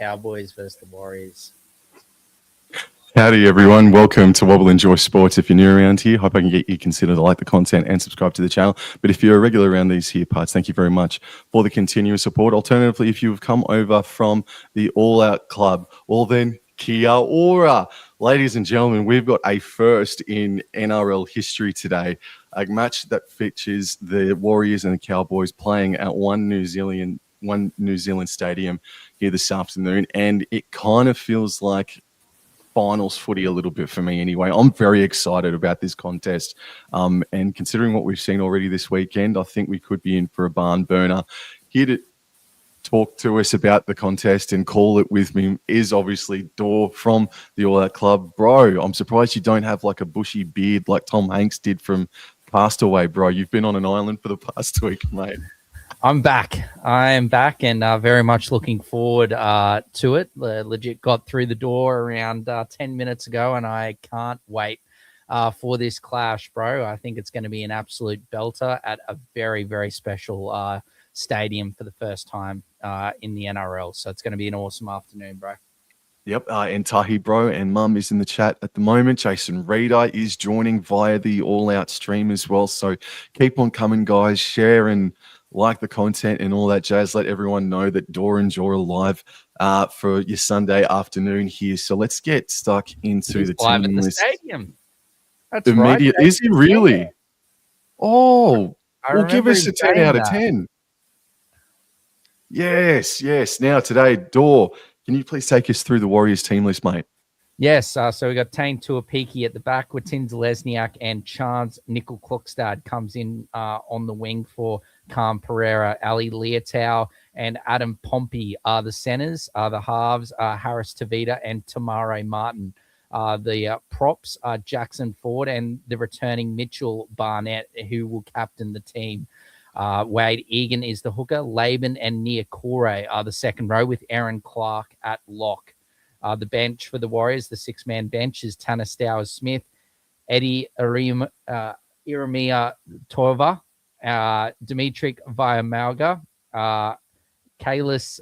Cowboys versus the Warriors. Howdy, everyone. Welcome to Wobblin Enjoy Sports. If you're new around here, hope I can get you consider to like the content and subscribe to the channel. But if you're a regular around these here parts, thank you very much for the continuous support. Alternatively, if you've come over from the All Out Club, well then, kia ora. Ladies and gentlemen, we've got a first in NRL history today. A match that features the Warriors and the Cowboys playing at one New Zealand stadium here this afternoon. And it kind of feels like finals footy a little bit for me anyway. I'm very excited about this contest. And considering what we've seen already this weekend, I think we could be in for a barn burner. Here to talk to us about the contest and call it with me is obviously Dor from the All Out Club. Bro, I'm surprised you don't have like a bushy beard like Tom Hanks did from Castaway, bro. You've been on an island for the past week, mate. I'm back. I am back and very much looking forward to it. Legit got through the door around 10 minutes ago, and I can't wait for this clash, bro. I think it's going to be an absolute belter at a very, very special stadium for the first time in the NRL. So it's going to be an awesome afternoon, bro. Yep, and Tahi, bro, and Mum is in the chat at the moment. Jason Reeder is joining via the All Out stream as well. So keep on coming, guys. Share and like the content and all that jazz. Let everyone know that Dor and Jor are live for your Sunday afternoon here. So let's get stuck into the live team at the list. Stadium. That's Immediate, right. is he really? Yeah. Oh, well, give remember us a him 10 saying out of that. 10. Yes. Now today, Dor, can you please take us through the Warriors team list, mate? Yes, so we got Tane Tuapiki at the back with Tim Lesniak, and Chance Nickel-Klokstad comes in on the wing for Calm Pereira. Ali Leotau and Adam Pompey are the centers. The halves are Harris Tavita and Tamare Martin. The props are Jackson Ford and the returning Mitchell Barnett, who will captain the team. Wade Egan is the hooker. Laban and Nia Kore are the second row with Aaron Clark at lock. The bench for the Warriors, the six-man bench, is Tanner Stowers-Smith, Eddie Iremia Tova, Dimitri Viamalga, Kalis,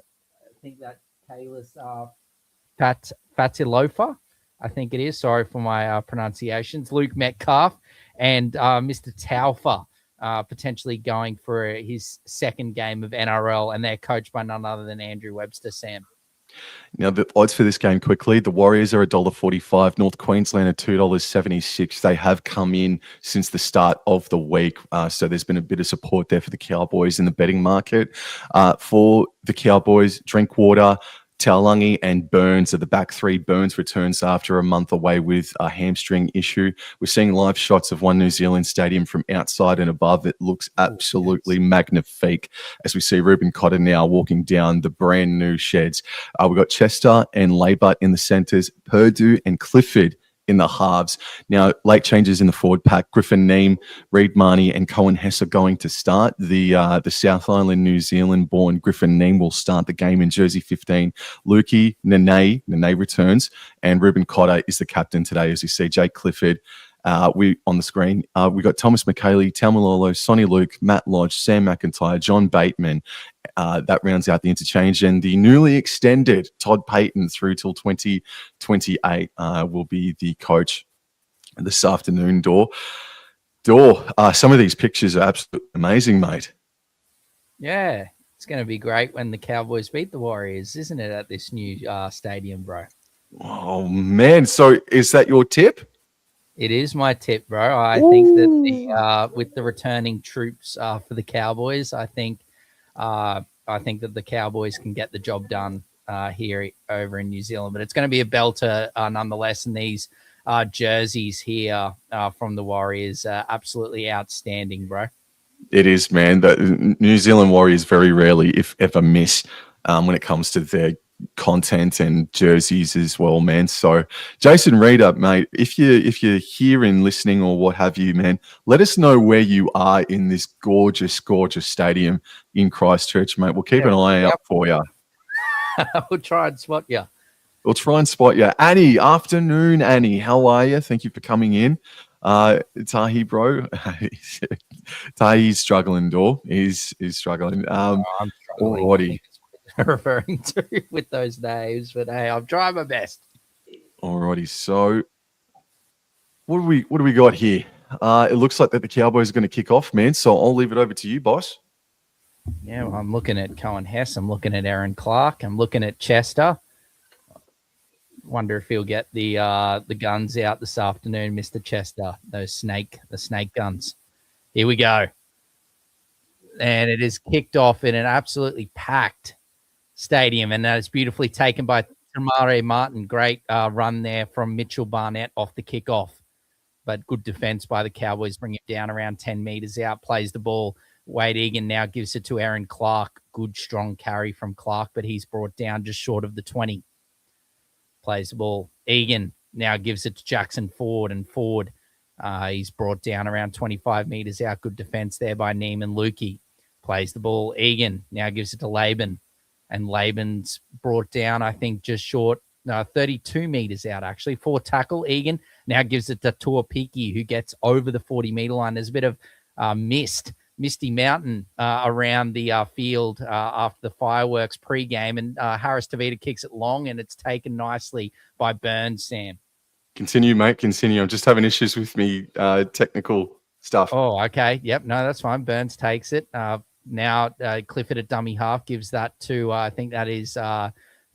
Fatilofa, I think it is. Sorry for my pronunciations. Luke Metcalf and Mr. Taufa, potentially going for his second game of NRL, and they're coached by none other than Andrew Webster, Sam. Now, the odds for this game quickly, the Warriors are $1.45, North Queensland are $2.76. They have come in since the start of the week, so there's been a bit of support there for the Cowboys in the betting market. For the Cowboys, Drinkwater, Taulagi and Burns are the back three. Burns returns after a month away with a hamstring issue. We're seeing live shots of One New Zealand Stadium from outside and above. It looks absolutely magnifique as we see Ruben Cotter now walking down the brand new sheds. We've got Chester and Laybut in the centres, Purdue and Clifford in the halves. Now, late changes in the forward pack. Griffin Neame, Reid Marnie, and Cohen Hess are going to start. The South Island, New Zealand-born Griffin Neame will start the game in jersey 15. Lukey Nene returns, and Ruben Cotter is the captain today, as you see. Jake Clifford, we on the screen. We got Thomas McKaylee, Tamalolo, Sonny Luke, Matt Lodge, Sam McIntyre, John Bateman. That rounds out the interchange, and the newly extended Todd Payton through till 2028 will be the coach this afternoon. Dor, some of these pictures are absolutely amazing, mate. Yeah, it's going to be great when the Cowboys beat the Warriors, isn't it, at this new stadium, bro? Oh, man. So is that your tip? It is my tip, bro. I think that with the returning troops for the Cowboys, I think that the Cowboys can get the job done here over in New Zealand. But it's going to be a belter nonetheless. And these jerseys here from the Warriors are absolutely outstanding, bro. It is, man. The New Zealand Warriors very rarely, if ever, miss when it comes to their content and jerseys as well, man. So Jason Reeder, mate, if you're here and listening or what have you, man, let us know where you are in this gorgeous stadium in Christchurch, mate. We'll keep an eye out for you. We'll try and spot you. Annie, afternoon, Annie. How are you? Thank you for coming in. Tahi, bro. Tahi's struggling, Dor. He's struggling. I'm struggling. Alrighty. referring to with those names. But hey, I'm trying my best. Alrighty, so what do we got here? It looks like that the Cowboys are going to kick off, man. So I'll leave it over to you, boss. Yeah, well, I'm looking at Cohen Hess. I'm looking at Aaron Clark. I'm looking at Chester. Wonder if he'll get the guns out this afternoon, Mr. Chester. The snake guns. Here we go. And it is kicked off in an absolutely packed stadium, and that is beautifully taken by Tamare Martin. Great run there from Mitchell Barnett off the kickoff, but good defense by the Cowboys. Bring it down around 10 meters out, plays the ball. Wade Egan now gives it to Aaron Clark. Good, strong carry from Clark, but he's brought down just short of the 20. Plays the ball. Egan now gives it to Jackson Ford, and Ford, he's brought down around 25 meters out. Good defense there by Neiman Lukey. Plays the ball. Egan now gives it to Laban, and Laban's brought down, I think, just short, 32 meters out, actually. 4 tackle. Egan now gives it to Tuapiki, who gets over the 40-meter line. There's a bit of misty mountain around the field after the fireworks pregame, and Harris Tavita kicks it long, and it's taken nicely by Burns, Sam. Continue, mate. Continue. I'm just having issues with me technical stuff. Oh, okay. Yep. No, that's fine. Burns takes it. Now Clifford at dummy half gives that to, I think that is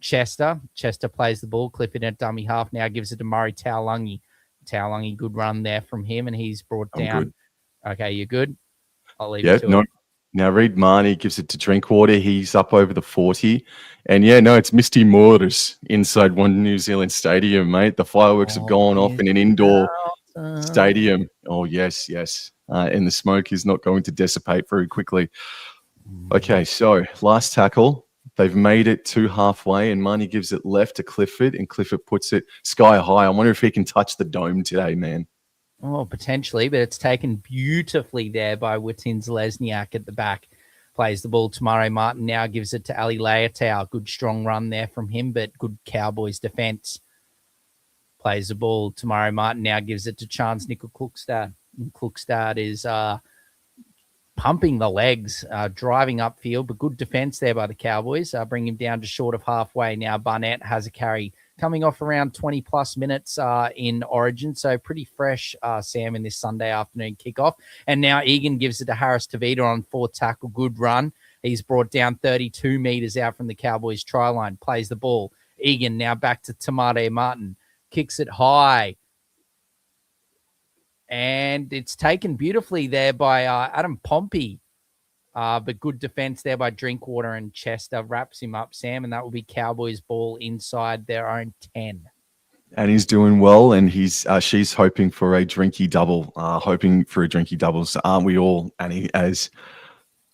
Chester. Chester plays the ball. Clifford at dummy half now gives it to Murray Taulungi. Taulungi, good run there from him, and he's brought down. Good. Okay, you're good? I'll leave it to him. Now Reed Marnie gives it to Drinkwater. He's up over the 40. And it's Misty Mortars inside One New Zealand Stadium, mate. The fireworks have gone off in an indoor stadium. Oh, yes. And the smoke is not going to dissipate very quickly. Okay, so last tackle. They've made it to halfway, and Marnie gives it left to Clifford, and Clifford puts it sky high. I wonder if he can touch the dome today, man. Oh, potentially, but it's taken beautifully there by Witins Lesniak at the back. Plays the ball. Tamare Martin now gives it to Ali Leotau. Good strong run there from him, but good Cowboys defense. Plays the ball. Tamare Martin now gives it to Chance Nickel Klukstad. Klukstad is pumping the legs, driving upfield, but good defense there by the Cowboys. Bring him down to short of halfway. Now Barnett has a carry coming off around 20-plus minutes in Origin, so pretty fresh, Sam, in this Sunday afternoon kickoff. And now Egan gives it to Harris Tavita on 4th tackle. Good run. He's brought down 32 meters out from the Cowboys' try line. Plays the ball. Egan now back to Tamare Martin. Kicks it high. And it's taken beautifully there by Adam Pompey. But good defense there by Drinkwater, and Chester wraps him up, Sam, and that will be Cowboys ball inside their own 10. And he's doing well, and she's hoping for a drinky double, So aren't we all, Annie, as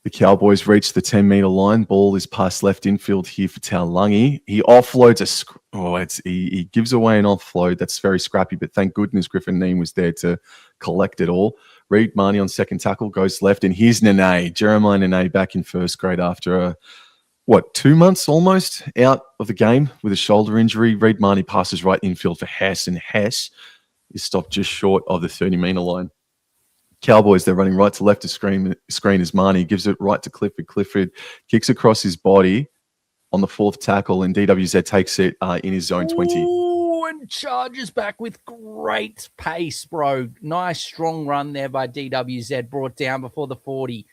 the Cowboys reach the 10-meter line. Ball is past left infield here for Taulungi. He offloads he gives away an offload that's very scrappy, but thank goodness Griffin Neem was there to collect it all. Reed Marnie on 2nd tackle goes left, and here's Nene. Jeremiah Nene back in 1st grade after 2 months almost out of the game with a shoulder injury. Reed Marnie passes right infield for Hess, and Hess is stopped just short of the 30-meter line. Cowboys, they're running right to left to screen as Marnie gives it right to Clifford. Clifford kicks across his body on the 4th tackle, and DWZ takes it in his zone 20. Ooh, and charges back with great pace, bro. Nice, strong run there by DWZ, brought down before the 40.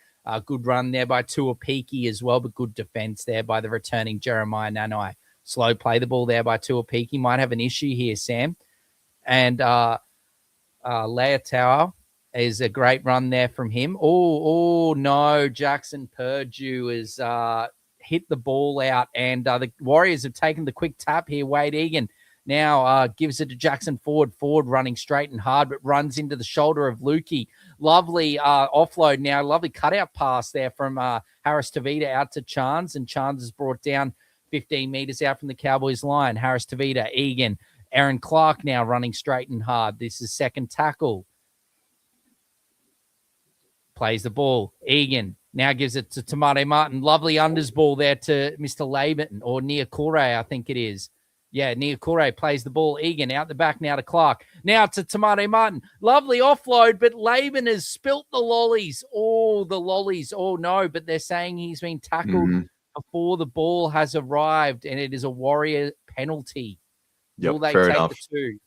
Good run there by Tuapiki as well, but good defense there by the returning Jeremiah Nanai. Slow play the ball there by Tuapiki. Might have an issue here, Sam. And Leotau is a great run there from him. Oh, no. Jackson Purdue has hit the ball out, and the Warriors have taken the quick tap here. Wade Egan now gives it to Jackson Ford. Ford running straight and hard, but runs into the shoulder of Lukey. Lovely offload now. Lovely cutout pass there from Harris Tavita out to Chance, and Chance is brought down 15 meters out from the Cowboys line. Harris Tavita, Egan, Aaron Clark now running straight and hard. This is 2nd tackle. Plays the ball. Egan now gives it to Tamare Martin. Lovely unders ball there to Mr. Laban, or Niakure, I think it is. Yeah, Niakure plays the ball. Egan out the back now to Clark. Now to Tamare Martin. Lovely offload, but Laban has spilt the lollies. Oh, the lollies. Oh, no, but they're saying he's been tackled before the ball has arrived, and it is a Warrior penalty. Will they fair take enough. the 2?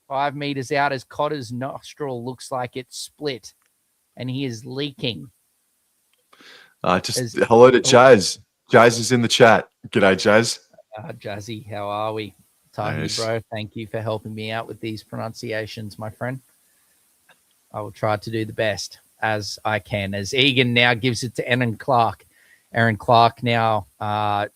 5 meters out as Cotter's nostril looks like it's split, and he is leaking. Hello to Jazz. Jazz is in the chat. G'day, Jazz. Jazzy, how are we? Tahi, bro, thank you for helping me out with these pronunciations, my friend. I will try to do the best as I can. As Egan now gives it to Aaron Clark. Aaron Clark now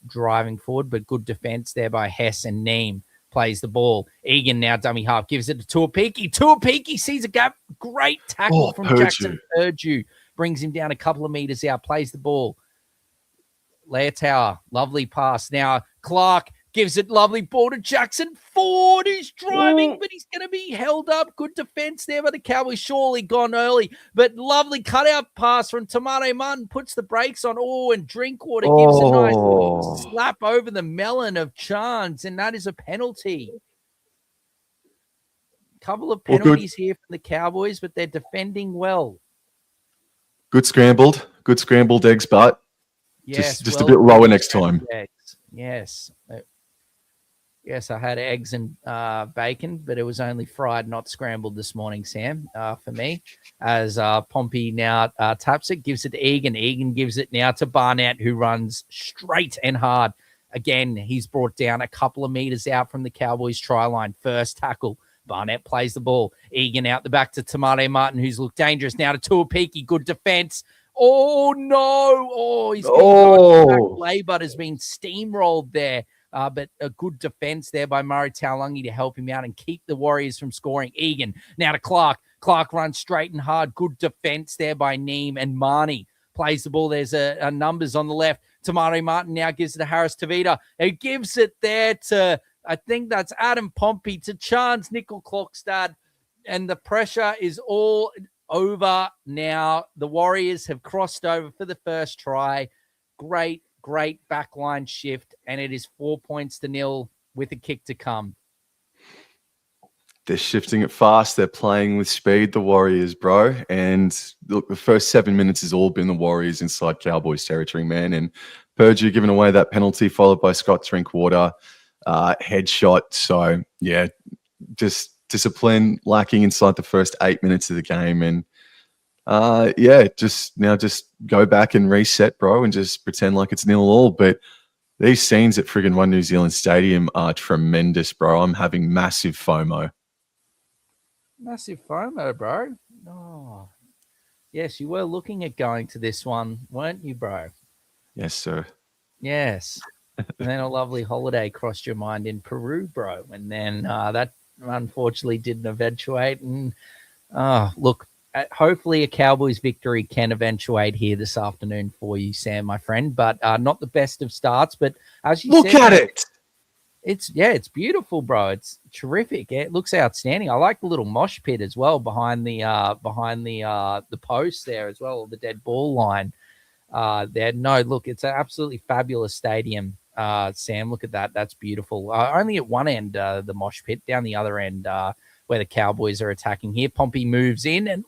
driving forward, but good defense there by Hess, and Neem plays the ball. Egan now dummy half, gives it to Tuapiki. Tuapiki sees a gap. Great tackle from Jackson Purdue. Brings him down a couple of meters out, plays the ball. Leotower, lovely pass. Now Clark gives it, lovely ball to Jackson Ford, who's driving, but he's going to be held up. Good defense there by the Cowboys. Surely gone early, but lovely cutout pass from Tomato Martin. Puts the brakes on. And Drinkwater gives a nice slap over the melon of Chance, and that is a penalty. Couple of penalties here from the Cowboys, but they're defending well. Good scrambled eggs, but just a bit lower next time. Yes. Yes, I had eggs and bacon, but it was only fried, not scrambled this morning, Sam, for me. As Pompey now taps it, gives it to Egan. Egan gives it now to Barnett, who runs straight and hard. Again, he's brought down a couple of meters out from the Cowboys' try line. First tackle. Barnett plays the ball. Egan out the back to Tomato Martin, who's looked dangerous. Now to Tuapiki. Good defense. Oh, no. He's been Laybutt has been steamrolled there. But a good defense there by Murray Taulungi to help him out and keep the Warriors from scoring. Egan now to Clark. Clark runs straight and hard. Good defense there by Neem, and Marnie plays the ball. There's a numbers on the left. Tomato Martin now gives it to Harris Tavita. He gives it there to, I think that's Adam Pompey, to Chance Nickel Klokstad. And the pressure is all over now. The Warriors have crossed over for the first try. Great backline shift, and it is 4-0 with a kick to come. They're shifting it fast. They're playing with speed, the Warriors, bro. And look, the first 7 minutes has all been the Warriors inside Cowboys territory, man. And Purdue giving away that penalty, followed by Scott Drinkwater headshot. So, yeah, just discipline lacking inside the first 8 minutes of the game. And just go back and reset, bro, and just pretend like it's 0-0. But these scenes at friggin' One New Zealand Stadium are tremendous, bro. I'm having massive FOMO. Massive FOMO, bro. Oh, yes, you were looking at going to this one, weren't you, bro? Yes, sir. Yes. And then a lovely holiday crossed your mind in Peru, bro. And then that unfortunately didn't eventuate. And look, hopefully a Cowboys victory can eventuate here this afternoon for you, Sam, my friend. But not the best of starts. But as you said, look at it. It's beautiful, bro. It's terrific. It looks outstanding. I like the little mosh pit as well behind the post there as well, the dead ball line there. No, look, it's an absolutely fabulous stadium. Sam, look at that. That's beautiful. Only at one end, the mosh pit, down the other end, where the Cowboys are attacking here. Pompey moves in and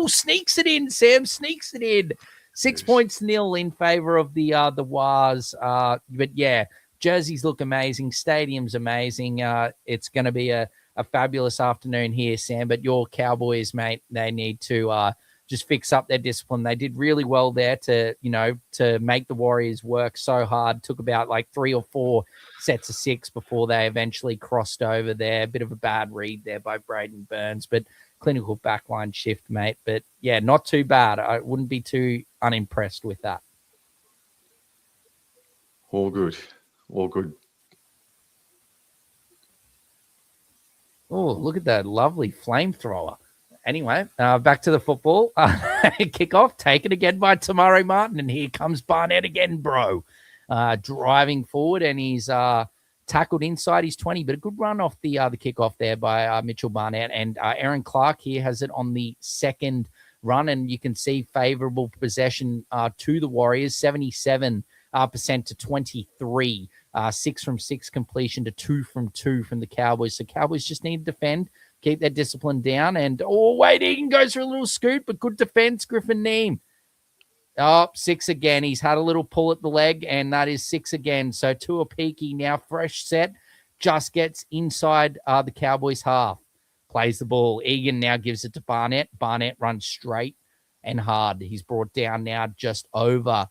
sneaks it in. Sam sneaks it in. 6-0 in favor of the Wars. But yeah, jerseys look amazing. Stadium's amazing. It's going to be a fabulous afternoon here, Sam. But your Cowboys, mate, they need to just fix up their discipline. They did really well there to make the Warriors work so hard. Took about like 3 or 4 sets of 6 before they eventually crossed over there. A bit of a bad read there by Braden Burns, but clinical backline shift, mate. But yeah, not too bad. I wouldn't be too unimpressed with that. All good. Oh, look at that lovely flamethrower. Anyway, back to the football. Kickoff taken again by Tomato Martin, and here comes Barnett again, bro. Driving forward, and he's tackled inside his 20, but a good run off the kickoff there by Mitchell Barnett. And Aaron Clark here has it on the second run, and you can see favorable possession to the Warriors, 77% to 23. 6 from 6 completion to 2 from 2 from the Cowboys. So Cowboys just need to defend, keep their discipline down. And, Egan goes for a little scoot, but good defense, Griffin Neem. Oh, 6 again. He's had a little pull at the leg, and that is 6 again. So Tuapiki now fresh set, just gets inside the Cowboys half. Plays the ball. Egan now gives it to Barnett. Barnett runs straight and hard. He's brought down now just over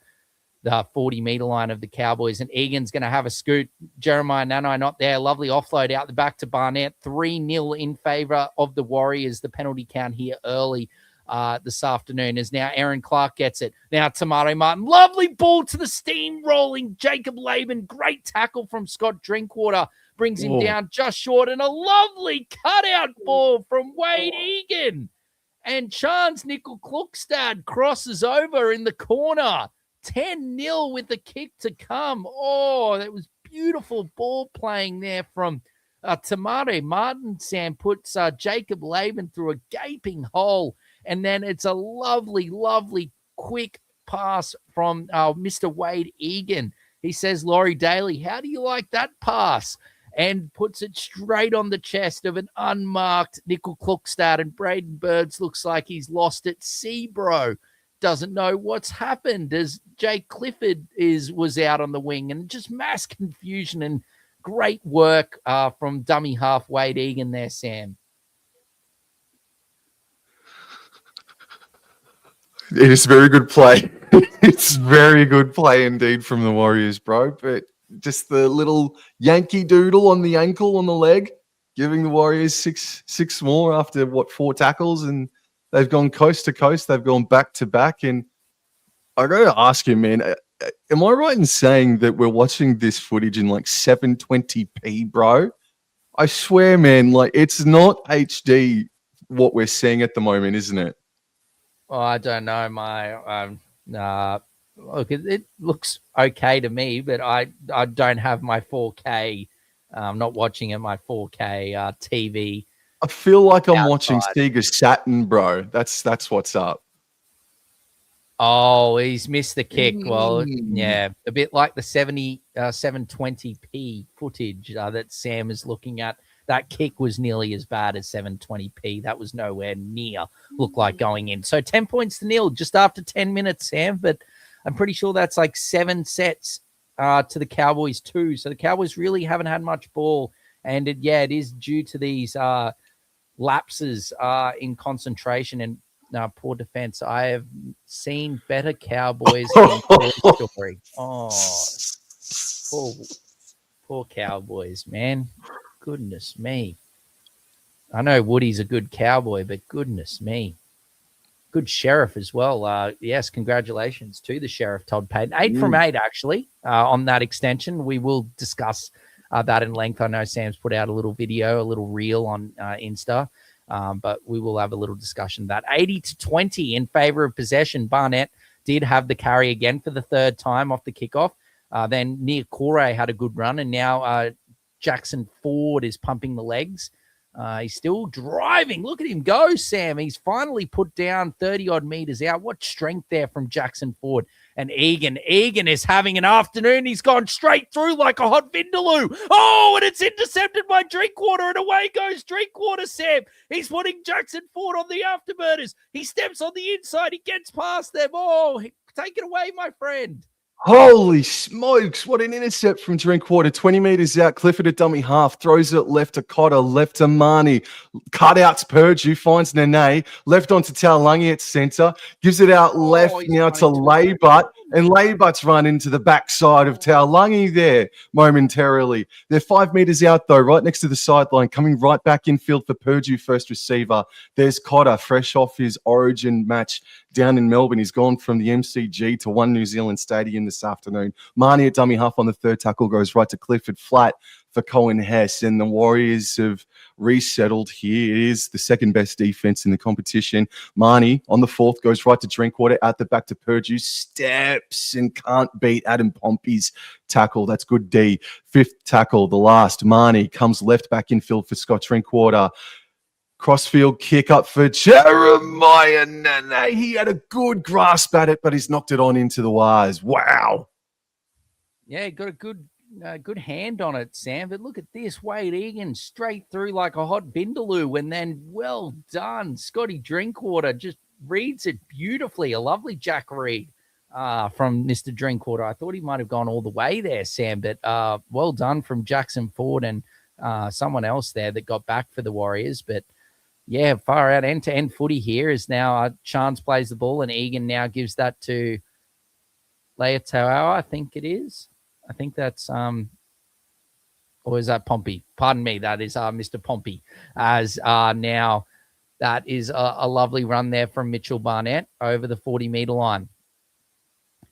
the 40-meter line of the Cowboys, and Egan's going to have a scoot. Jeremiah Nanai not there. Lovely offload out the back to Barnett. 3-0 in favor of the Warriors. The penalty count here early this afternoon is now Aaron Clark gets it. Now Tamari Martin. Lovely ball to the steamrolling Jacob Laban. Great tackle from Scott Drinkwater. Brings him down just short, and a lovely cutout ball from Wade Egan. And Chance Nickel-Klukstad crosses over in the corner. 10-0 with the kick to come. Oh, that was beautiful ball playing there from Tamari Martin. Sam puts Jacob Laban through a gaping hole. And then it's a lovely, lovely quick pass from Mr. Wade Egan. He says, Laurie Daly, how do you like that pass? And puts it straight on the chest of an unmarked Nickel-Klukstad. And Braden Birds looks like he's lost it. Seabro doesn't know what's happened as Jake Clifford was out on the wing, and just mass confusion and great work from dummy half Wade Egan there, Sam. It is very good play. It's very good play indeed from the Warriors, bro. But just the little Yankee doodle on the ankle, on the leg, giving the Warriors six more after, 4 tackles, and they've gone coast to coast. They've gone back to back. And I got to ask you, man, am I right in saying that we're watching this footage in like 720p, bro? I swear, man, like it's not HD what we're seeing at the moment, isn't it? Oh, I don't know. Look, it looks okay to me, but I don't have my 4K. I'm not watching it my 4K TV. I feel like I'm outside. watching Sega Saturn, bro. That's what's up. Oh, he's missed the kick. Well, yeah, a bit like the 720p footage that Sam is looking at. That kick was nearly as bad as 720p. That was nowhere near looked like going in. So 10 points to nil just after 10 minutes, Sam. But I'm pretty sure that's like 7 sets to the Cowboys 2. So the Cowboys really haven't had much ball. And it is due to these lapses in concentration and poor defense. I have seen better Cowboys in Toy Story. Oh, poor Cowboys, man. Goodness me. I know Woody's a good Cowboy, but goodness me. Good Sheriff as well. Yes, congratulations to the Sheriff, Todd Payton. 8 from 8, actually, on that extension. We will discuss that in length. I know Sam's put out a little video, a little reel on Insta, but we will have a little discussion of that. 80-20 in favor of possession. Barnett did have the carry again for the 3rd time off the kickoff. Then Nia Kore had a good run, and now Jackson Ford is pumping the legs. He's still driving. Look at him go, Sam. He's finally put down 30-odd meters out. What strength there from Jackson Ford. And Egan is having an afternoon. He's gone straight through like a hot vindaloo. Oh, and it's intercepted by Drinkwater, and away goes Drinkwater, Sam. He's putting Jackson Ford on the afterburners. He steps on the inside. He gets past them. Oh, take it away, my friend. Holy smokes, what an intercept from Drinkwater. 20 meters out, Clifford at dummy half, throws it left to Cotter, left to Marnie, cutouts Purdue, finds Nene, left onto Taulagi at centre, gives it out left now to Laybutt, and Laybutt's run into the backside of Taulagi there momentarily. They're 5 meters out though, right next to the sideline, coming right back infield for Purdue first receiver. There's Cotter, fresh off his Origin match down in Melbourne. He's gone from the MCG to One New Zealand Stadium this afternoon. Marnie at dummy half on the 3rd tackle goes right to Clifford, flat for Cohen Hess, and the Warriors have resettled here. It is the 2nd best defense in the competition. Marnie on the 4th goes right to Drinkwater, out the back to Purdue, steps and can't beat Adam Pompey's tackle. That's good D. 5th tackle, the last. Marnie comes left back infield for Scott Drinkwater. Crossfield kick up for Jeremiah Nene. He had a good grasp at it, but he's knocked it on into the wires. Wow. Yeah, got a good hand on it, Sam. But look at this. Wade Egan straight through like a hot vindaloo, and then well done. Scotty Drinkwater just reads it beautifully. A lovely Jack read from Mr. Drinkwater. I thought he might have gone all the way there, Sam, but well done from Jackson Ford and someone else there that got back for the Warriors. But yeah, far out end-to-end footy here is now Chance plays the ball and Egan now gives that to Leitao, I think it is. I think that's or is that Pompey? Pardon me, that is Mr. Pompey. As now that is a lovely run there from Mitchell Barnett over the 40-meter line.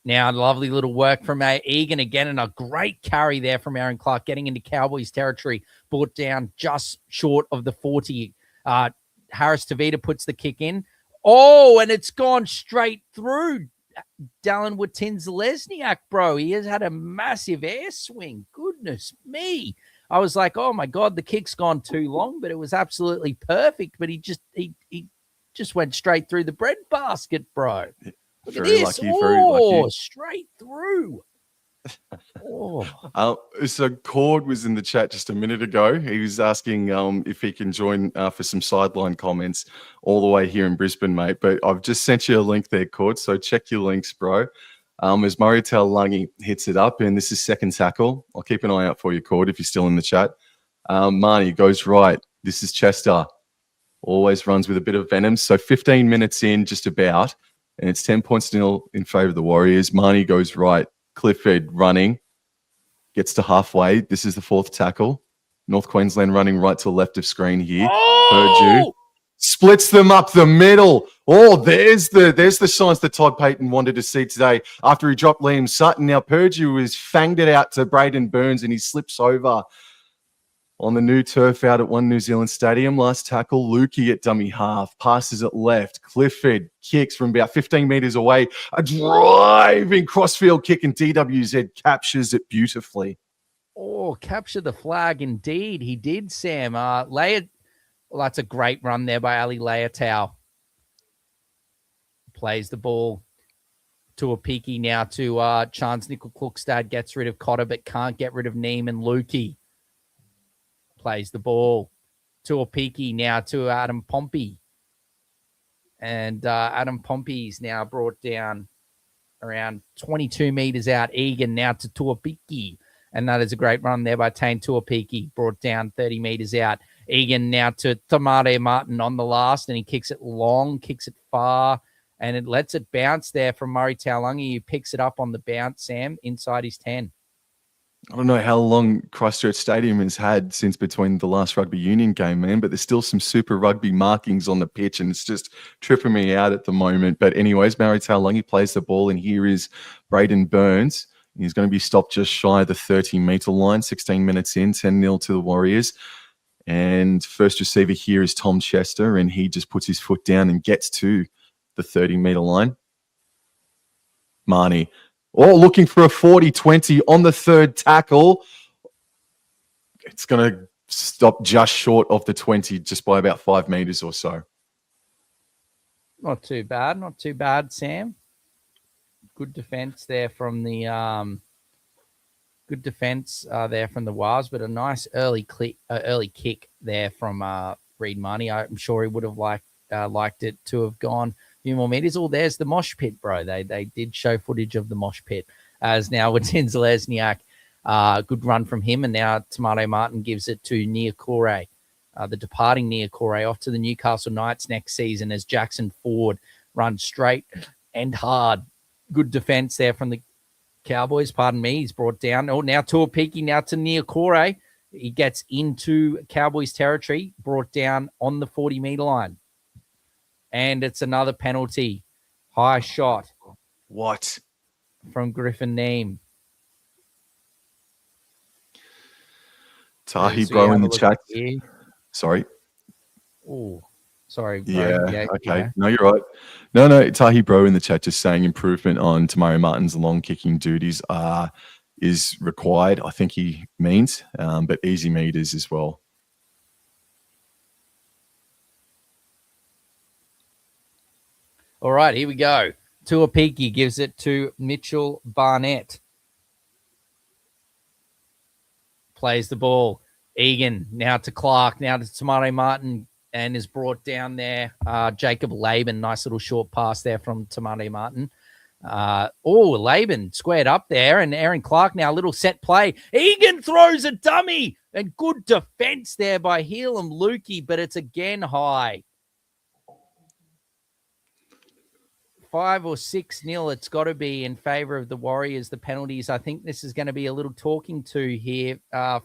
Now, lovely little work from Egan again, and a great carry there from Aaron Clark, getting into Cowboys territory, brought down just short of the 40. Harris Tavita puts the kick in. Oh, and it's gone straight through Dallin Watinz-Lesniak, bro. He has had a massive air swing. Goodness me. I was like, oh, my God, the kick's gone too long, but it was absolutely perfect. But he just went straight through the bread basket, bro. Look at this. Very lucky. Straight through. So Cord was in the chat just a minute ago. He was asking if he can join for some sideline comments all the way here in Brisbane, mate. But I've just sent you a link there, Cord. So check your links, bro. As Murray Taulagi hits it up, and this is second tackle. I'll keep an eye out for you, Cord, if you're still in the chat. Marnie goes right. This is Chester. Always runs with a bit of venom. So 15 minutes in, just about. And it's 10 points nil in favour of the Warriors. Marnie goes right. Clifford running. Gets to halfway. This is the fourth tackle. North Queensland running right to the left of screen here. Purdue splits them up the middle. Oh, there's the signs that Todd Payton wanted to see today after he dropped Liam Sutton. Now Purdue has fanged it out to Braden Burns and he slips over on the new turf out at One New Zealand Stadium. Last tackle, Lukey at dummy half. Passes it left. Clifford kicks from about 15 metres away. A driving crossfield kick, and DWZ captures it beautifully. Oh, capture the flag indeed. He did, Sam. That's a great run there by Ali Leitao. Plays the ball to a peaky now to Chance Nickel-Klukstad. Gets rid of Cotter, but can't get rid of Neem and Lukey. Plays the ball to a peaky now to Adam Pompey. And Adam Pompey's now brought down around 22 metres out. Egan now to Tuapiki. And that is a great run there by Tane Tuapiki. Brought down 30 metres out. Egan now to Tamare Martin on the last. And he kicks it long, kicks it far. And it lets it bounce there from Murray Taulagi, who picks it up on the bounce, Sam, inside his 10. I don't know how long Christchurch Stadium has had since between the last rugby union game, man, but there's still some super rugby markings on the pitch, and it's just tripping me out at the moment. But anyways, Murray Taulagi plays the ball, and here is Braden Burns. He's going to be stopped just shy of the 30-metre line, 16 minutes in, 10-0 to the Warriors. And first receiver here is Tom Chester, and he just puts his foot down and gets to the 30-metre line. Marnie. Oh, looking for a 40-20 on the third tackle. It's going to stop just short of the 20, just by about 5 metres or so. Not too bad, Sam. Good defence there from the Wars, but a nice early kick there from Reed Marnie. I'm sure he would have liked it to have gone few more meters. Oh, there's the mosh pit, bro. They did show footage of the mosh pit. As now with Lesniak, good run from him, and now Tomato Martin gives it to Niokore, the departing Niokore, off to the Newcastle Knights next season as Jackson Ford runs straight and hard. Good defense there from the Cowboys. Pardon me, he's brought down. Oh, now Tuapiki, now to Niokore. He gets into Cowboys territory, brought down on the 40-meter line. And it's another penalty. High shot. What? From Griffin Neem. Tahi Bro in the chat. Sorry. Oh, sorry. Bro. Yeah, okay. Yeah. No, you're right. No, Tahi Bro in the chat just saying improvement on Tamari Martin's long kicking duties is required, I think he means, but easy meters as well. All right, here we go. Tuapiki gives it to Mitchell Barnett. Plays the ball. Egan now to Clark, now to Tamare Martin, and is brought down there. Jacob Laban, nice little short pass there from Tamare Martin. Laban squared up there, and Aaron Clark now a little set play. Egan throws a dummy, and good defense there by Helam Lukey, but it's again high. 5 or 6-0, it's got to be in favor of the Warriors, the penalties. I think this is going to be a little talking to here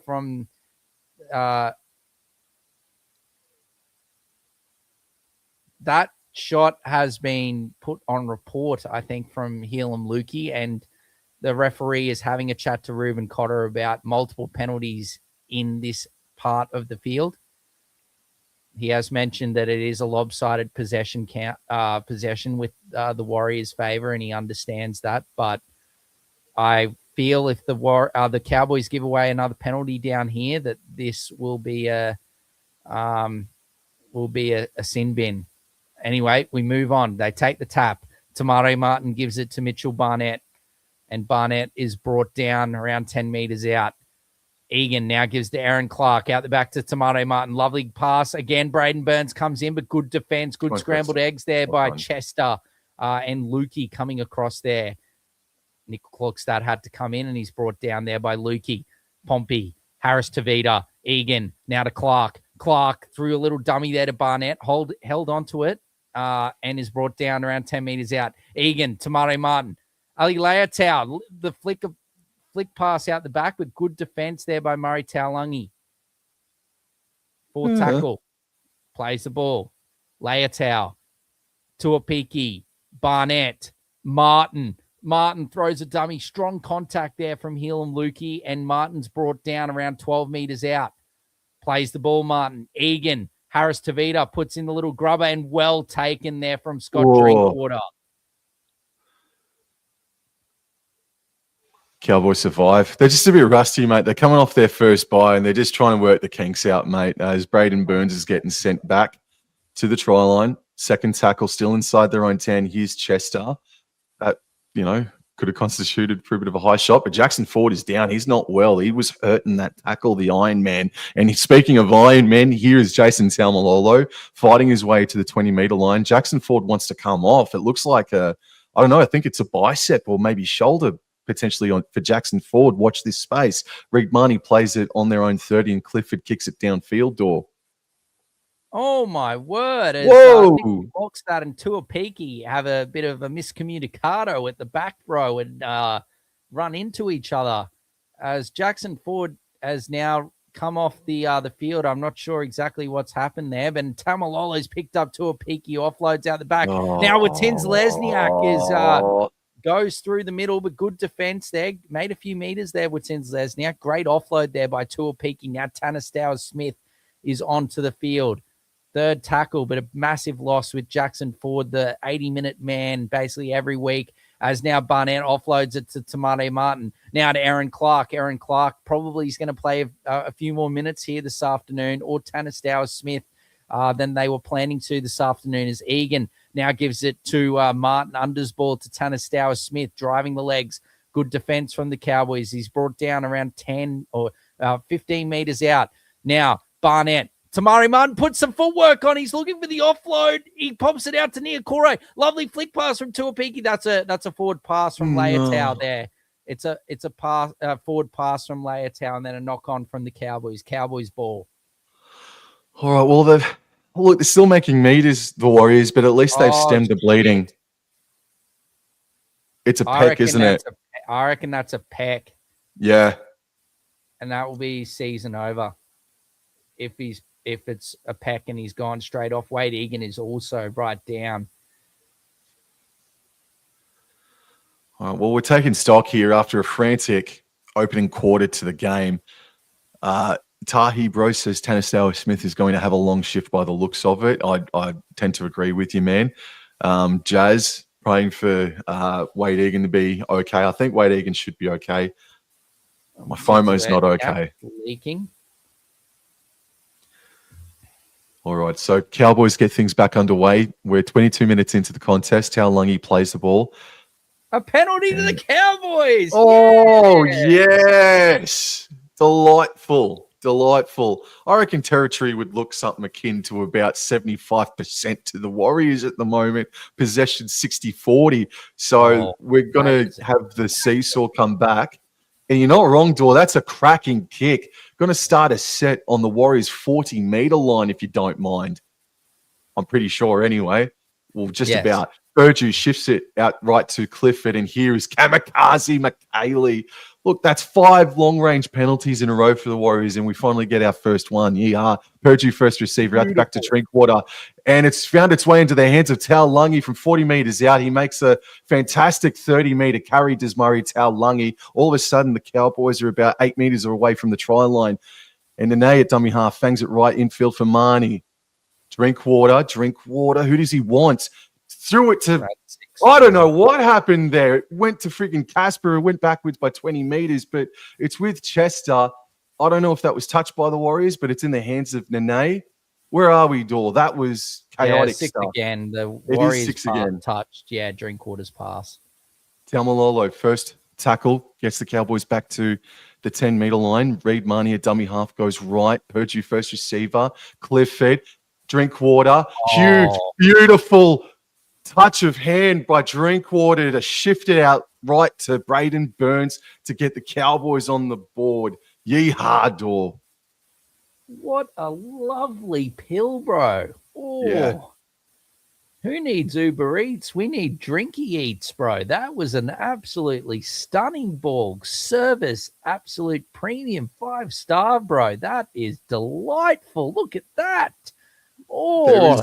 from that shot has been put on report, I think, from Helam Lukey, and the referee is having a chat to Ruben Cotter about multiple penalties in this part of the field. He has mentioned that it is a lopsided possession with the Warriors' favor, and he understands that. But I feel if the Cowboys give away another penalty down here, that this will be a sin bin. Anyway, we move on. They take the tap. Tamare Martin gives it to Mitchell Barnett, and Barnett is brought down around 10 meters out. Egan now gives to Aaron Clark out the back to Tamare Martin. Lovely pass. Again, Braden Burns comes in, but good defense, good scrambled eggs there by Chester and Lukey coming across there. Nick Klokstad had to come in, and he's brought down there by Lukey. Pompey, Harris Tavita, Egan, now to Clark. Clark threw a little dummy there to Barnett, held onto it, and is brought down around 10 meters out. Egan, Tamare Martin. Ali Leotau, the flick pass out the back with good defense there by Murray Taulungi. Full tackle. Plays the ball. Leotau. Tuapiki. Barnett. Martin. Martin throws a dummy. Strong contact there from Helam Lukey, and Martin's brought down around 12 meters out. Plays the ball, Martin. Egan. Harris Tavita puts in the little grubber, and well taken there from Scott Drinkwater. Cowboys survive. They're just a bit rusty, mate. They're coming off their first bye, and they're just trying to work the kinks out, mate, as Braden Burns is getting sent back to the try line. Second tackle still inside their own 10. Here's Chester. That, could have constituted for a bit of a high shot, but Jackson Ford is down. He's not well. He was hurt in that tackle, the Iron Man. And speaking of Iron Men, here is Jason Taumalolo fighting his way to the 20-meter line. Jackson Ford wants to come off. It looks like I think it's a bicep or maybe shoulder potentially for Jackson Ford. Watch this space. Rigmani plays it on their own 30, and Clifford kicks it downfield door. Oh, my word. Whoa! Boxstad and Tuapiki have a bit of a miscommunicado at the back row and run into each other. As Jackson Ford has now come off the field, I'm not sure exactly what's happened there, but Tamalolo's picked up Tuapiki, offloads out the back. Now with Tins Lesniak goes through the middle, but good defense there. Made a few meters there with Tins Lesniak. Great offload there by Tuapiki. Now Tanner Smith is onto the field. Third tackle, but a massive loss with Jackson Ford, the 80-minute man, basically every week, as now Barnett offloads it to Tamare Martin. Now to Aaron Clark. Aaron Clark probably is going to play a few more minutes here this afternoon, or Tanner Smith than they were planning to this afternoon, as Egan now gives it to Martin. Unders ball to Tanner Smith, driving the legs. Good defense from the Cowboys. He's brought down around 10 or 15 meters out. Now, Barnett. Tamari Martin puts some footwork on. He's looking for the offload. He pops it out to Niokore. Lovely flick pass from Tuapiki. That's a forward pass from Leotau there. It's a forward pass from Leotau, and then a knock on from the Cowboys. Cowboys ball. All right. Well, they're still making meters, the Warriors, but at least they've stemmed the bleeding. It's a peck, isn't it? I reckon that's a peck. Yeah. And that will be season over. If it's a peck and he's gone straight off. Wade Egan is also right down. All right, well, we're taking stock here after a frantic opening quarter to the game. Tahi Bro says Tanner Smith is going to have a long shift by the looks of it. I tend to agree with you, man. Jazz praying for Wade Egan to be okay. I think Wade Egan should be okay. My FOMO's not okay. Leaking. All right, so Cowboys get things back underway. We're 22 minutes into the contest. Taulungi plays the ball. A penalty to the Cowboys. Oh, yes. Delightful. Delightful. I reckon territory would look something akin to about 75% to the Warriors at the moment. Possession 60-40. So we're going to have the seesaw come back. And you're not wrong, Dor. That's a cracking kick. Going to start a set on the Warriors 40-meter line, if you don't mind. I'm pretty sure anyway. Well, just about. Purdue shifts it out right to Clifford, and here is Kamikaze McKaylee. Look, that's 5 long-range penalties in a row for the Warriors, and we finally get our first one. Yeah, Purdue first receiver out the back to Drinkwater, and it's found its way into the hands of Tao Lungi from 40 metres out. He makes a fantastic 30-metre carry, Desmurray Tao Lungi. All of a sudden, the Cowboys are about 8 metres away from the try line, and Nene at dummy half fangs it right infield for Marnie. Drinkwater. Who does he want? Threw it to, I don't know what happened there. It went to freaking Casper. It went backwards by 20 meters, but it's with Chester. I don't know if that was touched by the Warriors, but it's in the hands of Nene. Where are we, Dor? That was chaotic stuff. Again. The Warriors again. Touched. Yeah, Drinkwater's pass. Taumalolo, first tackle, gets the Cowboys back to the 10-meter line. Reed Marnie, a dummy half, goes right. Purdue first receiver. Clifford, Drinkwater. Huge, beautiful touch of hand by Drinkwater to shift it out right to Braden Burns to get the Cowboys on the board. Yeehaw, Dor. What a lovely pill, bro. Oh, yeah. Who needs Uber Eats? We need Drinky Eats, bro. That was an absolutely stunning ball. Service, absolute premium, 5-star, bro. That is delightful. Look at that. Oh,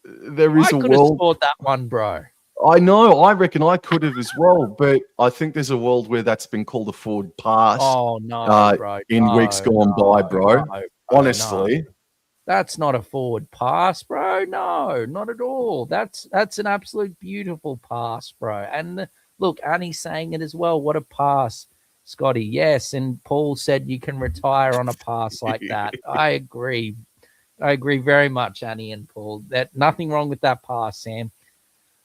there is I could have scored that one, bro. I know. I reckon I could have as well, but I think there's a world where that's been called a forward pass. Oh, no, bro. In weeks gone by, bro. Honestly. No. That's not a forward pass, bro. No, not at all. That's an absolute beautiful pass, bro. And look, Annie's saying it as well. What a pass, Scotty. Yes, and Paul said you can retire on a pass like that. I agree. I agree very much, Annie and Paul. That nothing wrong with that pass, Sam.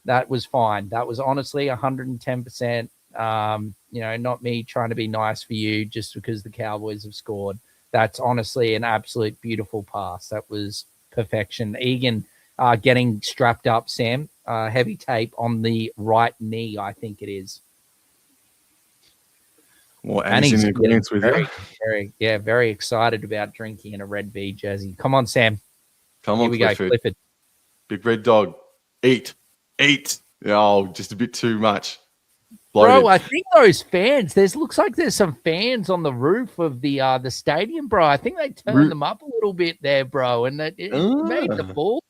That was fine. That was honestly 110%. Not me trying to be nice for you just because the Cowboys have scored. That's honestly an absolute beautiful pass. That was perfection. Egan getting strapped up, Sam. Heavy tape on the right knee, I think it is. Well, and he's in agreement with you. Very excited about drinking in a Red V jersey. Come on, Sam. Come on, Clifford. Big red dog. Eat. Oh, just a bit too much. Bloated. Bro, I think those fans, looks like there's some fans on the roof of the stadium, bro. I think they turned them up a little bit there, bro, and it made the ball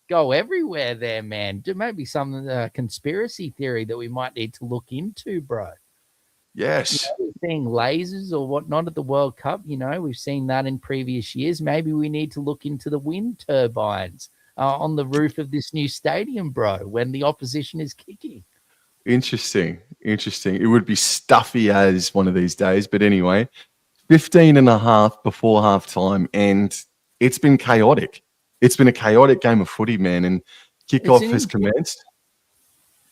go everywhere there, man. There may be some conspiracy theory that we might need to look into, bro. Yes. We're seeing lasers or whatnot at the World Cup. We've seen that in previous years. Maybe we need to look into the wind turbines on the roof of this new stadium, bro, when the opposition is kicking. Interesting. It would be stuffy as one of these days. But anyway, 15 and a half before halftime, and it's been chaotic. It's been a chaotic game of footy, man, and kickoff has commenced.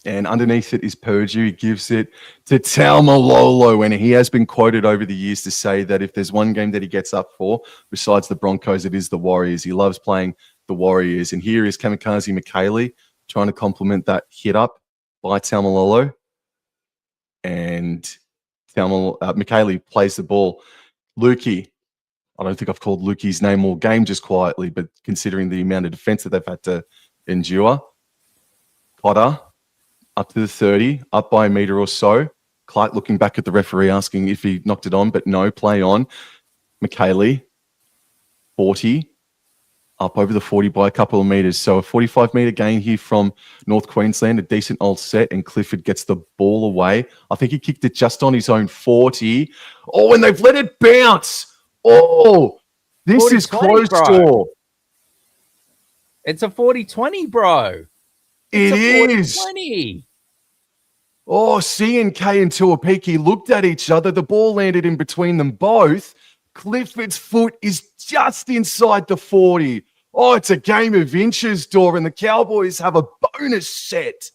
And underneath it is Purdue. He gives it to Taumalolo, and he has been quoted over the years to say that if there's one game that he gets up for, besides the Broncos, it is the Warriors. He loves playing the Warriors. And here is Kamikaze McKaylee trying to complement that hit up by Taumalolo. And McKaylee plays the ball. Lukey. I don't think I've called Lukey's name all game just quietly, but considering the amount of defense that they've had to endure. Potter. Up to the 30, up by a metre or so. Clark looking back at the referee asking if he knocked it on, but no, play on. McKaylee, 40, up over the 40 by a couple of metres. So a 45-metre gain here from North Queensland, a decent old set, and Clifford gets the ball away. I think he kicked it just on his own 40. Oh, and they've let it bounce. Oh, this is close, Dor. It's a 40-20, bro. It is. 40-20. Oh, C&K and Tuapiki looked at each other. The ball landed in between them both. Clifford's foot is just inside the 40. Oh, it's a game of inches, Dor, and the Cowboys have a bonus set.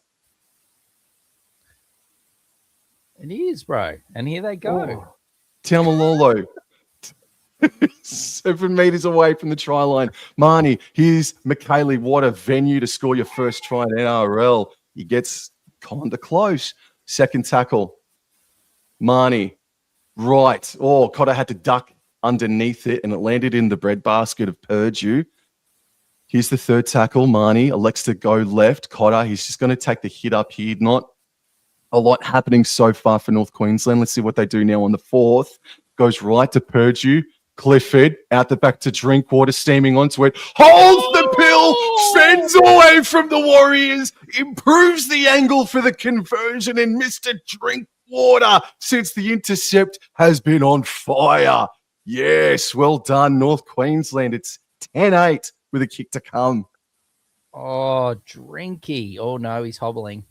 It is, bro. And here they go. Oh. Taumalolo. 7 meters away from the try line. Marnie, here's McKaylee. What a venue to score your first try in NRL. He gets kind of close. Second tackle. Marnie, right. Oh, Cotter had to duck underneath it, and it landed in the breadbasket of Purdue. Here's the third tackle. Marnie elects to go left. Cotter, he's just going to take the hit up here. Not a lot happening so far for North Queensland. Let's see what they do now on the fourth. Goes right to Purdue. Clifford out the back to Drinkwater, steaming onto it. Holds the pill, sends away from the Warriors, improves the angle for the conversion, and Mr. Drinkwater, since the intercept, has been on fire. Yes, well done, North Queensland. It's 10-8 with a kick to come. Oh, Drinky. Oh, no, he's hobbling.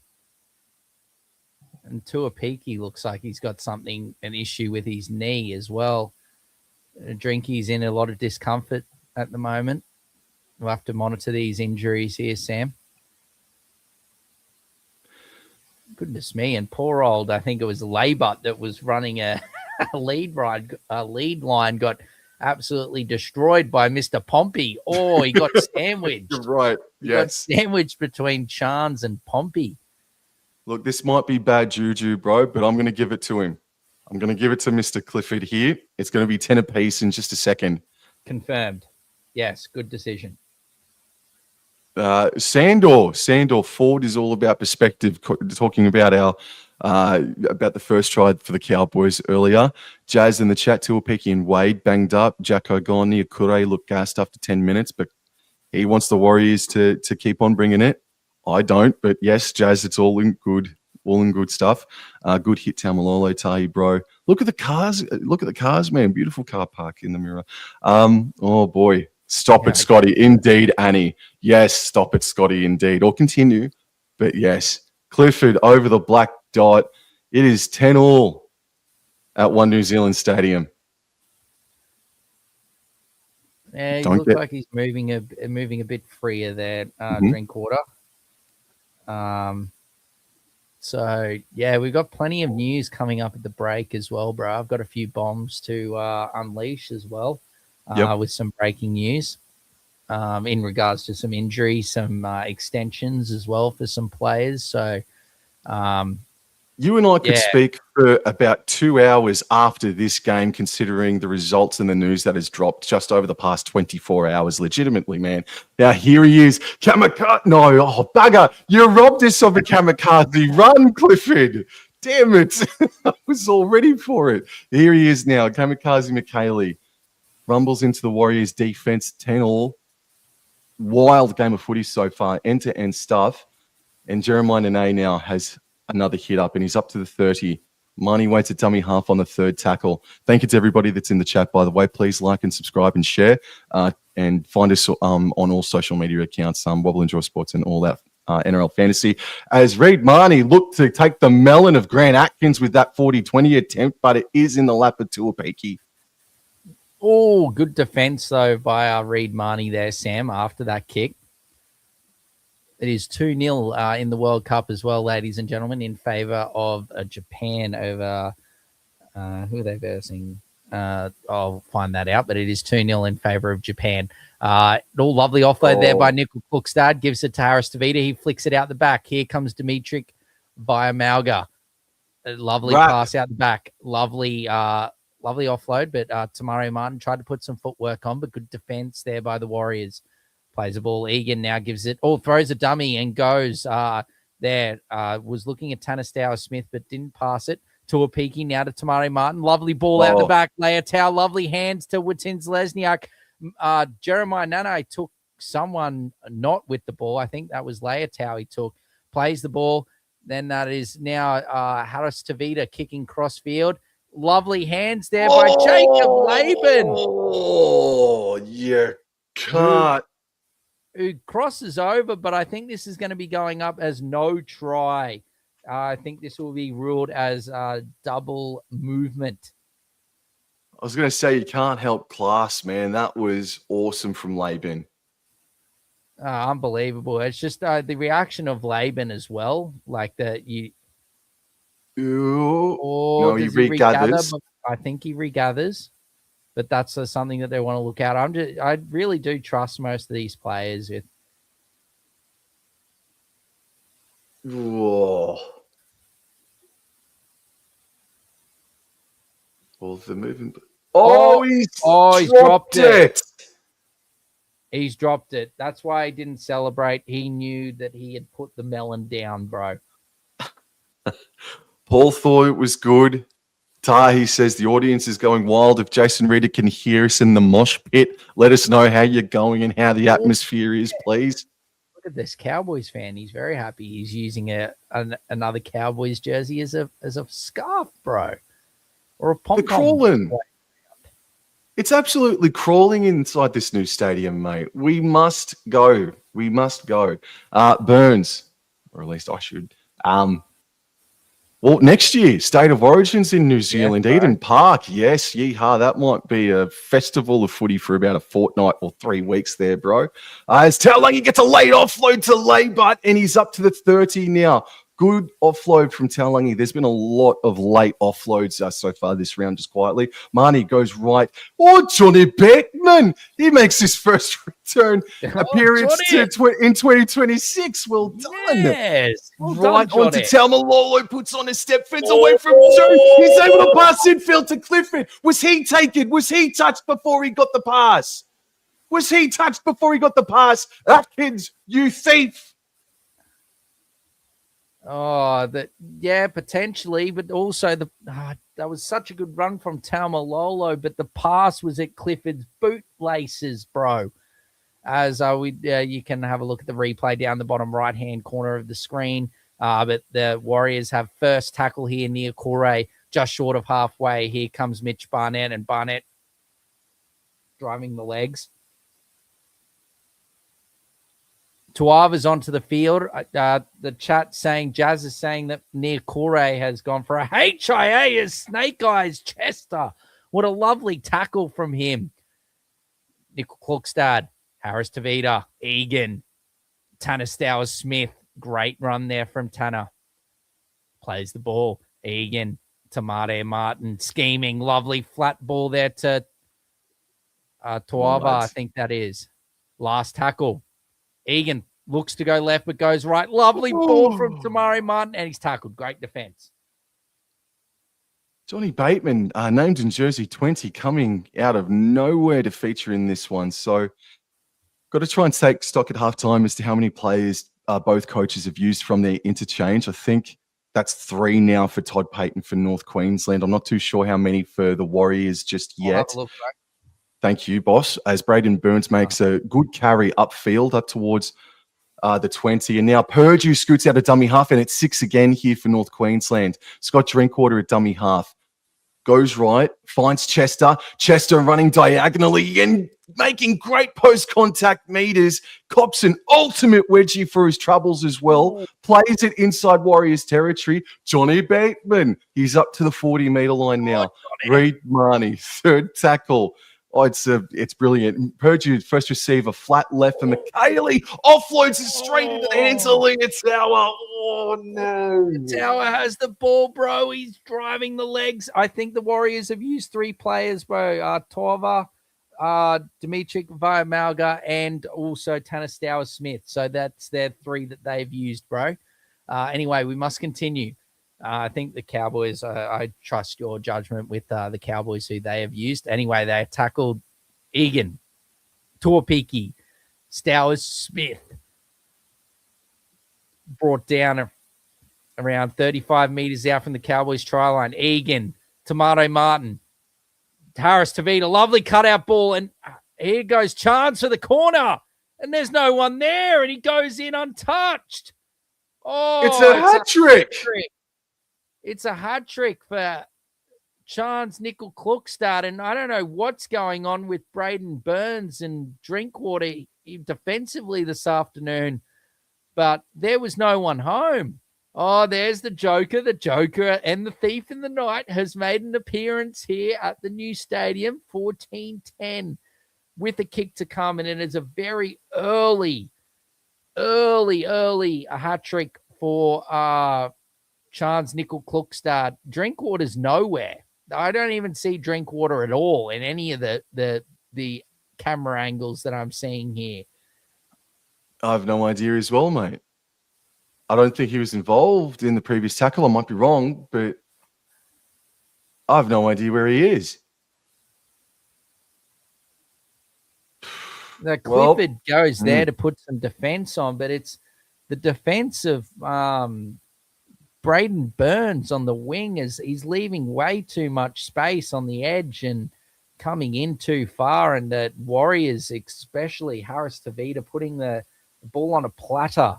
And Tuapiki looks like he's got an issue with his knee as well. Drinky's in a lot of discomfort at the moment. We'll have to monitor these injuries here, Sam. Goodness me. And poor old, I think it was Laybut that was running a lead line, got absolutely destroyed by Mr. Pompey. Oh, he got sandwiched. Right, He got sandwiched between Chance and Pompey. Look, this might be bad juju, bro, but I'm going to give it to him. I'm going to give it to Mr. Clifford here. It's going to be 10 apiece in just a second. Confirmed. Yes, good decision. Sandor Ford is all about perspective, talking about about the first try for the Cowboys earlier. Jazz in the chat, Tuapiki and Wade banged up. Jack Ogoni, Akure looked gassed after 10 minutes, but he wants the Warriors to keep on bringing it. I don't, but yes, Jazz, it's all in good stuff. Good hit, Tamalolo, Tahi, bro. Look at the cars, man. Beautiful car park in the mirror. Oh boy. Stop it, Scotty. Indeed, Annie. Yes, stop it, Scotty. Indeed. Or continue. But yes, Clifford over the black dot. It is 10-all at One New Zealand Stadium. Yeah, he looks like he's moving a bit freer there, Drinkwater. So, yeah, we've got plenty of news coming up at the break as well, bro. I've got a few bombs to unleash as well with some breaking news in regards to some injuries, some extensions as well for some players. So, you and I could speak for about 2 hours after this game, considering the results and the news that has dropped just over the past 24 hours. Legitimately, man. Now, here he is. Kamikaze. No, oh, bugger. You robbed us of a kamikaze run, Clifford. Damn it. I was all ready for it. Here he is now. Kamikaze McKaylee rumbles into the Warriors defense, 10-all. Wild game of footy so far, end-to-end stuff. And Jeremiah Nene now has another hit up, and he's up to the 30. Marnie waits a dummy half on the third tackle. Thank you to everybody that's in the chat, by the way. Please like and subscribe and share, and find us on all social media accounts, Wobblin Draw Sports and all that NRL fantasy. As Reed Marnie looked to take the melon of Grant Atkins with that 40-20 attempt, but it is in the lap of Tuapiki. Oh, good defense, though, by Reed Marnie there, Sam, after that kick. It is 2-0 in the World Cup as well, ladies and gentlemen, in favor of Japan over who are they versing? I'll find that out, but it is 2-0 in favor of Japan. Lovely offload there by Nickel Cookstad. Gives it to Harris Tavita. He flicks it out the back. Here comes Dimitrik via Malga. A lovely pass out the back. Lovely offload, but Tamari Martin tried to put some footwork on, but good defense there by the Warriors. Plays the ball. Egan now gives it. Throws a dummy and goes there. Was looking at Tanastow Smith, but didn't pass it. Tuapiki now to Tamari Martin. Lovely ball out the back. Leotau. Lovely hands to Watins Lesniak. Jeremiah Nane took someone not with the ball. I think that was Leotau he took. Plays the ball. Then that is now Harris Tavita kicking crossfield. Lovely hands there by Jacob Laban. Oh, you can't. Who crosses over, but I think this is going to be going up as no try. I think this will be ruled as double movement. I was going to say, you can't help class, man. That was awesome from Laban. Unbelievable. It's just the reaction of Laban as well. Like that you... No, he regathers. I think he regathers. but that's something that they want to look at. I really do trust most of these players. Whoa. Well, the moving. He's dropped it. He's dropped it. That's why he didn't celebrate. He knew that he had put the melon down, bro. Paul thought it was good. Tahi says the audience is going wild. If Jason Reader can hear us in the mosh pit, let us know how you're going and how the atmosphere is, please. Look at this Cowboys fan. He's very happy. He's using another Cowboys jersey as a scarf, bro, or a pom-pom. They're crawling. It's absolutely crawling inside this new stadium, mate. We must go. We must go. Burns, or at least I should. Well, next year, State of Origins in New Zealand, Eden Park. Yes, yeehaw. That might be a festival of footy for about a fortnight or 3 weeks there, bro. As Taulagi gets a late offload to Laybutt, and he's up to the 30 now. Good offload from Taulagi. There's been a lot of late offloads so far this round, just quietly. Marnie goes right. Oh, Johnny Bateman. He makes his first return appearance in 2026. Well done. Yes. Right onto Taumalolo, puts on a step, fends away from two. He's able to pass infield to Clifford. Was he taken? Was he touched before he got the pass? Atkins, you thief. Oh, potentially, but also that was such a good run from Taumalolo, but the pass was at Clifford's boot laces, bro. As you can have a look at the replay down the bottom right-hand corner of the screen. But the Warriors have first tackle here near Corey, just short of halfway. Here comes Mitch Barnett, and Barnett driving the legs. Tuava's onto the field. The chat saying, Jazz is saying that near Corey has gone for a HIA as Snake Eyes Chester. What a lovely tackle from him. Nickel Klukstad, Harris Tavita, Egan, Tanner Stowers Smith. Great run there from Tanner. Plays the ball. Egan, Tamade Martin, scheming. Lovely flat ball there to Tuava, I think that is. Last tackle. Egan looks to go left, but goes right. Lovely ball from Tamari Martin, and he's tackled. Great defense. Johnny Bateman, named in jersey 20, coming out of nowhere to feature in this one. So got to try and take stock at halftime as to how many players both coaches have used from their interchange. I think that's 3 now for Todd Payton for North Queensland. I'm not too sure how many for the Warriors just yet. Look, Thank you, boss. As Braden Burns makes a good carry upfield up towards the 20. And now Purdue scoots out a dummy half, and it's 6 again here for North Queensland. Scott Drinkwater at dummy half. Goes right, finds Chester. Chester running diagonally and making great post-contact meters. Cops an ultimate wedgie for his troubles as well. Plays it inside Warriors territory. Johnny Bateman, he's up to the 40-meter line now. Reed Marnie, third tackle. Oh, it's brilliant. Purdue, first receiver, flat left for McHaley. Offloads it straight into the hands of Leotower. Oh, no. Tower has the ball, bro. He's driving the legs. I think the Warriors have used 3 players, bro. Torva, Dimitri Viamalga, and also Tanner Stowers Smith. So that's their 3 that they've used, bro. Anyway, we must continue. I think the Cowboys, I trust your judgment with the Cowboys who they have used. Anyway, they tackled Egan, Tuapiki, Stowers Smith. Brought down around 35 meters out from the Cowboys try line. Egan, Tomato Martin, Harris Tavita, lovely cutout ball. And here goes Chance for the corner. And there's no one there. And he goes in untouched. Oh, it's a hat trick. It's a hat trick for Chance Nickel Klukstad. And I don't know what's going on with Braden Burns and Drinkwater defensively this afternoon, but there was no one home. Oh, there's the Joker. The Joker and the Thief in the Night has made an appearance here at the new stadium, 14-10, with a kick to come. And it is a very early a hat trick for Chance Nickel Klukstad. Drinkwater's nowhere. I don't even see Drinkwater at all in any of the camera angles that I'm seeing here. I have no idea as well, mate. I don't think he was involved in the previous tackle. I might be wrong, but I have no idea where he is. The Clifford goes there to put some defense on, but it's the defense of Braden Burns on the wing as he's leaving way too much space on the edge and coming in too far. And the Warriors, especially Harris Tavita, putting the ball on a platter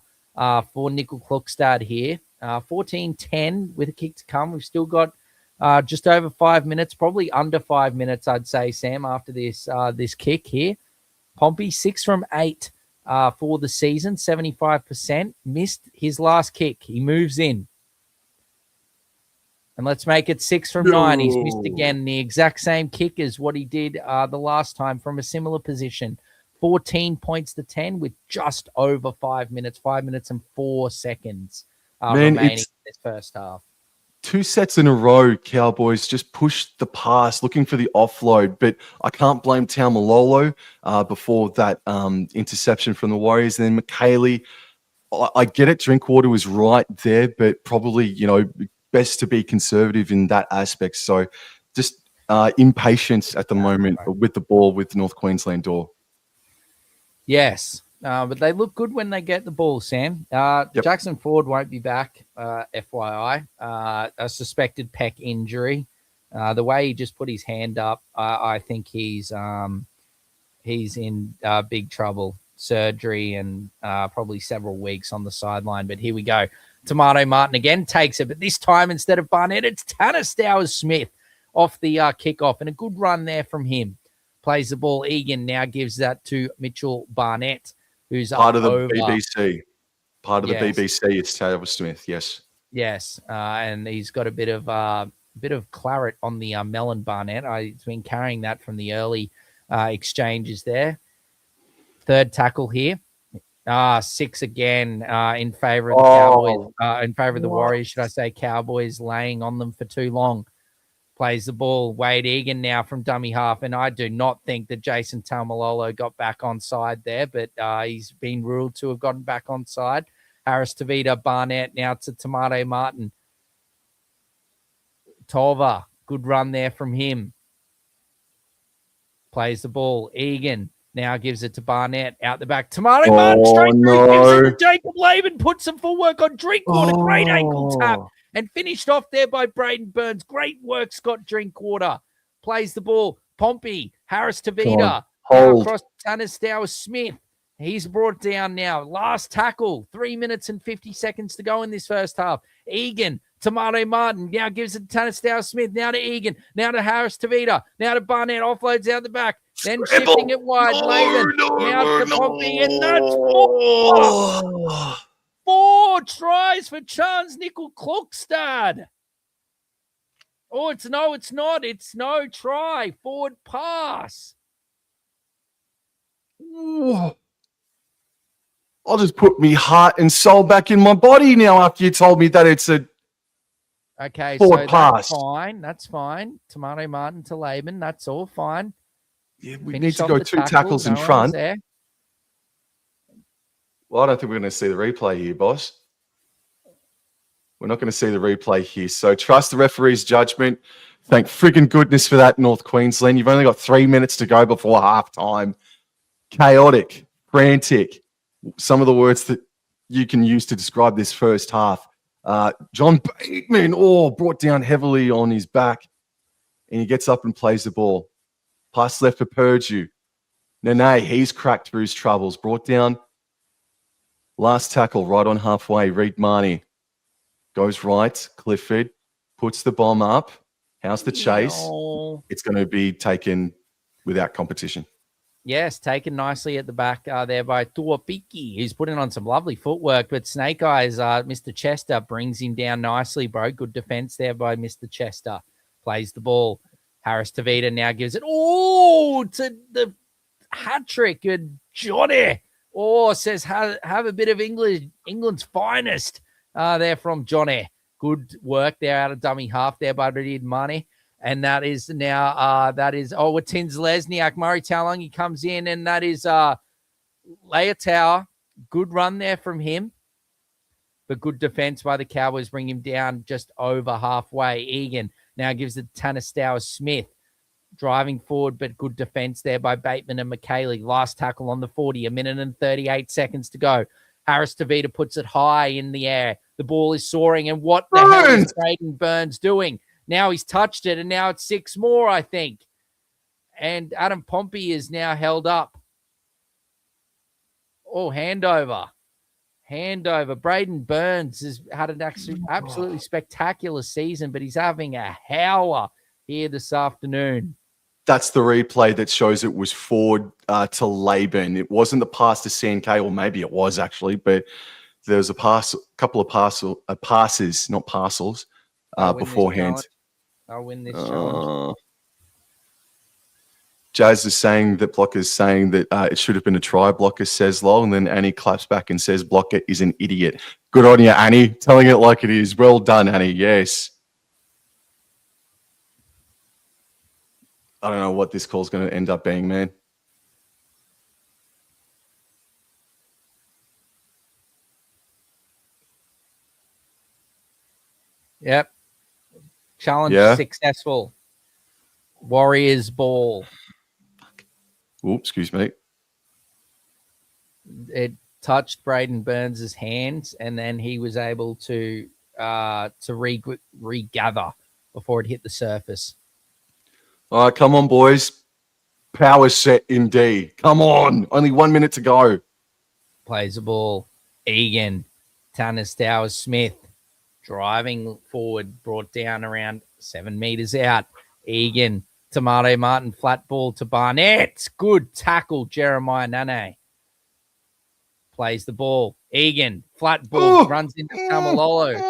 for Nickel Klukstad here. 14-10 with a kick to come. We've still got just over 5 minutes, probably under 5 minutes, I'd say, Sam, after this kick here. Pompey, 6 from 8 for the season, 75%. Missed his last kick. He moves in. And let's make it 6 from 9. He's missed again. The exact same kick as what he did the last time from a similar position. 14 points to 10 with just over 5 minutes, 5 minutes and 4 seconds remaining in this first half. 2 sets in a row, Cowboys just pushed the pass, looking for the offload. But I can't blame Taumalolo before that interception from the Warriors. And then McKaylee, I get it, Drinkwater was right there, but probably, best to be conservative in that aspect. So just impatience at the moment with the ball with North Queensland door. Yes, but they look good when they get the ball, Sam. Jackson Ford won't be back, FYI. A suspected pec injury. The way he just put his hand up, I think he's in big trouble. Surgery and probably several weeks on the sideline. But here we go. Tomato Martin again takes it, but this time instead of Barnett, it's Tanner Stowers-Smith off the kickoff, and a good run there from him. Plays the ball. Egan now gives that to Mitchell Barnett, who's part of the over. BBC. Part of the BBC is Stowers-Smith. Yes. Yes, and he's got a bit of claret on the melon Barnett. He's been carrying that from the early exchanges there. Third tackle here. 6 again in favor of the Cowboys, in favor of the Warriors, should I say. Cowboys laying on them for too long. Plays the ball. Wade Egan now from dummy half, and I do not think that Jason Taumalolo got back on side there, but he's been ruled to have gotten back on side. Harris Tavita, Barnett now to Tomato Martin. Tova, good run there from him. Plays the ball. Egan now gives it to Barnett out the back. Tomato Martin straight through. Gives it to Jacob Laban. Puts some full work on Drinkwater. Great ankle tap. And finished off there by Braden Burns. Great work, Scott Drinkwater. Plays the ball. Pompey. Harris Tavita. Now across Tanner Stowers-Smith. He's brought down now. Last tackle. 3 minutes and 50 seconds to go in this first half. Egan. Tomato Martin now gives it to Tanner Stowers-Smith. Now to Egan. Now to Harris Tavita. Now to Barnett. Offloads out the back. Then shifting it wide. Laban. Now to Pompey. And that's 4 tries for Chance Nickel Klukstad. Oh, it's not. It's no try. Forward pass. I'll just put me heart and soul back in my body now after you told me that it's a forward pass. That's fine. Tomato Martin to Laban. That's all fine. Yeah, we need to go 2 tackles in front. Well, I don't think we're going to see the replay here, boss. We're not going to see the replay here. So trust the referee's judgment. Thank friggin' goodness for that, North Queensland. You've only got 3 minutes to go before halftime. Chaotic, frantic. Some of the words that you can use to describe this first half. John Bateman, brought down heavily on his back. And he gets up and plays the ball. Pass left for Purdue. Nene, he's cracked through his troubles. Brought down. Last tackle right on halfway. Reed Marnie goes right. Clifford puts the bomb up. How's the chase? No. It's going to be taken without competition. Yes, taken nicely at the back there by Tuapiki, who's putting on some lovely footwork. But Snake Eyes, Mr. Chester, brings him down nicely, bro. Good defense there by Mr. Chester. Plays the ball. Harris Tavita now gives it. To the hat trick. And Johnny. Says have a bit of England's finest there from Johnny. Good work there out of dummy half there by Reed Marnie. And that is now, Watkins Lesniak, Murray Taulagi comes in, and that is Leitao. Good run there from him, but good defense by the Cowboys, bring him down just over halfway. Egan now gives it to Tanistauer Smith, driving forward, but good defense there by Bateman and McKaylee. Last tackle on the 40, 1:38 to go. Harris Tavita puts it high in the air. The ball is soaring, and what the hell is Braden Burns doing? Now he's touched it, and now it's 6 more, I think. And Adam Pompey is now held up. Oh, handover. Braden Burns has had an absolutely spectacular season, but he's having a howler here this afternoon. That's the replay that shows it was forward to Laban. It wasn't the pass to CNK, or maybe it was actually, but there was a couple of passes, not parcels, beforehand. I'll win this challenge. Jazz is saying that Blocker's saying that it should have been a try. Blocker says lol, and then Annie claps back and says Blocker is an idiot. Good on you, Annie. Telling it like it is. Well done, Annie. Yes. I don't know what this call's going to end up being, man. Yep. Challenge successful. Warriors ball. Oops, excuse me. It touched Braden Burns' hands, and then he was able to regather before it hit the surface. All right, come on, boys. Power set in D. Come on. Only 1 minute to go. Plays the ball. Egan. Tanistauer Smith. Driving forward. Brought down around 7 meters out. Egan. Tomato Martin. Flat ball to Barnett. Good tackle, Jeremiah Nane. Plays the ball. Egan. Flat ball. Runs into Tamalolo.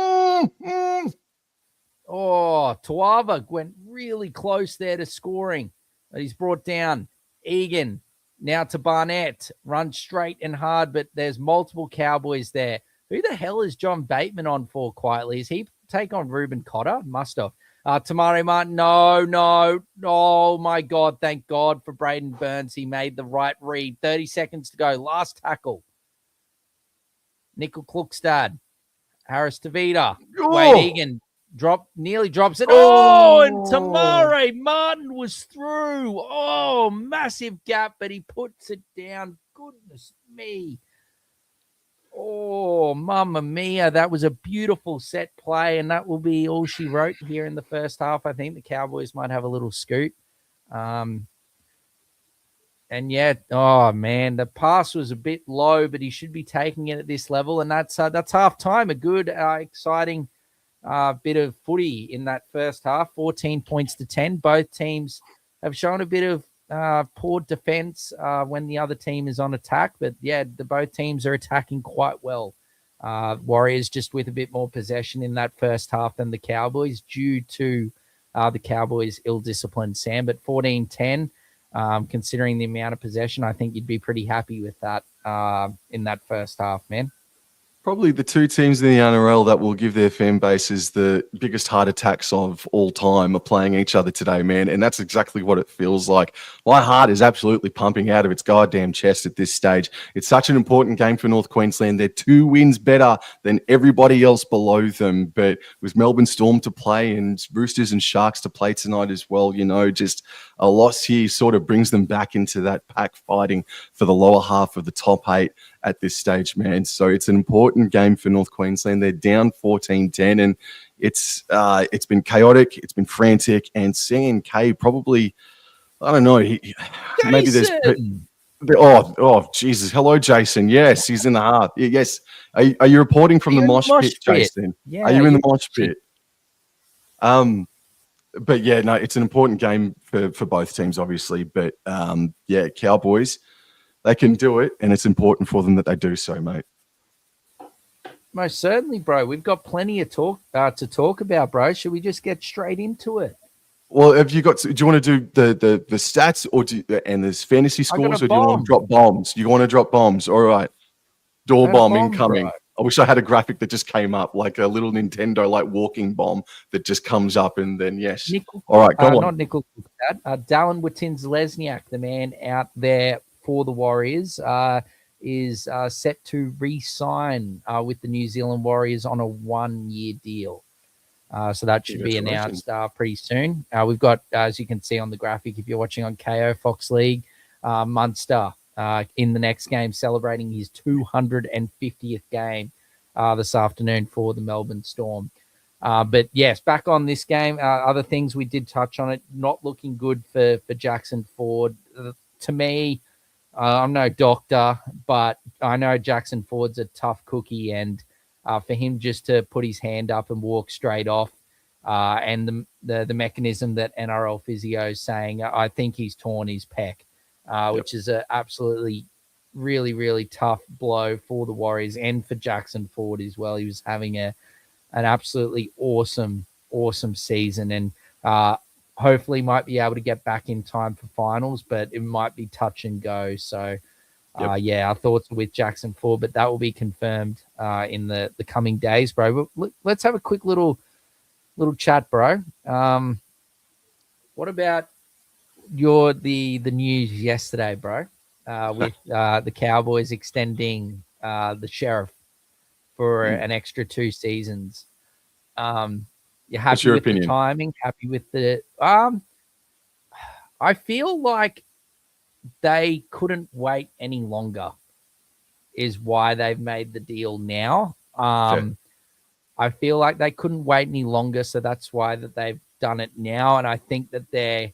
Oh, Tuava went really close there to scoring, but he's brought down. Egan now to Barnett, runs straight and hard, but there's multiple Cowboys there. Who the hell is John Bateman on for quietly? Is he take on Ruben Cotter? Must have. Tamari Martin, no. Oh, my God. Thank God for Braden Burns. He made the right read. 30 seconds to go. Last tackle. Nickel Klukstad. Harris Tavita. Wade Egan. Nearly drops it. Oh, and Tamari Martin was through. Oh, massive gap, but he puts it down. Goodness me. Oh, mamma mia. That was a beautiful set play, and that will be all she wrote here in the first half. I think the Cowboys might have a little scoot. And yet, oh, man, the pass was a bit low, but he should be taking it at this level, and that's half time. A good, exciting bit of footy in that first half, 14 points to 10. Both teams have shown a bit of poor defense when the other team is on attack, but both teams are attacking quite well. Warriors just with a bit more possession in that first half than the Cowboys due to the Cowboys' ill-disciplined Sam, but 14-10, considering the amount of possession, I think you'd be pretty happy with that in that first half, man. Probably the two teams in the NRL that will give their fan bases the biggest heart attacks of all time are playing each other today, man. And that's exactly what it feels like. My heart is absolutely pumping out of its goddamn chest at this stage. It's such an important game for North Queensland. They're 2 wins better than everybody else below them. But with Melbourne Storm to play and Roosters and Sharks to play tonight as well, just a loss here sort of brings them back into that pack fighting for the lower half of the top 8 at this stage, man. So it's an important game for North Queensland. They're down 14-10, and it's been chaotic, it's been frantic, and CNK probably, I don't know, maybe there's... Oh, Jesus. Hello, Jason. Yes, he's in the heart. Yes. Are you reporting from the mosh pit, Jason? Yeah, are you in the mosh pit? But yeah, no, it's an important game for both teams, obviously. But Cowboys, they can do it, and it's important for them that they do so, mate. Most certainly, bro. We've got plenty of talk to talk about, bro. Should we just get straight into it? Well, do you want to do the stats and there's fantasy scores, or do you want to drop bombs? You want to drop bombs? All right. Door bomb incoming. Bro. I wish I had a graphic that just came up, like a little Nintendo, like walking bomb that just comes up, and then yes. All right, go on. Not Nickel, Dallin Watkins-Lesniak, the man out there for the Warriors, is set to re-sign with the New Zealand Warriors on a 1-year deal. So that should be announced pretty soon. We've got, as you can see on the graphic, if you're watching on KO Fox League, Munster in the next game, celebrating his 250th game this afternoon for the Melbourne Storm. But yes, back on this game, other things we did touch on it, not looking good for Jackson Ford. To me, I'm no doctor, but I know Jackson Ford's a tough cookie, and for him just to put his hand up and walk straight off, and the mechanism that NRL physio is saying, I think he's torn his pec, which is a absolutely really, really tough blow for the Warriors and for Jackson Ford as well. He was having an absolutely awesome season, and hopefully might be able to get back in time for finals, but it might be touch and go. So our thoughts are with Jackson Ford, but that will be confirmed in the coming days, bro. But let's have a quick little chat, bro. What about the news yesterday, bro, with the Cowboys extending the Sheriff for an extra 2 seasons? You're happy with the timing? Happy with the I feel like they couldn't wait any longer, is why they've made the deal now. I feel like they couldn't wait any longer, so that's why that they've done it now. And I think that they're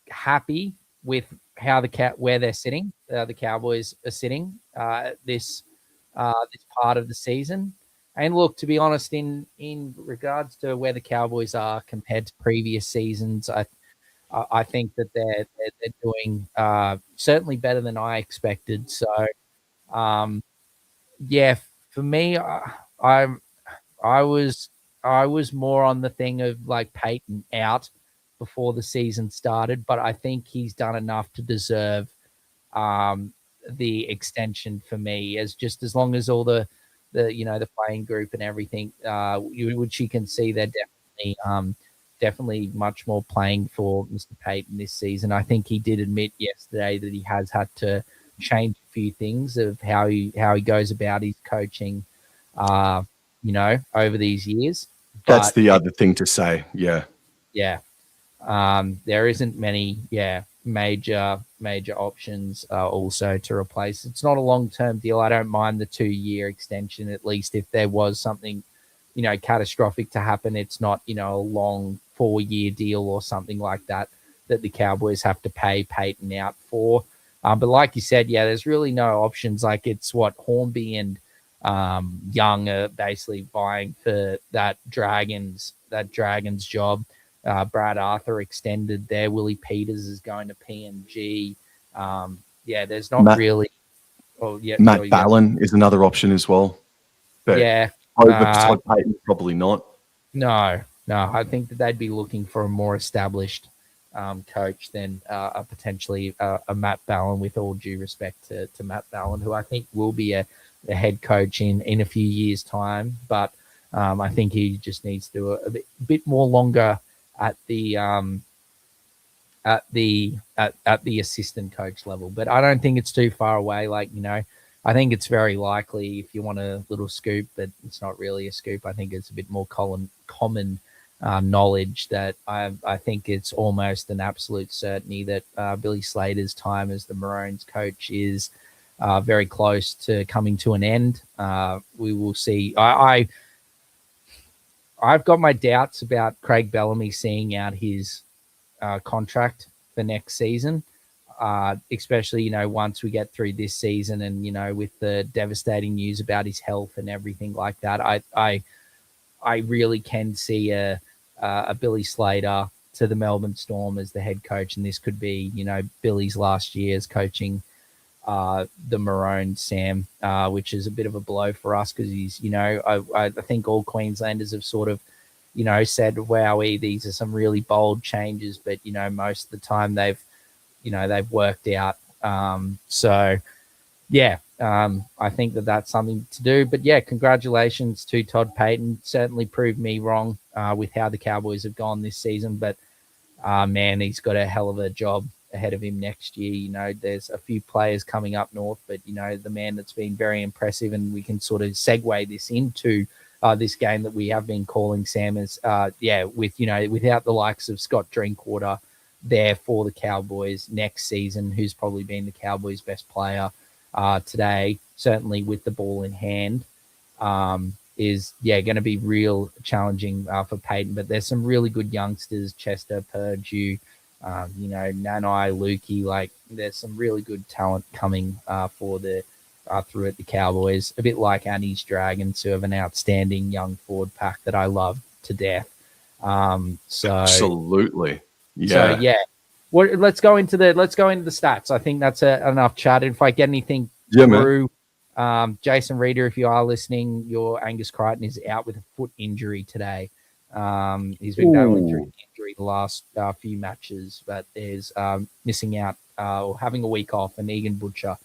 happy with how where they're sitting. The Cowboys are sitting this part of the season. And look, to be honest, in regards to where the Cowboys are compared to previous seasons, I think that they're doing certainly better than I expected. So, for me, I was more on the thing of like Peyton out before the season started, but I think he's done enough to deserve the extension for me. As long as all the playing group and everything, which you can see, they're definitely much more playing for Mr. Peyton this season. I think he did admit yesterday that he has had to change a few things of how he goes about his coaching, over these years. That's the other thing to say. Yeah. There isn't many, major options also to replace. It's not a long-term deal. I don't mind the 2-year extension, at least if there was something, catastrophic to happen. It's not, a long 4-year deal or something like that the Cowboys have to pay Peyton out for. But like you said, there's really no options. Like it's what Hornby and Young are basically vying for that Dragons job. Brad Arthur extended there. Willie Peters is going to PNG. There's not really. Matt Ballin is another option as well. But over Todd Payton, probably not. No. I think that they'd be looking for a more established coach than potentially a Matt Ballin. With all due respect to Matt Ballin, who I think will be a head coach in a few years' time, but I think he just needs to do a bit more longer at the assistant coach level. But I don't think it's too far away. I think it's very likely, if you want a little scoop, but it's not really a scoop. I think it's a bit more common knowledge that I think it's almost an absolute certainty that Billy Slater's time as the Maroons coach is very close to coming to an end. We will see. I've got my doubts about Craig Bellamy seeing out his contract for next season, especially, once we get through this season and, with the devastating news about his health and everything like that. I really can see a Billy Slater to the Melbourne Storm as the head coach, and this could be, Billy's last year as coaching the Maroons, Sam, which is a bit of a blow for us because he's, I think all Queenslanders have sort of, said, wowee, these are some really bold changes, but, most of the time they've worked out. So Yeah, I think that's something to do. But yeah, congratulations to Todd Payton. Certainly proved me wrong with how the Cowboys have gone this season. But man, he's got a hell of a job ahead of him next year. You know, there's a few players coming up north, but you know, the man that's been very impressive, and we can sort of segue this into this game that we have been calling, Sam, is with, you know, without the likes of Scott Drinkwater there for the Cowboys next season, who's probably been the Cowboys' best player today, certainly with the ball in hand. Is going to be real challenging for Peyton. But there's some really good youngsters, Chester, Purdue, Nanai, Lukey. Like there's some really good talent coming for the through at the Cowboys. A bit like Annie's Dragons, who have an outstanding young forward pack that I love to death. Absolutely, So yeah. Well, let's go into the stats. I think that's enough chat. If I get anything through. Jason Reeder, if you are listening, your Angus Crichton is out with a foot injury today. He's been battling through injury the last few matches, but is missing out or having a week off, and Egan Butcher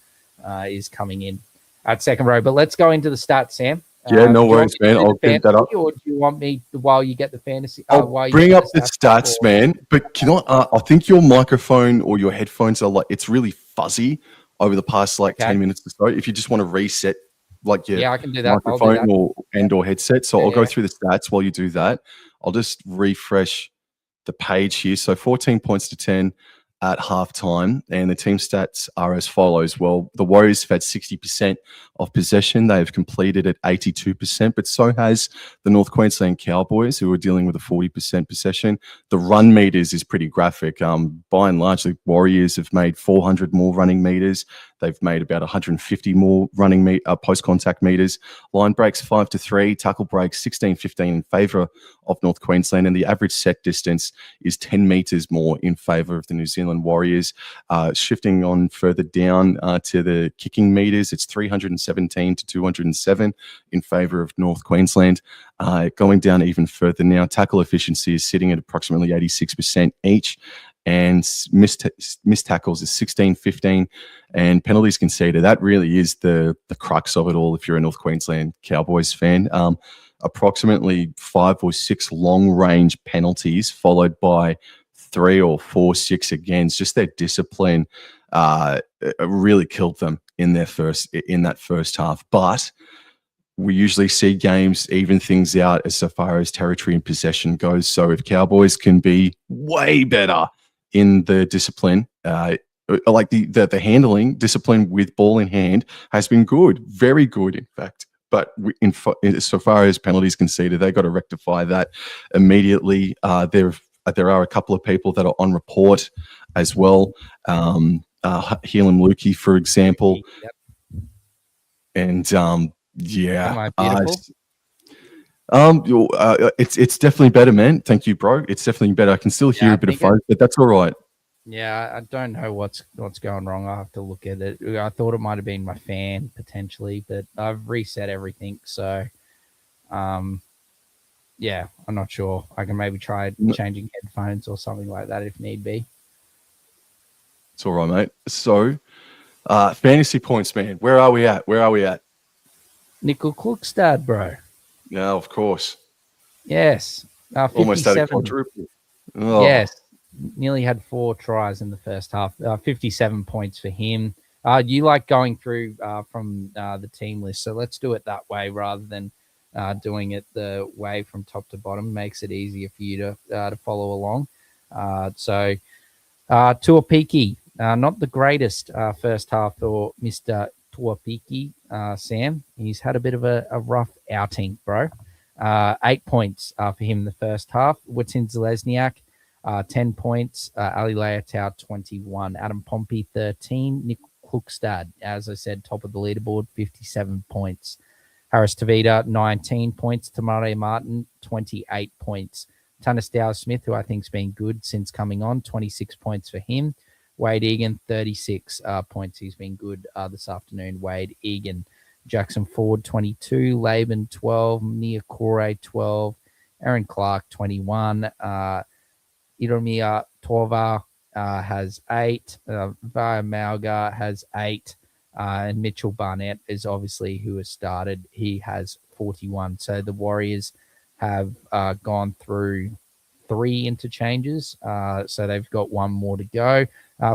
is coming in at second row. But let's go into the stats, Sam. Yeah, no worries, man. I'll get that up. Or do you want me, while you get the fantasy? I'll bring up the stats, man. But can I think your microphone or your headphones are it's really fuzzy over the past 10 minutes or so. If you just want to reset I can do that. Microphone or headset. So I'll go through the stats while you do that. I'll just refresh the page here. So 14 points to 10 at halftime, and the team stats are as follows. Well, the Warriors have had 60% of possession. They have completed at 82%, but so has the North Queensland Cowboys, who are dealing with a 40% possession. The run meters is pretty graphic. By and large, the Warriors have made 400 more running meters. They've made about 150 more running post-contact meters. Line breaks 5-3, tackle breaks 16-15 in favour of North Queensland, and the average set distance is 10 meters more in favour of the New Zealand Warriors. Shifting on further down to the kicking meters, it's 317 to 207 in favour of North Queensland. Going down even further now, tackle efficiency is sitting at approximately 86% each, and missed tackles is 16-15, and penalties conceded. That really is the crux of it all if you're a North Queensland Cowboys fan. Approximately 5 or 6 long-range penalties, followed by 3 or 4 6 against. Just their discipline really killed them in that first half. But we usually see games even things out as so far as territory and possession goes. So if Cowboys can be way better in the discipline, the handling discipline with ball in hand has been good, very good, in fact. But so far as penalties conceded, they got to rectify that immediately. There are a couple of people that are on report as well. Helam Lukey, for example. Yep. And Am I beautiful? It's definitely better, man. Thank you, bro. It's definitely better. I can still hear a bit of fuzz, but that's all right. Yeah, I don't know what's going wrong. I'll have to look at it. I thought it might have been my fan potentially, but I've reset everything. So, I'm not sure. I can maybe try changing headphones or something like that if need be. It's all right, mate. So, fantasy points, man. Where are we at? Nickel Klukstad, bro. Yeah, of course. Yes. 57. Almost had a quadruple. Oh. Yes. Nearly had 4 tries in the first half. 57 points for him. You like going through from the team list, so let's do it that way rather than doing it the way from top to bottom. Makes it easier for you to follow along. So Tuapiki, not the greatest first half for Mr. Tuapiki, Sam. He's had a bit of a rough outing, bro. 8 points for him in the first half. Watin Zelezniak, 10 points. Ali Leotau, 21. Adam Pompey, 13. Nick Klukstad, as I said, top of the leaderboard, 57 points. Harris Tavita, 19 points. Tamare Martin, 28 points. Tanner Smith, who I think's been good since coming on, 26 points for him. Wade Egan, 36 points. He's been good this afternoon. Wade Egan. Jackson Ford, 22. Laban, 12. Nia Kore, 12. Aaron Clark, 21. Iromia Tova has 8. Vaya Malga has 8. And Mitchell Barnett is obviously who has started. He has 41. So the Warriors have gone through 3 interchanges. So they've got 1 more to go.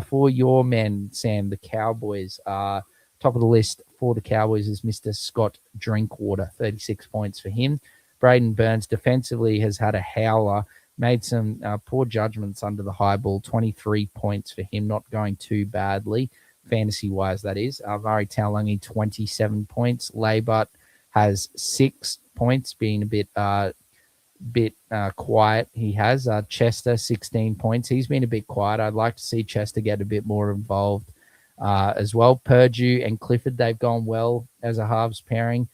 For your men, Sam, the Cowboys, top of the list for the Cowboys is Mr. Scott Drinkwater, 36 points for him. Braden Burns defensively has had a howler, made some poor judgments under the high ball, 23 points for him, not going too badly, fantasy-wise, that is. Murray Taulungi, 27 points. Laybut has 6 points, being a bit quiet. He has Chester, 16 points. He's been a bit quiet. I'd like to see Chester get a bit more involved as well. Purdue and Clifford, they've gone well as a halves pairing.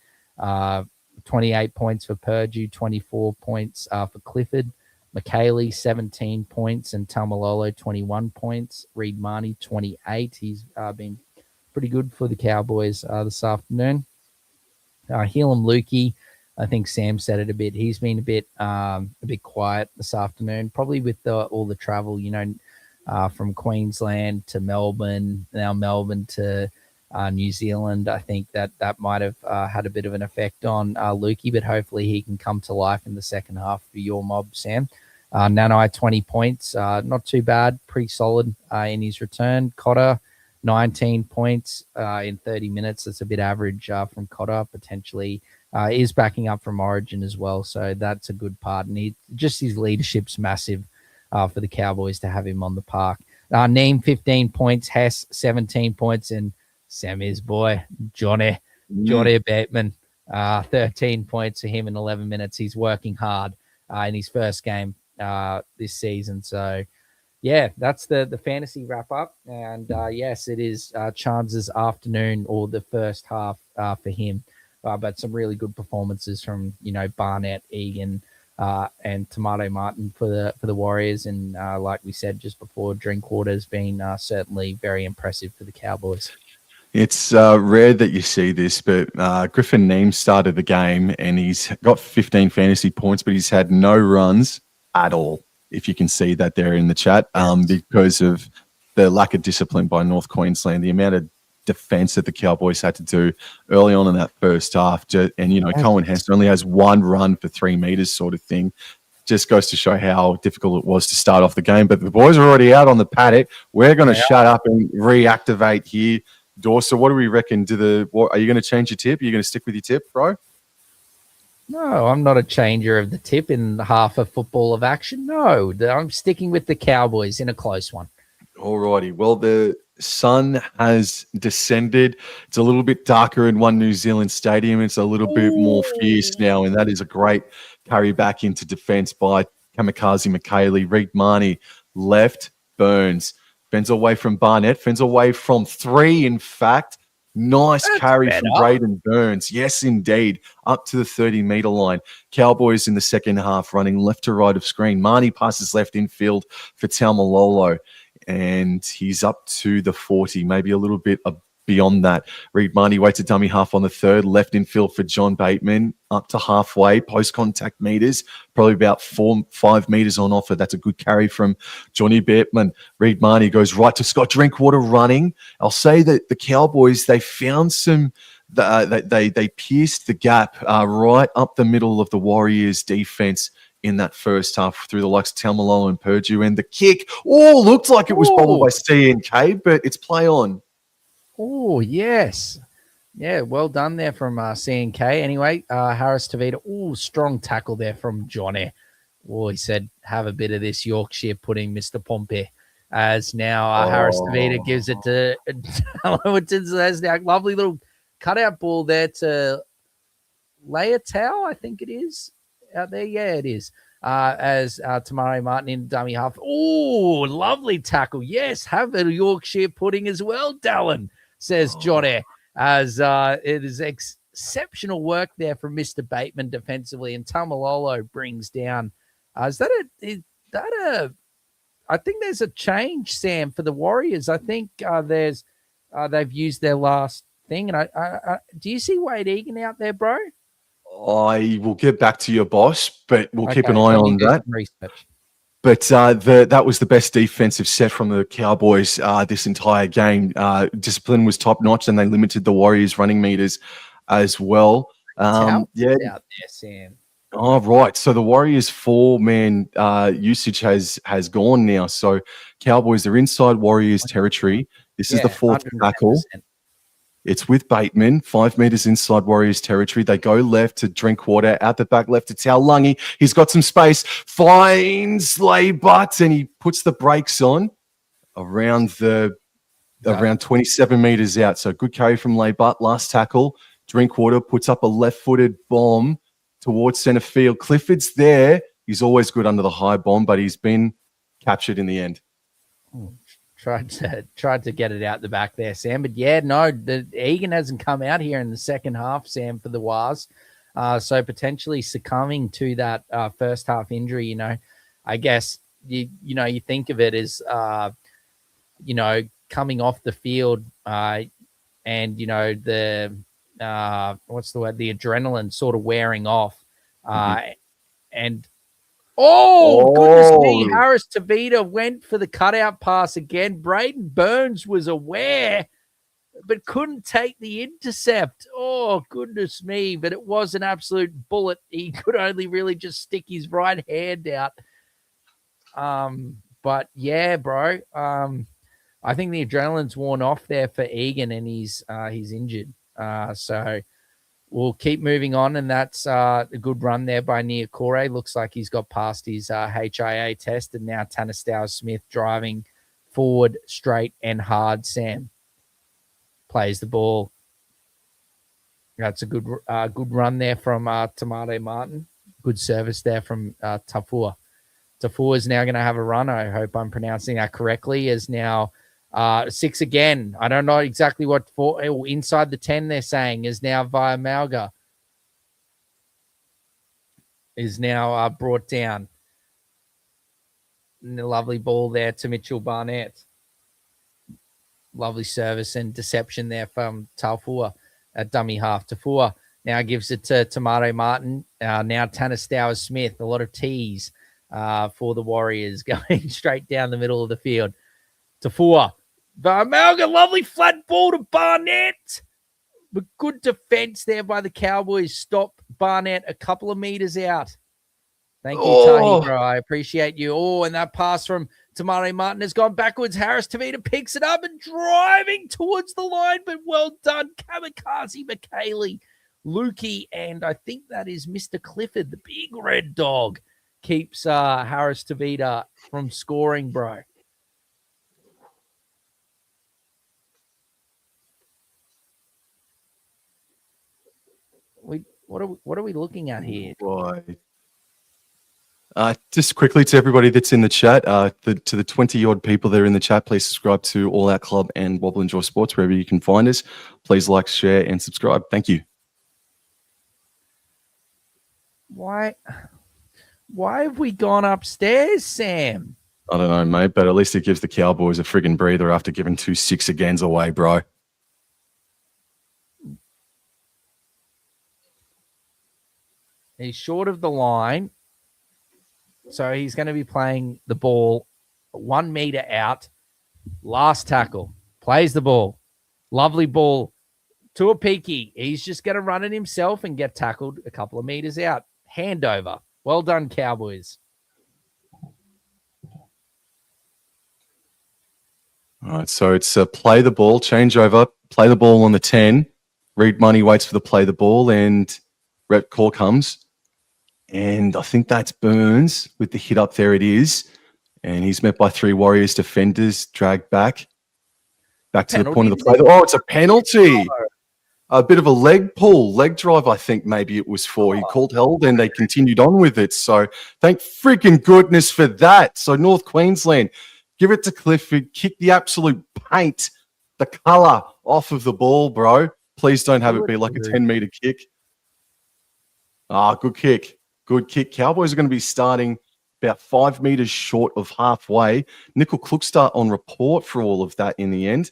28 points for Purdue, 24 points for Clifford. McKaylee, 17 points, and Tamalolo, 21 points. Reed Marnie, 28. He's been pretty good for the Cowboys this afternoon. Helam Lukey, I think Sam said it a bit. He's been a bit quiet this afternoon, probably with all the travel, from Queensland to Melbourne, now Melbourne to New Zealand. I think that might have had a bit of an effect on Lukey, but hopefully he can come to life in the second half for your mob, Sam. Nanai, 20 points. Not too bad. Pretty solid in his return. Cotter, 19 points in 30 minutes. That's a bit average from Cotter, potentially. Is backing up from Origin as well, so that's a good part. And his leadership's massive for the Cowboys to have him on the park. Neem, 15 points. Hess, 17 points. And Sammy's boy, Johnny Bateman, 13 points for him in 11 minutes. He's working hard in his first game this season. So, yeah, that's the fantasy wrap-up. And, yes, it is Chance's afternoon or the first half for him. But some really good performances from, Barnett, Egan, and Tomato Martin for the Warriors. And like we said just before, Drinkwater has been certainly very impressive for the Cowboys. It's rare that you see this, but Griffin Neem started the game and he's got 15 fantasy points, but he's had no runs at all, if you can see that there in the chat, because of the lack of discipline by North Queensland, the amount of defense that the Cowboys had to do early on in that first half. And, Cohen Hess only has 1 run for 3 meters sort of thing. Just goes to show how difficult it was to start off the game. But the boys are already out on the paddock. We're going to shut up and reactivate here. Dorsa, what do we reckon? Are you going to change your tip? Are you going to stick with your tip, bro? No, I'm not a changer of the tip in half a football of action. No, I'm sticking with the Cowboys in a close one. All righty. Well, the sun has descended. It's a little bit darker in One New Zealand Stadium. It's a little bit more fierce now, and that is a great carry back into defence by Kamikaze McKaylee. Reed Marnie left, Burns. Fends away from Barnett. Fends away from 3, in fact. Nice carry from Braden Burns. Yes, indeed. Up to the 30-metre line. Cowboys in the second half running left to right of screen. Marnie passes left infield for Taumalolo, and he's up to the 40, maybe a little bit beyond that. Reed Marnie waits a dummy half on the third. Left infield for John Bateman. Up to halfway. Post-contact meters. Probably about 4-5 meters on offer. That's a good carry from Johnny Bateman. Reed Marnie goes right to Scott Drinkwater running. I'll say that the Cowboys, they found some... They pierced the gap right up the middle of the Warriors' defense in that first half through the likes of Tamalolo and Purdue. And the kick, looked like it was bobbled by CNK, but it's play on. Oh, yes. Yeah, well done there from CNK. Anyway, Harris Tavita. Strong tackle there from Johnny. He said, have a bit of this Yorkshire pudding, Mr. Pompey. As now Harris Tavita gives it to Lesniak. Lovely little cutout ball there to Leotau, I think it is. Out there. Yeah, it is. As Tamari Martin in dummy half. Lovely tackle. Yes, have a Yorkshire pudding as well, Dallin, says Johnny. As it is exceptional work there from Mr. Bateman defensively, and Tamalolo brings down. I think there's a change, Sam, for the Warriors. I think they've used their last thing. And I do you see Wade Egan out there, bro? I will get back to your boss, but we'll keep an eye on that. Research. But that was the best defensive set from the Cowboys this entire game. Discipline was top notch, and they limited the Warriors' running meters as well. Out there, Sam. Oh, right. So the Warriors' 4-man usage has gone now. So Cowboys are inside Warriors territory. This is the fourth 110%. tackle. It's with Bateman, 5 meters inside Warriors territory. They go left to Drinkwater, out the back left to Taulagi. He's got some space, finds Lay-Butt, and he puts the brakes on around 27 meters out. So good carry from Lay-Butt. Last tackle, Drinkwater puts up a left-footed bomb towards center field. Clifford's there. He's always good under the high bomb, but he's been captured in the end. Tried to get it out the back there, Sam. But yeah, no, Egan hasn't come out here in the second half, Sam, for the Waz. So potentially succumbing to that first half injury, I guess you think of it as coming off the field and the what's the word? The adrenaline sort of wearing off. And goodness me, Harris Tavita went for the cutout pass again. Braden Burns was aware, but couldn't take the intercept. Oh, goodness me. But it was an absolute bullet. He could only really just stick his right hand out. But yeah, bro. I think the adrenaline's worn off there for Egan, and he's injured. So we'll keep moving on, and that's a good run there by Niokore. Looks like he's got past his HIA test, and now Tanastow Smith driving forward, straight and hard. Sam plays the ball. That's a good run there from Tamade Martin. Good service there from Tafua. Tafua is now going to have a run. I hope I'm pronouncing that correctly. Is now 6 again. I don't know exactly what for. Inside the 10, they're saying, is now via Malga. Is now brought down. And the lovely ball there to Mitchell Barnett. Lovely service and deception there from Tafua at dummy half. Tafua now gives it to Tamare Martin. Now Tanastow Smith. A lot of tees for the Warriors going straight down the middle of the field. Tafua. Malga, lovely flat ball to Barnett. But good defense there by the Cowboys. Stop Barnett a couple of meters out. Thank you, Tahi, bro. I appreciate you. And that pass from Tamare Martin has gone backwards. Harris Tavita picks it up and driving towards the line, but well done. Kamikaze McKaylee, Lukey, and I think that is Mr. Clifford, the big red dog, keeps Harris Tavita from scoring, bro. What are we looking at here? Just quickly to everybody that's in the chat, to the 20-odd people that are in the chat, please subscribe to All Out Club and Wobblin Joy Sports, wherever you can find us. Please like, share, and subscribe. Thank you. Why have we gone upstairs, Sam? I don't know, mate, but at least it gives the Cowboys a friggin' breather after giving 2 6-agains away, bro. He's short of the line. So he's going to be playing the ball 1 meter out. Last tackle. Plays the ball. Lovely ball to a peaky. He's just going to run it himself and get tackled a couple of meters out. Handover. Well done, Cowboys. All right, so it's play the ball, change over, play the ball on the 10. Reed Money waits for the play the ball, and rep call comes. And I think that's Burns with the hit up. There it is. And he's met by 3 Warriors defenders, dragged back to penalty. The point of the play. Oh, it's a penalty. A bit of a leg pull, leg drive, I think maybe it was for. He called held and they continued on with it. So thank freaking goodness for that. So North Queensland, give it to Clifford, kick the absolute paint, the colour off of the ball, bro. Please don't have it be like a 10-meter kick. Good kick. Good kick. Cowboys are going to be starting about 5 meters short of halfway. Nickel Kluckstart on report for all of that in the end.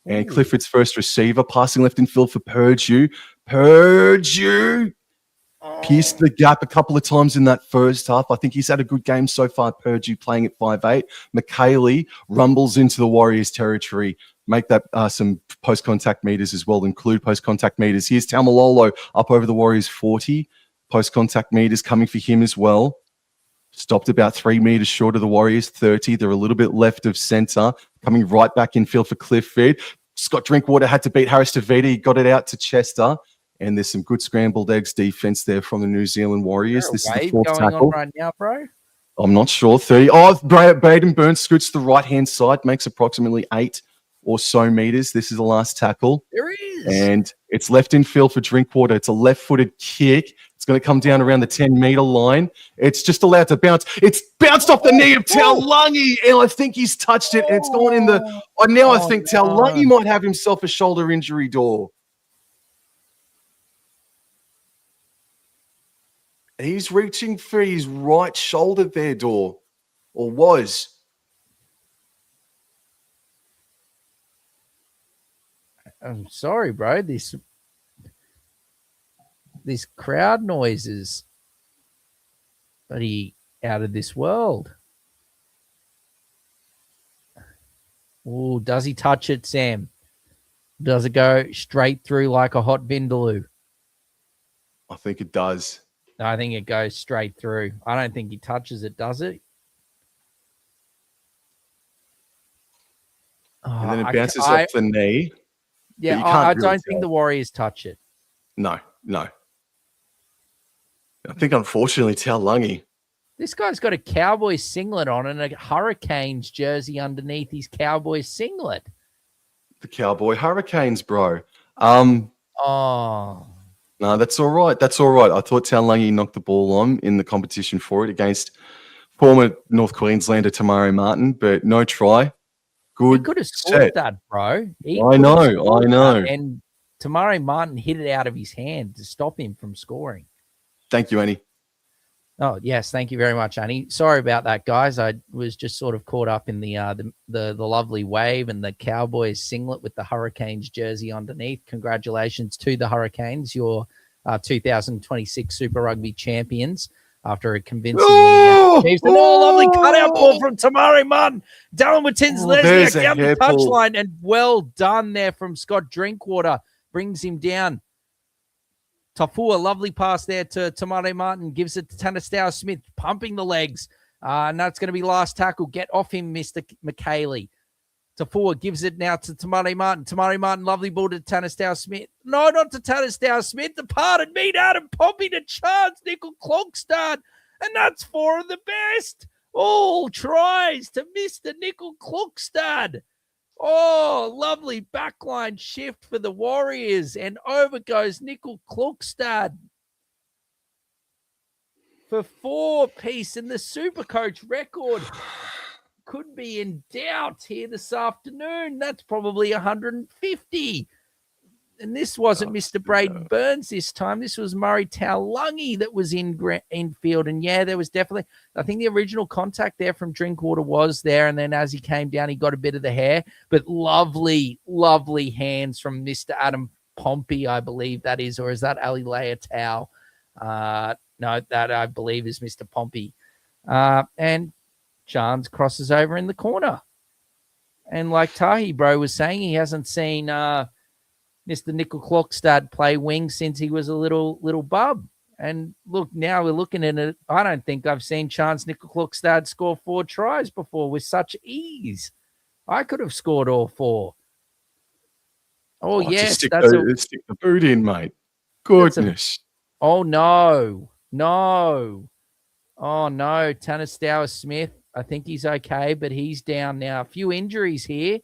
And Clifford's first receiver, passing left in field for Purdue. Pierced the gap a couple of times in that first half. I think he's had a good game so far. Purgey playing at 5'8". McKaylee rumbles into the Warriors territory. Make that some post-contact meters as well. Include post-contact meters. Here's Taumalolo up over the Warriors 40. Post-contact meters coming for him as well. Stopped about 3 meters short of the Warriors 30. They're a little bit left of center. Coming right back in field for Clifford. Scott Drinkwater had to beat Harris Tavita. He got it out to Chester. And there's some good scrambled eggs defense there from the New Zealand Warriors. This is the fourth going tackle. on right now, bro. I'm not sure. 30. Oh, Braden Burns scoots to the right-hand side, makes approximately 8 or so meters. This is the last tackle. There is. And it's left in field for Drinkwater. It's a left-footed kick. It's going to come down around the 10-meter line. It's just allowed to bounce. It's bounced off the knee of Taulagi, and I think he's touched it, and it's gone in the... I think Taulagi might have himself a shoulder injury, door. He's reaching for his right shoulder there, door, or was. I'm sorry, bro. This crowd noise is bloody out of this world. Oh, does he touch it, Sam? Does it go straight through like a hot vindaloo? I think it does. I think it goes straight through. I don't think he touches it, does it? And then it bounces off the knee. Yeah, I don't think the Warriors touch it. No. I think, unfortunately, Taulagi. This guy's got a Cowboys singlet on and a Hurricanes jersey underneath his Cowboys singlet. The Cowboy Hurricanes, bro. No, that's all right. That's all right. I thought Taulagi knocked the ball on in the competition for it against former North Queenslander Tamari Martin, but no try. Good. He could have scored that, bro. I know. And Tamari Martin hit it out of his hand to stop him from scoring. Thank you, Annie. Oh, yes. Thank you very much, Annie. Sorry about that, guys. I was just sort of caught up in the lovely wave and the Cowboys singlet with the Hurricanes jersey underneath. Congratulations to the Hurricanes, your 2026 Super Rugby champions after a convincing Chiefs. Lovely cutout ball from Tamari Martin. Dallin Witins-Lesniak down the touchline, and well done there from Scott Drinkwater. Brings him down. Tafua, lovely pass there to Tamari Martin. Gives it to Tanastau Smith, pumping the legs. And that's going to be last tackle. Get off him, Mr. McKaylee. Tafua gives it now to Tamari Martin. Tamari Martin, lovely ball to Tanastau Smith. No, not to Tanastau Smith. Departed meet Adam Pompey to Chance Nickel Klokstad. And that's 4 of the best. All tries to Mr. Nickel Klokstad. Oh, lovely backline shift for the Warriors. And over goes Nickel Klokstad for 4-piece. And the Supercoach record could be in doubt here this afternoon. That's probably 150. And this wasn't Mr. Braden Burns this time. This was Murray Taulagi that was in field. And yeah, there was definitely, I think the original contact there from Drinkwater was there. And then as he came down, he got a bit of the hair. But lovely, lovely hands from Mr. Adam Pompey, I believe that is. Or is that Ali Leitao? No, that I believe is Mr. Pompey. And Chance crosses over in the corner. And like Tahi, bro, was saying, he hasn't seen Mr. Nickel Klokstad play wing since he was a little bub. And look, now we're looking at it. I don't think I've seen Chance Nickel Klokstad score 4 tries before with such ease. I could have scored all 4. Oh, yes. Stick the boot in, mate. Goodness. Oh, no. Oh, no. Tanastau Smith, I think he's okay, but he's down now. A few injuries here.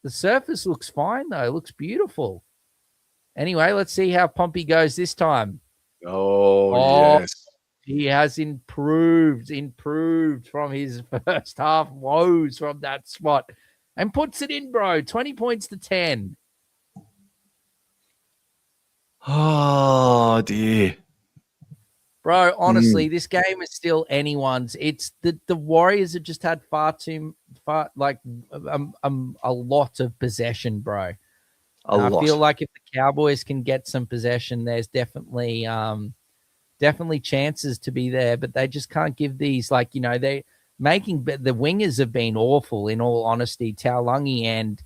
The surface looks fine, though. It looks beautiful. Anyway, let's see how Pompey goes this time. Oh, yes. He has improved from his first half woes from that spot and puts it in, bro. 20 points to 10. Oh, dear. Bro, honestly, this game is still anyone's. It's the Warriors have just had a lot of possession, bro. A I lot. feel like if the Cowboys can get some possession, there's definitely chances to be there, but they just can't give these, like, they making the wingers have been awful, in all honesty. Taulagi and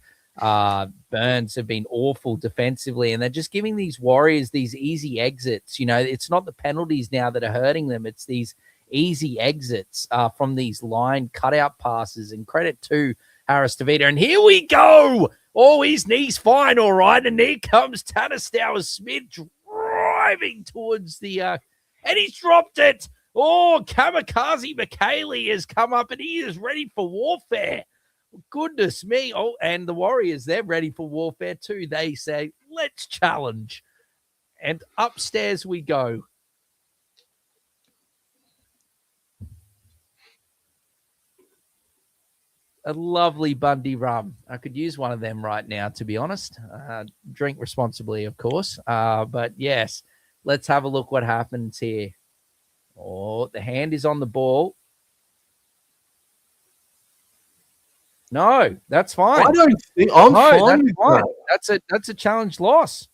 Burns have been awful defensively, and they're just giving these Warriors these easy exits. It's not the penalties now that are hurting them, it's these easy exits from these line cutout passes, and credit to Harris Tavita. And here we go. Oh, his knee's fine, all right. And here comes Tanistauer Smith driving towards the and he's dropped it. Oh, Kamikaze McKaylee has come up and he is ready for warfare. Goodness me. Oh, and the Warriors, they're ready for warfare too. They say, let's challenge. And upstairs we go. A lovely Bundy rum. I could use one of them right now, to be honest. Drink responsibly, of course. But yes, let's have a look what happens here. Oh, the hand is on the ball. No, that's fine. I don't think I'm fine with that. That's a challenge loss.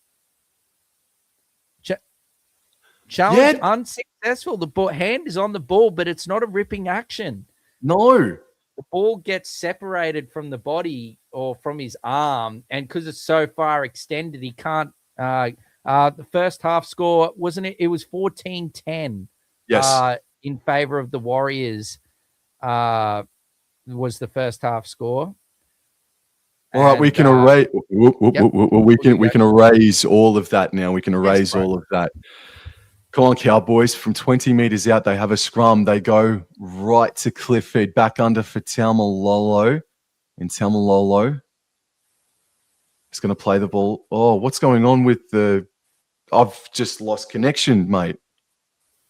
Challenge unsuccessful. The hand is on the ball, but it's not a ripping action. No. The ball gets separated from the body or from his arm, and because it's so far extended, he can't. The first half score, wasn't it? It was 14-10. Yes. In favor of the Warriors. Was the first half score. All right, we can erase. We can erase all of that now. We can erase all of that. Come on, Cowboys. From 20 meters out, they have a scrum. They go right to Clifford, back under for Taumalolo. And Taumalolo is going to play the ball. Oh, what's going on with the... I've just lost connection, mate.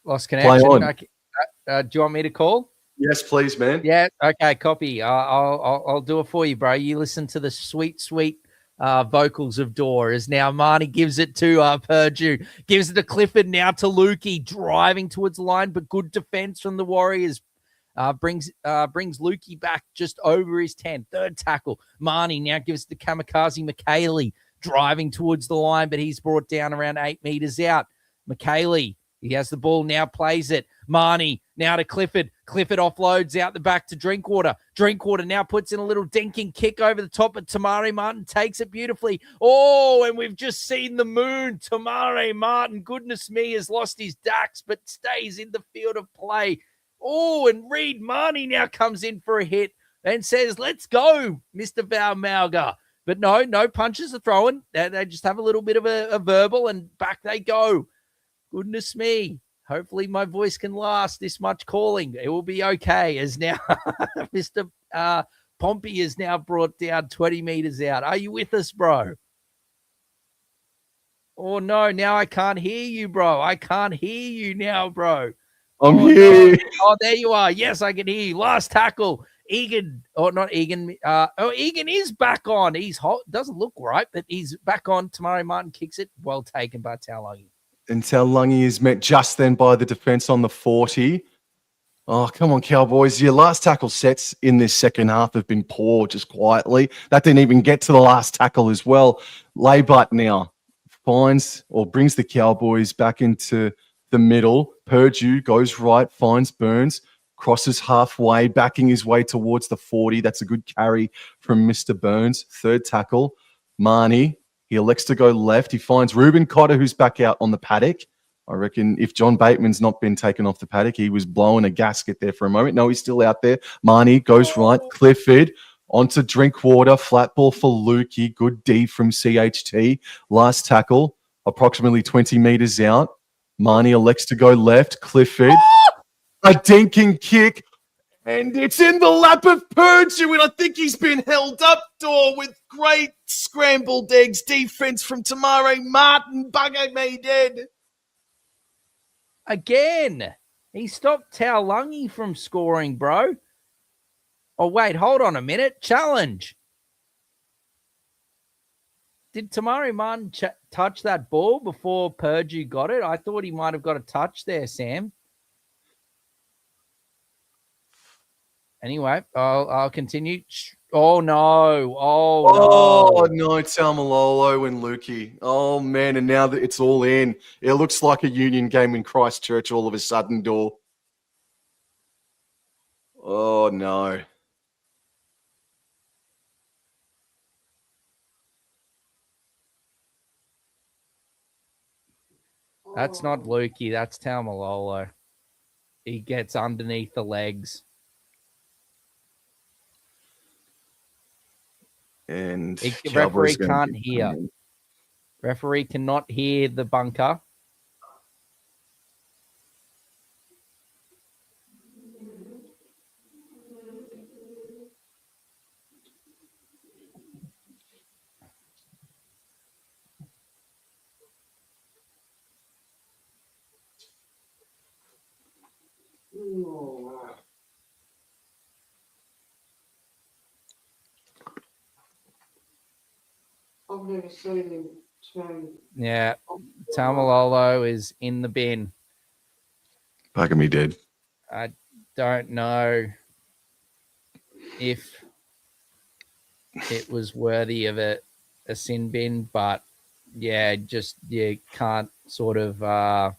Lost connection. Do you want me to call? Yes, please, man. Yeah, okay, copy. I'll do it for you, bro. You listen to the sweet, sweet vocals of Dor as now Marnie gives it to Purdue, gives it to Clifford, now to Lukey, driving towards the line, but good defense from the Warriors. Brings Lukey back just over his 10. Third tackle. Marnie now gives it to Kamikaze McKaylee, driving towards the line, but he's brought down around 8 meters out. McKaylee, he has the ball, now plays it. Marnie, now to Clifford. Clifford offloads out the back to Drinkwater. Drinkwater now puts in a little dinking kick over the top, but Tamari Martin takes it beautifully. Oh, and we've just seen the moon. Tamari Martin, goodness me, has lost his dax, but stays in the field of play. Oh, and Reed Marnie now comes in for a hit and says, let's go, Mr. Valmalga. But no punches are thrown. They just have a little bit of a verbal, and back they go. Goodness me. Hopefully my voice can last this much calling. It will be okay, as now Mr. Pompey is now brought down 20 meters out. Are you with us, bro? Oh, no, now I can't hear you, bro. I can't hear you now, bro. I'm here. No. Oh, there you are. Yes, I can hear you. Last tackle. Egan, or not Egan. Egan is back on. He's hot. Doesn't look right, but he's back on. Tamari Martin kicks it. Well taken by Taulagi. And Taulagi is met just then by the defense on the 40. Oh, come on, Cowboys. Your last tackle sets in this second half have been poor, just quietly. That didn't even get to the last tackle as well. Laybutt now finds or brings the Cowboys back into the middle. Purdue goes right, finds Burns, crosses halfway, backing his way towards the 40. That's a good carry from Mr. Burns. Third tackle, Marnie. He elects to go left. He finds Ruben Cotter, who's back out on the paddock. I reckon if John Bateman's not been taken off the paddock, he was blowing a gasket there for a moment. No, he's still out there. Marnie goes right. Clifford onto Drinkwater. Flat ball for Lukey. Good D from CHT. Last tackle, approximately 20 meters out. Marnie elects to go left. Clifford. A dinking kick. And it's in the lap of Purdue, and I think he's been held up, Dor, with great scrambled eggs defense from Tamari Martin. Bugger me dead. Again, he stopped Taulagi from scoring, bro. Oh, wait, hold on a minute. Challenge. Did Tamari Martin touch that ball before Purdue got it? I thought he might have got a touch there, Sam. Anyway, I'll continue. Oh no! Oh no, Taumalolo and Lukey. Oh man, and now that it's all in, it looks like a Union game in Christchurch all of a sudden, Door. Oh no. That's not Lukey. That's Taumalolo. He gets underneath the legs. And Referee can't hear. Referee cannot hear the bunker. I've never seen him turn. Yeah, Taumalolo is in the bin. Fucking me dead. I don't know if it was worthy of a sin bin, but yeah, just you can't sort of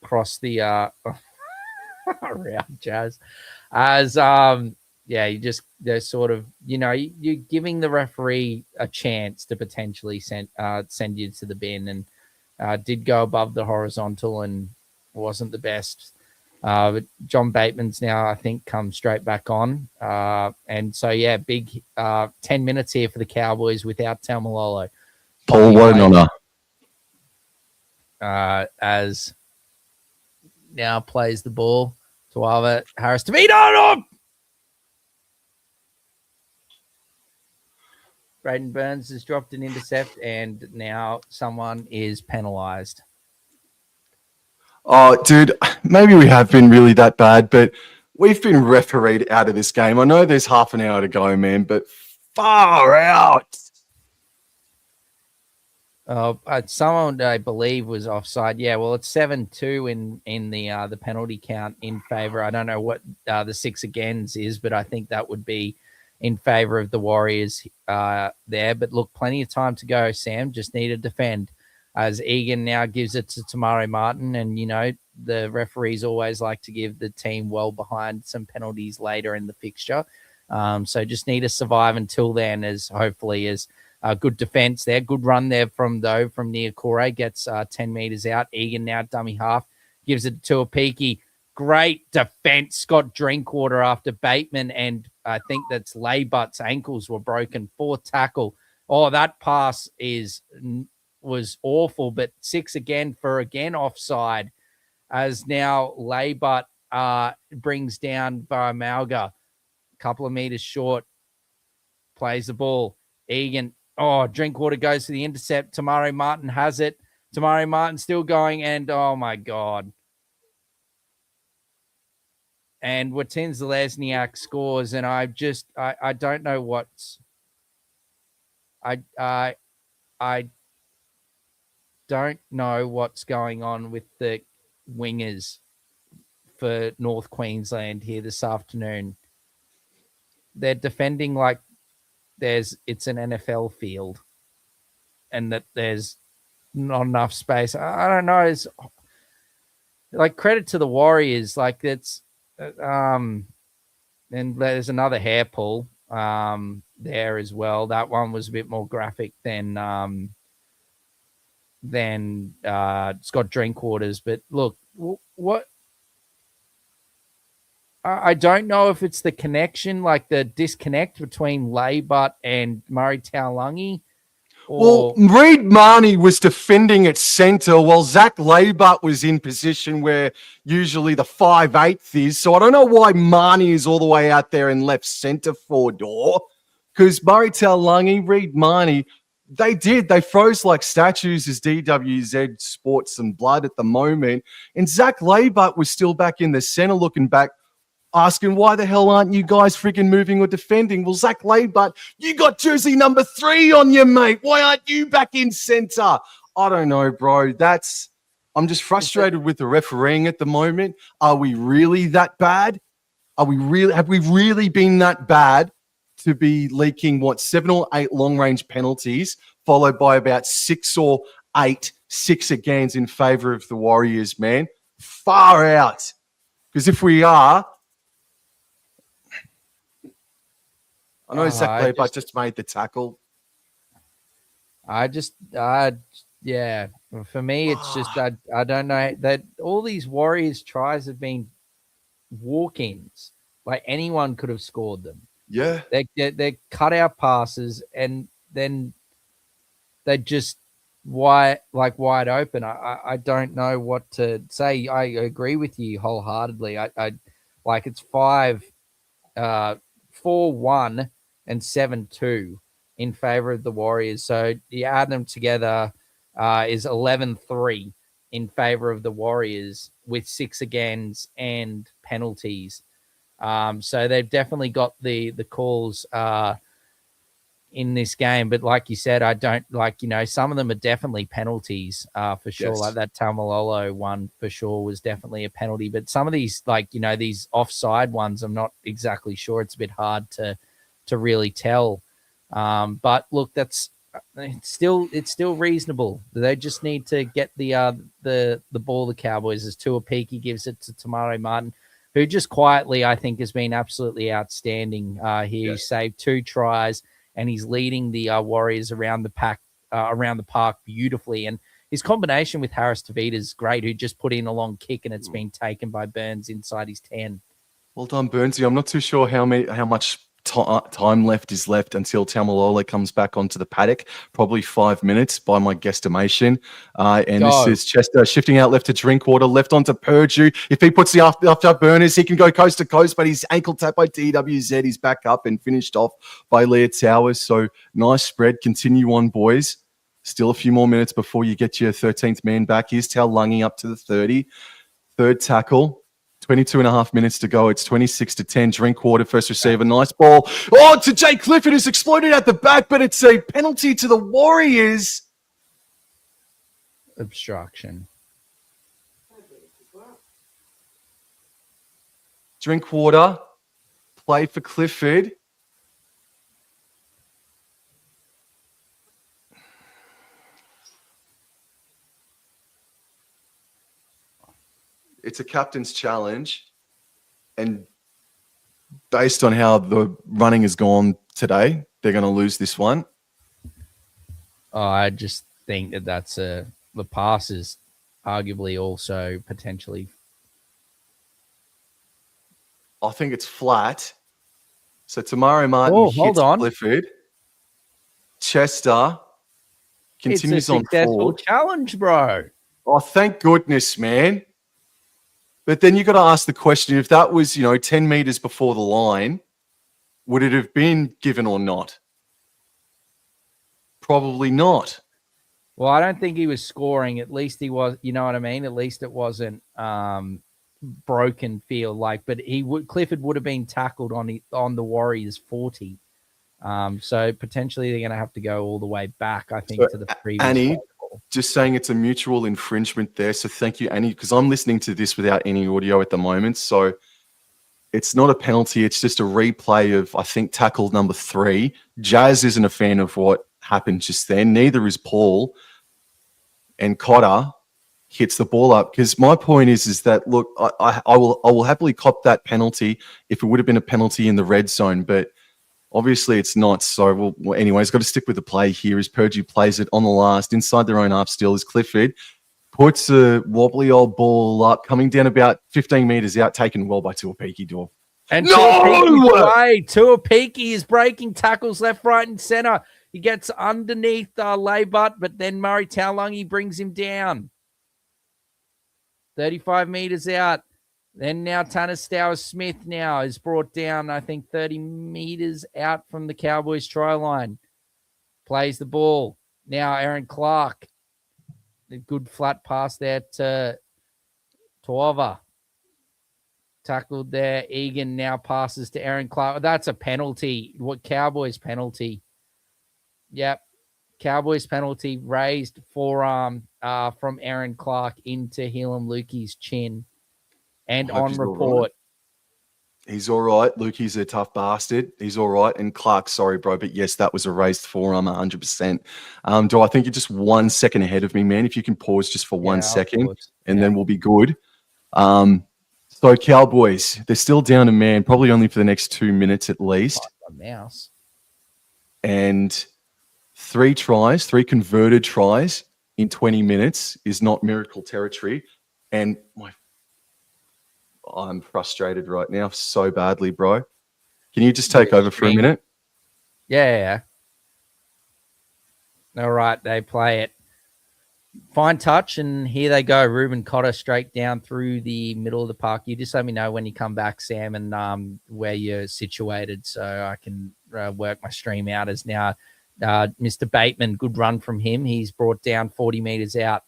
cross the around Jazz as yeah, they're sort of, you know, you're giving the referee a chance to potentially send you to the bin, and did go above the horizontal and wasn't the best. But John Bateman's now, I think, come straight back on. And so, yeah, big 10 minutes here for the Cowboys without Taumalolo. Paul, what an honour. As now plays the ball to Arva Harris to be done. Braden Burns has dropped an intercept, and now someone is penalised. Oh, dude, maybe we have been really that bad, but we've been refereed out of this game. I know there's half an hour to go, man, but far out. Someone I believe was offside. Yeah, well, it's 7-2 in the penalty count in favour. I don't know what the 6 against is, but I think that would be in favour of the Warriors there. But look, plenty of time to go, Sam. Just need to defend. As Egan now gives it to Tamari Martin, and, you know, the referees always like to give the team well behind some penalties later in the fixture. So just need to survive until then, as hopefully as good defense there. Good run there from near Corey. Gets 10 meters out. Egan now dummy half. Gives it to Apiki. Great defense. Scott Drinkwater after Bateman, and I think that's Laybutt's ankles were broken. 4th tackle. Oh, that pass was awful, but 6 again for offside, as now Laybutt brings down Baramalga. A couple of meters short. Plays the ball. Egan. Oh, Drinkwater goes to the intercept. Tamari Martin has it. Tamari Martin still going, and oh my God. And Watins Lesniak scores, and I don't know what's I don't know what's going on with the wingers for North Queensland here this afternoon. They're defending like it's an NFL field, and that there's not enough space. I don't know. It's like, credit to the Warriors. Like, it's and there's another hair pull there as well. That one was a bit more graphic than Scott Drinkwater's. But look, what I don't know if it's the connection, like the disconnect between Laybutt and Murray Taulagi. Well, Reid Marnie was defending at centre while Zach Laybutt was in position where usually the 5'8" is. So I don't know why Marnie is all the way out there in left centre for Door, because Murray Taulagi, Reid Marnie, they froze like statues as DWZ sports some blood at the moment. And Zach Laybutt was still back in the centre looking back, asking, why the hell aren't you guys freaking moving or defending? Well, Zach Laybutt, you got jersey number 3 on you, mate. Why aren't you back in centre? I don't know, bro. I'm just frustrated with the refereeing at the moment. Are we really that bad? Have we really been that bad to be leaking 7 or 8 long range penalties, followed by about 6 or 8 6 agains in favor of the Warriors, man? Far out. Because if we are, I know Zach Leibart just made the tackle. Yeah. For me, it's just I don't know that all these Warriors tries have been walk-ins. Like anyone could have scored them. Yeah, they cut out passes and then they just wide open. I don't know what to say. I agree with you wholeheartedly. I like it's 4-1 and 7-2 in favor of the Warriors. So you add them together is 11-3 in favor of the Warriors with 6 agains and penalties. So they've definitely got the calls in this game. But like you said, I don't some of them are definitely penalties for sure. Yes. Like that Tamalolo one for sure was definitely a penalty. But some of these, these offside ones, I'm not exactly sure. It's a bit hard to really tell. But look, it's still reasonable. They just need to get the ball. The Cowboys, as Tuapiki gives it to Tamari Martin, who just quietly, I think, has been absolutely outstanding here. Yes. He saved 2 tries, and he's leading the Warriors around the park beautifully. And his combination with Harris Tavita is great, who just put in a long kick, and it's been taken by Burns inside his 10. Well done, Burnsy. I'm not too sure how much time left is left until Tamalolo comes back onto the paddock. Probably 5 minutes by my guesstimation. This is Chester shifting out left to Drinkwater, left onto Purdue. If he puts the after burners, he can go coast to coast, but he's ankle tapped by DWZ. He's back up and finished off by Leah Towers. So nice spread. Continue on, boys. Still a few more minutes before you get your 13th man back. Here's Tal Lungy up to the 30. Third tackle. 22 and a half minutes to go. It's 26-10. Drinkwater, first receiver. Nice ball. Oh, to Jay Clifford, who's exploded at the back, but it's a penalty to the Warriors. Obstruction. Drinkwater, play for Clifford. It's a captain's challenge, and based on how the running has gone today, they're going to lose this one. Oh, I just think that's the pass is arguably also potentially. I think it's flat. So Tamari Martin hits Clifford. Chester continues on forward. Challenge, bro. Oh, thank goodness, man. But then you got to ask the question, if that was, 10 meters before the line, would it have been given or not? Probably not. Well, I don't think he was scoring. At least he was, you know what I mean? At least it wasn't broken field. But Clifford would have been tackled on the Warriors 40. So potentially they're going to have to go all the way back, I think, to the previous. Annie, just saying it's a mutual infringement there. So thank you, Annie, because I'm listening to this without any audio at the moment. So it's not a penalty. It's just a replay of, I think, tackle number 3. Jazz isn't a fan of what happened just then. Neither is Paul. And Cotter hits the ball up. Because my point is that, look, I will happily cop that penalty if it would have been a penalty in the red zone. But obviously, it's not. So, anyways, got to stick with the play here as Purdue plays it on the last. Inside their own half still is Clifford. Puts a wobbly old ball up, coming down about 15 meters out, taken well by Tuapiki Dwarf. And Tuapiki is breaking tackles left, right, and center. He gets underneath Leibart, but then Murray Taulungi brings him down. 35 meters out. Then now Tanner Stowers-Smith now is brought down, I think, 30 meters out from the Cowboys try line. Plays the ball. Now Aaron Clark. A good flat pass there to Tuova. Tackled there. Egan now passes to Aaron Clark. That's a penalty. What Cowboys penalty? Yep. Cowboys penalty. Raised forearm from Aaron Clark into Helam Lukey's chin. And on report. He's all right. Lukey's a tough bastard. He's all right. And Clark, sorry, bro, but yes, that was a raised forearm 100%. Do I think you're just 1 second ahead of me, man? If you can pause just for 1 second, and then we'll be good. So Cowboys, they're still down a man, probably only for the next 2 minutes at least. Mouse. And 3 converted tries in 20 minutes is not miracle territory. And I'm frustrated right now so badly, bro. Can you just take over for a minute? Yeah. All right, they play it. Fine touch, and here they go. Ruben Cotter straight down through the middle of the park. You just let me know when you come back, Sam, and where you're situated so I can work my stream out. As now Mr. Bateman, good run from him. He's brought down 40 meters out,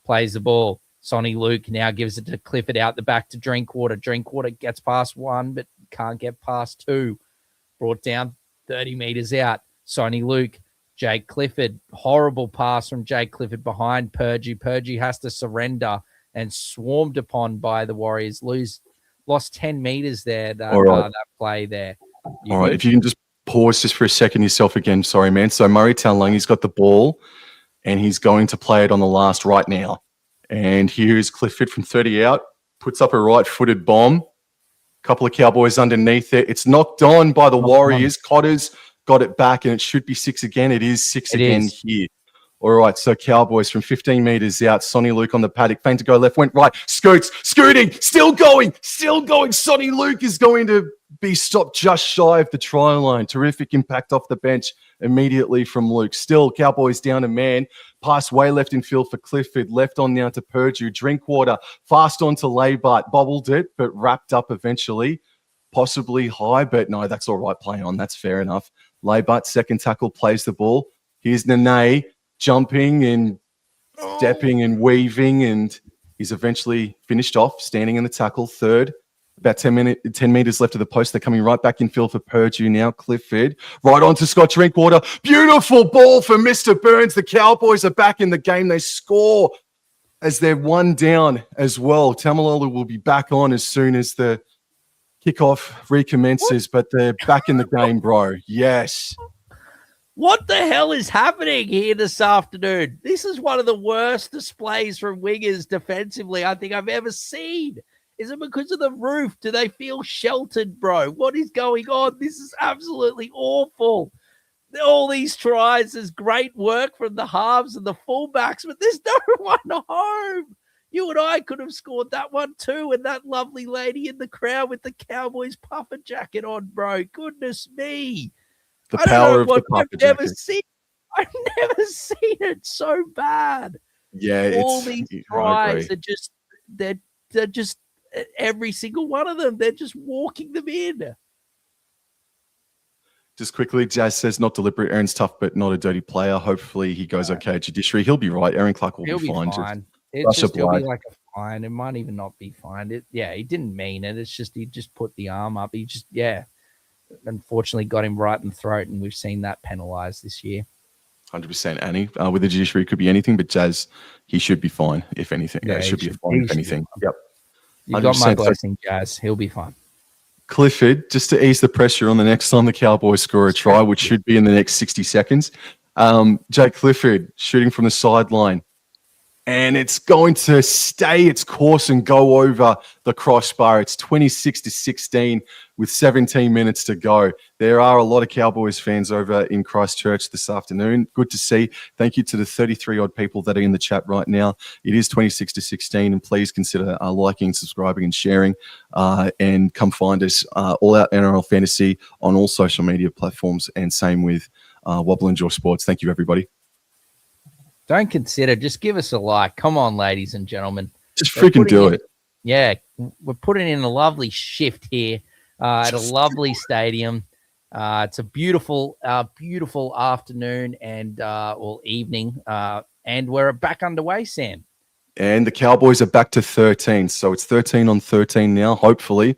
plays the ball. Sonny Luke now gives it to Clifford out the back to Drinkwater. Drinkwater gets past 1, but can't get past 2. Brought down 30 meters out. Sonny Luke, Jake Clifford. Horrible pass from Jake Clifford behind Purgie. Purgie has to surrender and swarmed upon by the Warriors. Lost 10 meters there, that play there. All right, if you can just pause just for a second yourself again. Sorry, man. So Murray Talangi's got the ball, and he's going to play it on the last right now. And here's Clifford from 30 out, puts up a right-footed bomb. Couple of Cowboys underneath it. It's knocked on by the Warriors. Cotter's got it back, and it should be 6 again. It is 6 again here. All right, so Cowboys from 15 meters out. Sonny Luke on the paddock. Feint to go left, went right. Scooting, still going. Sonny Luke is going to be stopped just shy of the try line. Terrific impact off the bench immediately from Luke. Still, Cowboys down a man. Pass way left in field for Clifford. Left on now to Purdue. Drinkwater fast on to Laybart. Bobbled it, but wrapped up eventually. Possibly high, but no, that's all right. Play on. That's fair enough. Laybart, second tackle, plays the ball. Here's Nene jumping and stepping and weaving, and he's eventually finished off, standing in the tackle. Third, about 10 meters left of the post. They're coming right back in field for Purdue now. Clifford, right on to Scott Drinkwater. Beautiful ball for Mr. Burns. The Cowboys are back in the game. They score as they're 1 down as well. Tamalolo will be back on as soon as the kickoff recommences, but they're back in the game, bro. Yes. What the hell is happening here this afternoon? This is one of the worst displays from wingers defensively I think I've ever seen. Is it because of the roof? Do they feel sheltered, bro? What is going on? This is absolutely awful. All these tries, there's great work from the halves and the fullbacks, but there's no one home. You and I could have scored that one too, and that lovely lady in the crowd with the Cowboys puffer jacket on, bro. Goodness me. The power of the puffer jacket. I've never seen it so bad. Yeah, all these tries are just they're just every single one of them. They're just walking them in. Just quickly, Jazz says not deliberate. Aaron's tough, but not a dirty player. Hopefully, he goes okay at judiciary. He'll be right. Aaron Clark will be fine. He'll be like a fine. It might even not be fine. He didn't mean it. It's just he just put the arm up. He just unfortunately got him right in the throat, and we've seen that penalised this year. 100%, Annie. With the judiciary, it could be anything, but Jazz, he should be fine, if anything. Yeah, should be fine, if anything. Yep. You got my blessing, Jazz. He'll be fine. Clifford, just to ease the pressure on the next time the Cowboys score a try, which should be in the next 60 seconds. Jake Clifford shooting from the sideline. And it's going to stay its course and go over the crossbar. It's 26-16 with 17 minutes to go. There are a lot of Cowboys fans over in Christchurch this afternoon. Good to see. Thank you to the 33-odd people that are in the chat right now. It is 26-16, and please consider liking, subscribing, and sharing. And come find us, All Out NRL Fantasy, on all social media platforms, and same with Wobblin Your Sports. Thank you, everybody. Don't consider. Just give us a like. Come on, ladies and gentlemen. Just freaking do it. Yeah, we're putting in a lovely shift here at a lovely stadium. It's a beautiful afternoon and evening, and we're back underway, Sam. And the Cowboys are back to 13, so it's 13 on 13 now, hopefully,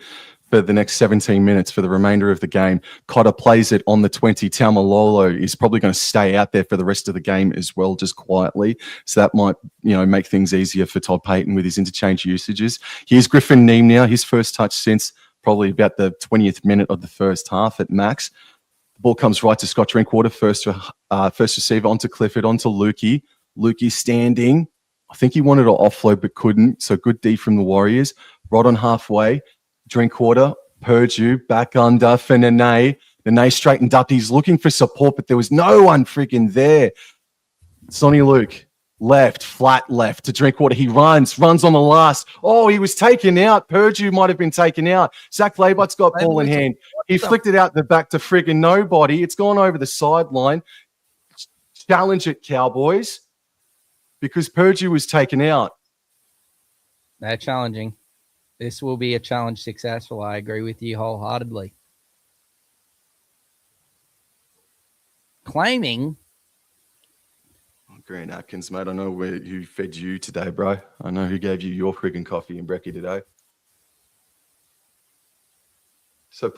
for the next 17 minutes for the remainder of the game. Cotter plays it on the 20. Taumalolo is probably going to stay out there for the rest of the game as well, just quietly. So that might, make things easier for Todd Payton with his interchange usages. Here's Griffin Neem now, his first touch since probably about the 20th minute of the first half at max. The ball comes right to Scott Drinkwater, first receiver onto Clifford, onto Lukey. Lukey standing. I think he wanted to offload but couldn't. So good D from the Warriors. Right on halfway. Drinkwater, Purdue, back under for Nene. Nene straightened up. He's looking for support, but there was no one freaking there. Sonny Luke, left, flat left to Drinkwater. He runs on the last. Oh, he was taken out. Purdue might have been taken out. Zach Labert's got ball in hand. He flicked it out the back to friggin' nobody. It's gone over the sideline. Challenge it, Cowboys, because Purdue was taken out. They're challenging. This will be a challenge successful. I agree with you wholeheartedly. Claiming. Grant Atkins, mate. I know who fed you today, bro. I know who gave you your friggin' coffee and brekkie today. So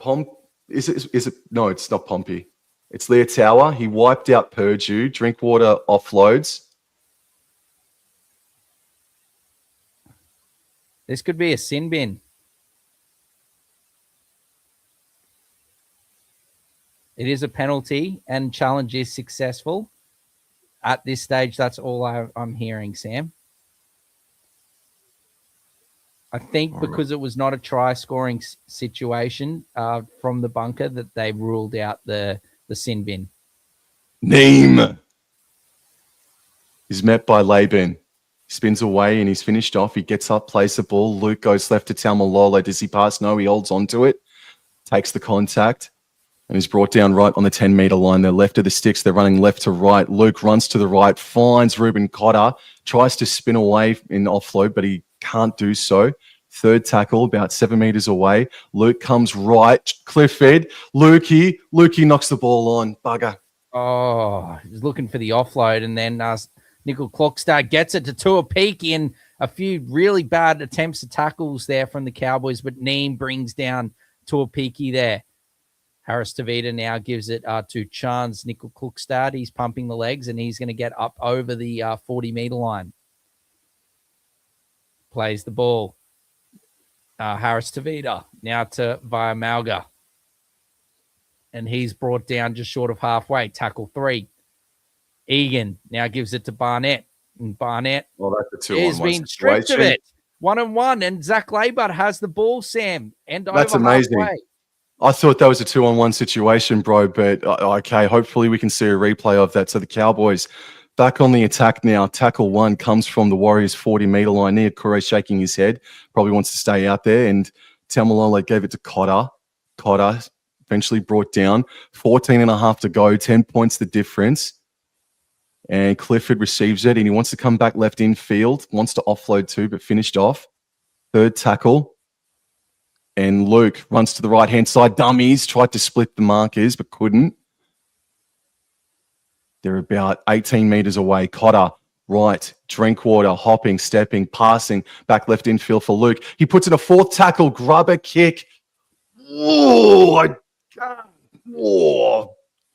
is it? No, it's not Pompey. It's Leah Tower. He wiped out Purdue. Drinkwater offloads. This could be a sin bin. It is a penalty and challenge is successful. At this stage, that's all I'm hearing, Sam. I think because it was not a try-scoring situation from the bunker that they ruled out the sin bin. Neem is met by Laban. Spins away and he's finished off. He gets up, plays the ball. Luke goes left to Taumalolo. Does he pass? No, he holds on to it. Takes the contact. And is brought down right on the 10-meter line. They're left of the sticks. They're running left to right. Luke runs to the right, finds Ruben Cotter, tries to spin away in offload, but he can't do so. Third tackle, about 7 meters away. Luke comes right. Clifford. Lukey knocks the ball on. Bugger. Oh, he's looking for the offload. And then Nickel Clockstar gets it to Tuapiki, and a few really bad attempts at tackles there from the Cowboys, but Neem brings down Tuapiki there. Harris Tavita now gives it to Chance Nickel Cookstad. He's pumping the legs, and he's going to get up over the 40-meter line. Plays the ball. Harris Tavita now to via Malga. And he's brought down just short of halfway. Tackle 3. Egan now gives it to Barnett. And Barnett that's a 2-on-1 is being stripped of it. 1-on-1. And Zach Labert has the ball, Sam. And that's over amazing. Halfway. I thought that was a 2-on-1 situation, bro, but okay, hopefully we can see a replay of that. So the Cowboys back on the attack now. Tackle 1 comes from the Warriors' 40-meter line. Nia Kure shaking his head, probably wants to stay out there, and Taumalolo gave it to Cotter. Cotter eventually brought down. 14.5 to go, 10 points the difference. And Clifford receives it, and he wants to come back left in field, wants to offload too, but finished off. Third tackle. And Luke runs to the right-hand side. Dummies tried to split the markers, but couldn't. They're about 18 meters away. Cotter, right. Drinkwater, hopping, stepping, passing. Back left infield for Luke. He puts in a fourth tackle. Grubber kick. Oh,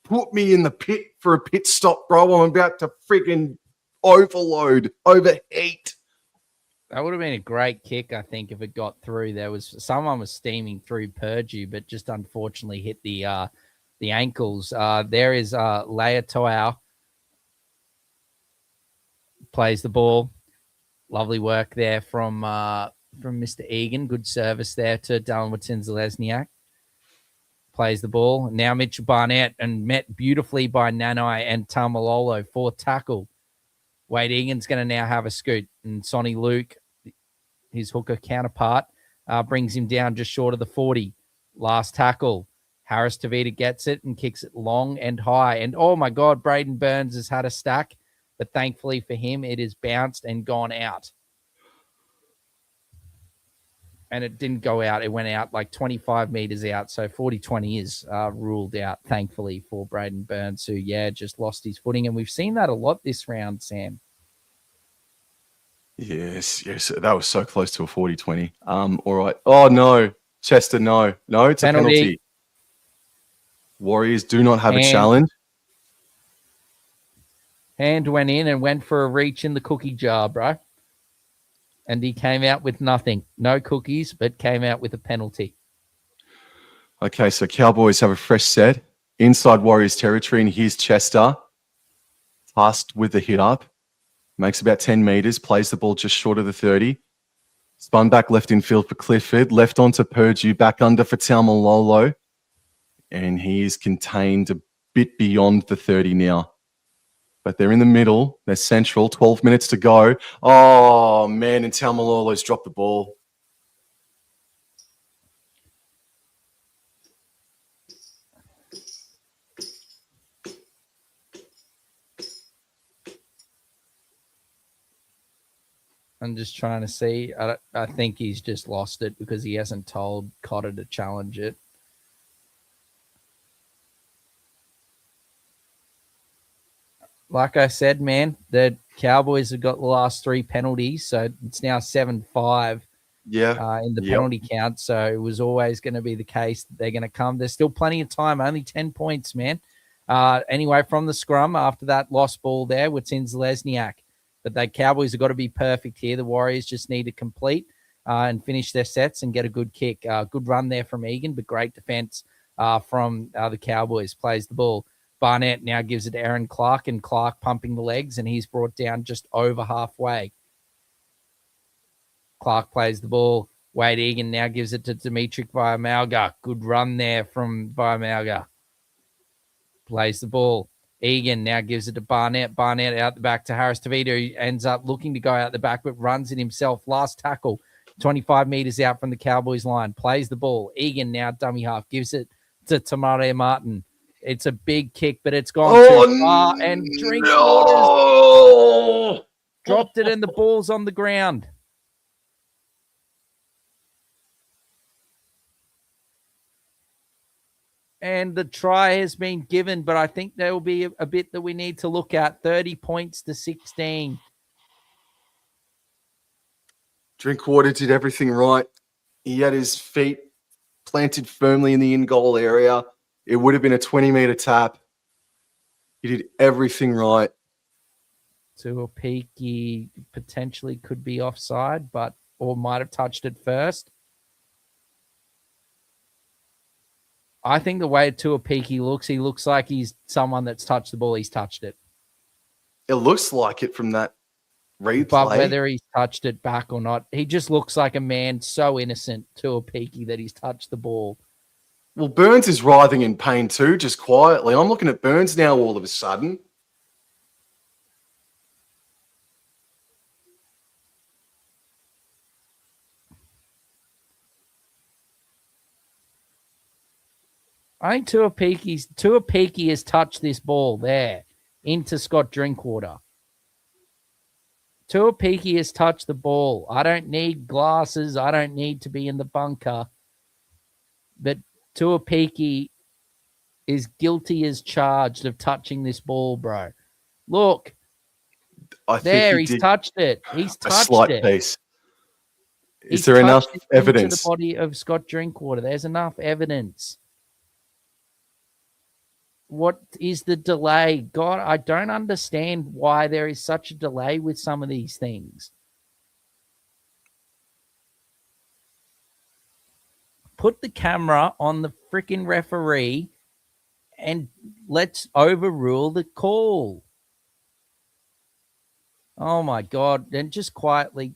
put me in the pit for a pit stop, bro. I'm about to freaking overheat. That would have been a great kick, I think, if it got through. Someone was steaming through Purdue, but just unfortunately hit the ankles. There is Leia Toau plays the ball. Lovely work there from Mr. Egan. Good service there to Dylan Watson-Zalesniak. Plays the ball. Now Mitchell Barnett, and met beautifully by Nanai and Taumalolo. Fourth tackle. Wade Egan's going to now have a scoot, and Sonny Luke, his hooker counterpart, brings him down just short of the 40. Last tackle. Harris Tavita gets it and kicks it long and high. And, oh, my God, Braden Burns has had a stack, but thankfully for him, it is bounced and gone out. And it didn't go out. It went out like 25 meters out. So 40-20 is ruled out, thankfully, for Braden Burns, who, just lost his footing. And we've seen that a lot this round, Sam. Yes. That was so close to a 40-20. All right. Oh, no. Chester, no. No, it's a penalty. Warriors do not have a challenge. Hand went in and went for a reach in the cookie jar, bro. And he came out with nothing. No cookies, but came out with a penalty. Okay, so Cowboys have a fresh set inside Warriors territory, and here's Chester, tasked with the hit up, makes about 10 meters, plays the ball just short of the 30, spun back left in field for Clifford, left onto Purdue, back under for Taumalolo, and he is contained a bit beyond the 30 now. But they're in the middle, they're central, 12 minutes to go. Oh, man, and Taumalolo's dropped the ball. I'm just trying to see. I think he's just lost it because he hasn't told Cotter to challenge it. Like I said, man, the Cowboys have got the last 3 penalties, so it's now 7-5 in the penalty count. So it was always going to be the case that they're going to come. There's still plenty of time, only 10 points, man. Anyway, from the scrum, after that lost ball there with Lesniak. But the Cowboys have got to be perfect here. The Warriors just need to complete and finish their sets and get a good kick. Good run there from Egan, but great defense from the Cowboys. Plays the ball. Barnett now gives it to Aaron Clark, and Clark pumping the legs, and he's brought down just over halfway. Clark plays the ball. Wade Egan now gives it to Dimitri Viamalga. Good run there from Viamalga. Plays the ball. Egan now gives it to Barnett. Barnett out the back to Harris Tavita, who ends up looking to go out the back, but runs it himself. Last tackle, 25 meters out from the Cowboys line. Plays the ball. Egan now dummy half. Gives it to Tamare Martin. It's a big kick, but it's gone too far. And Drinkwater's dropped it, and the ball's on the ground. And the try has been given, but I think there will be a bit that we need to look at. 30 points to 16. Drinkwater did everything right. He had his feet planted firmly in the in-goal area. It would have been a 20-meter tap. He did everything right. Tuapiki potentially could be offside, or might have touched it first. I think the way Tuapiki looks, he looks like he's someone that's touched the ball. He's touched it. It looks like it from that replay. But whether he's touched it back or not, he just looks like a man so innocent, Tuapiki, that he's touched the ball. Well, Burns is writhing in pain too, just quietly. I'm looking at Burns now all of a sudden. I think Tuapiki has touched this ball there into Scott Drinkwater. Tuapiki has touched the ball. I don't need glasses. I don't need to be in the bunker. But Tuapiki is guilty as charged of touching this ball, bro. Look. He's touched it. He's touched a slight it. Piece. Is there enough evidence? Into the body of Scott Drinkwater. There's enough evidence. What is the delay? God, I don't understand why there is such a delay with some of these things. Put the camera on the freaking referee and let's overrule the call. Oh, my God. And just quietly.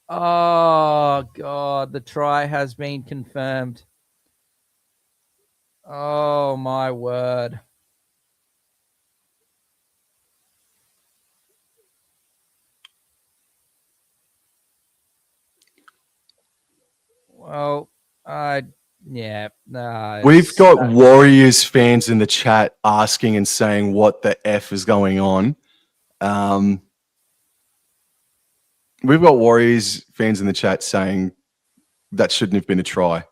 Oh, God. The try has been confirmed. Oh, my word. Well, we've got Warriors fans in the chat asking and saying what the F is going on. We've got Warriors fans in the chat saying that shouldn't have been a try.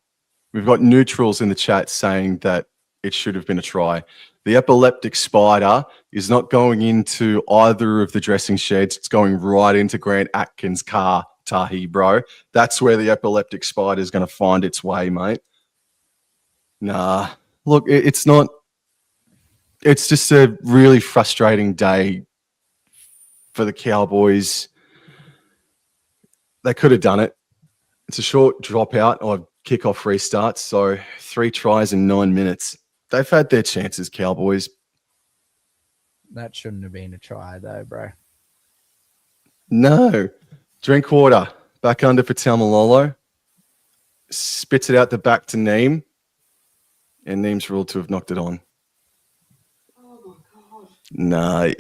We've got neutrals in the chat saying that it should have been a try. The epileptic spider is not going into either of the dressing sheds. It's going right into Grant Atkins' car, Tahi, bro. That's where the epileptic spider is going to find its way, mate. Nah. Look, it's not it's just a really frustrating day for the Cowboys. They could have done it. It's a short dropout or kickoff restart, so 3 tries in 9 minutes. They've had their chances, Cowboys. That shouldn't have been a try, though, bro. No. Drinkwater back under for Taumalolo. Spits it out the back to Neem. And Neem's ruled to have knocked it on. Oh my God. Nah,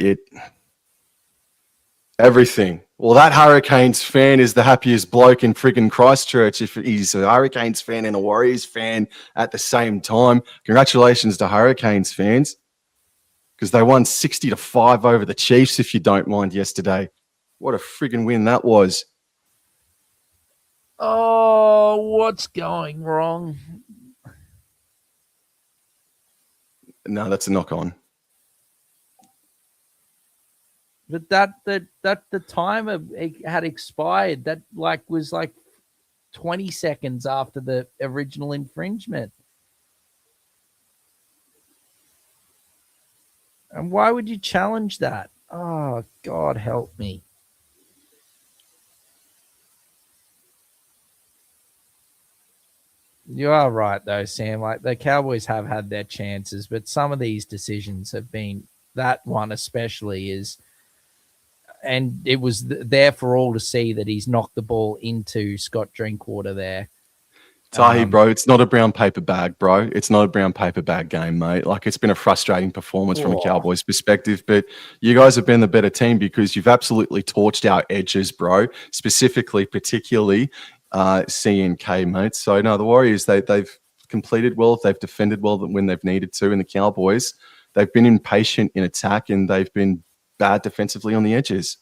everything. Well, that Hurricanes fan is the happiest bloke in friggin' Christchurch if he's a Hurricanes fan and a Warriors fan at the same time. Congratulations to Hurricanes fans because they won 60-5 over the Chiefs, if you don't mind, yesterday. What a friggin' win that was. Oh, what's going wrong? No, that's a knock on. But that the time it had expired. That was 20 seconds after the original infringement. And why would you challenge that? Oh, God help me. You are right, though, Sam. Like, the Cowboys have had their chances, but some of these decisions have been, that one especially is, and it was there for all to see that he's knocked the ball into Scott Drinkwater there. Tahi, bro, it's not a brown paper bag, bro. It's not a brown paper bag game, mate. Like, it's been a frustrating performance from a Cowboys perspective, but you guys have been the better team because you've absolutely torched our edges, bro, particularly CNK, mate. So, no, the Warriors, they've completed well. They've defended well when they've needed to. And the Cowboys, they've been impatient in attack and they've been bad defensively on the edges.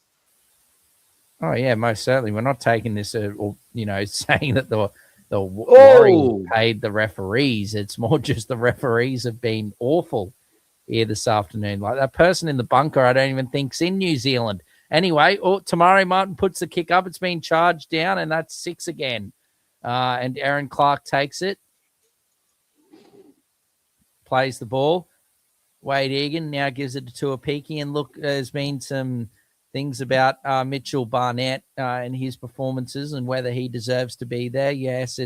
Oh, yeah, most certainly. We're not taking this, saying that the Warriors paid the referees. It's more just the referees have been awful here this afternoon. Like that person in the bunker, I don't even think's in New Zealand. Anyway, Tamari Martin puts the kick up. It's been charged down, and that's 6 again. And Aaron Clark takes it. Plays the ball. Wade Egan now gives it to Tuapiki. And look, there's been some things about Mitchell Barnett and his performances and whether he deserves to be there. Yes,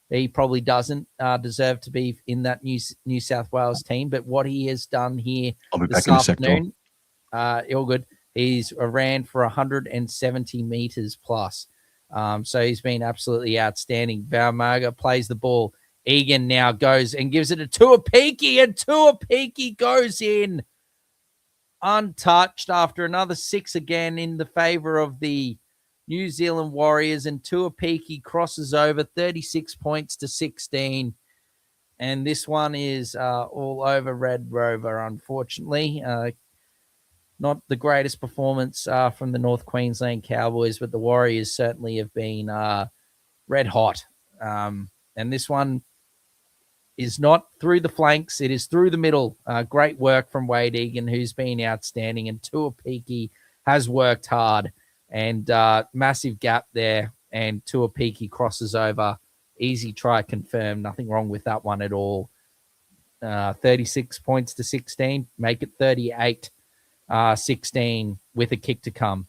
he probably doesn't deserve to be in that New South Wales team, but what he has done here this afternoon, all good. He's ran for 170 meters plus. So he's been absolutely outstanding. Valmarga plays the ball. Egan now goes and gives it to Tuapiki, and Tuapiki goes in untouched after another 6 again in the favor of the New Zealand Warriors, and Tuapiki crosses over 36 points to 16. And this one is all over Red Rover, unfortunately. Not the greatest performance from the North Queensland Cowboys, but the Warriors certainly have been red hot. And this one is not through the flanks. It is through the middle. Great work from Wade Egan, who's been outstanding. And Tuapiki has worked hard. And massive gap there. And Tuapiki crosses over. Easy try confirmed. Nothing wrong with that one at all. 36 points to 16. Make it 38. 16 with a kick to come.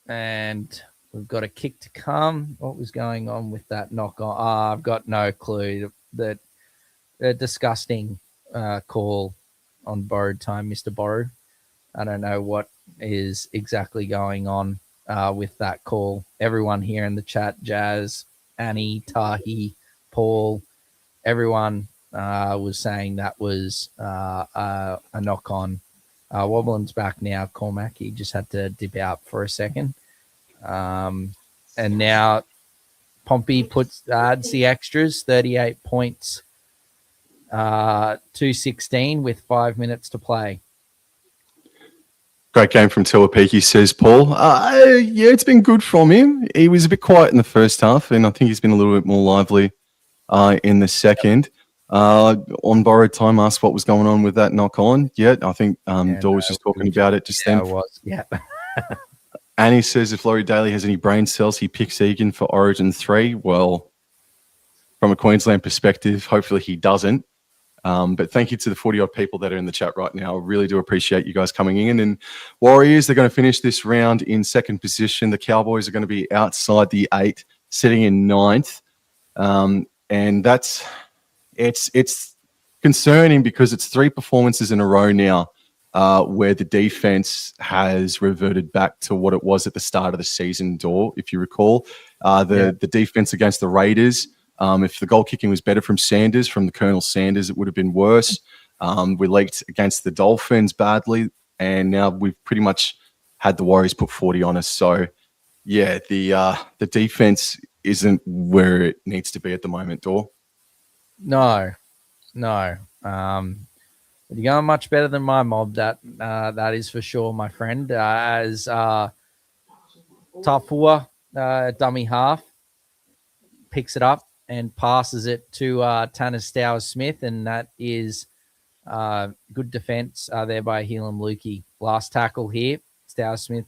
And we've got a kick to come. What was going on with that knock on? I've got no clue. That disgusting call on borrowed time, Mr. Borrow. I don't know what is exactly going on with that call. Everyone here in the chat, Jazz, Annie, Tahi, Paul, everyone was saying that was a knock on. Wobblin's back now. Cormac, he just had to dip out for a second. And now Pompey adds the extras, 38 points to 16 with 5 minutes to play. Great game from Tuapiki, says Paul. Yeah, it's been good from him. He was a bit quiet in the first half, and I think he's been a little bit more lively in the second. On borrowed time, asked what was going on with that knock on. Yeah, I think Dor was just talking about it just then. It was. Yeah. Annie says if Laurie Daly has any brain cells, he picks Egan for Origin 3. Well, from a Queensland perspective, hopefully he doesn't. But thank you to the 40-odd people that are in the chat right now. I really do appreciate you guys coming in. And Warriors, they're going to finish this round in second position. The Cowboys are going to be outside the 8, sitting in 9th. And it's concerning because it's 3 performances in a row now where the defense has reverted back to what it was at the start of the season, if you recall. The defense against the Raiders, if the goal kicking was better from the Colonel Sanders, it would have been worse. We leaked against the Dolphins badly, and now we've pretty much had the Warriors put 40 on us. So, yeah, the defense isn't where it needs to be at the moment, Dor. No. You're going much better than my mob. That is for sure, my friend. As Tafua, dummy half, picks it up and passes it to Tanner Stowers-Smith, and that is good defense there by Helam Lukey. Last tackle here, Stowers-Smith.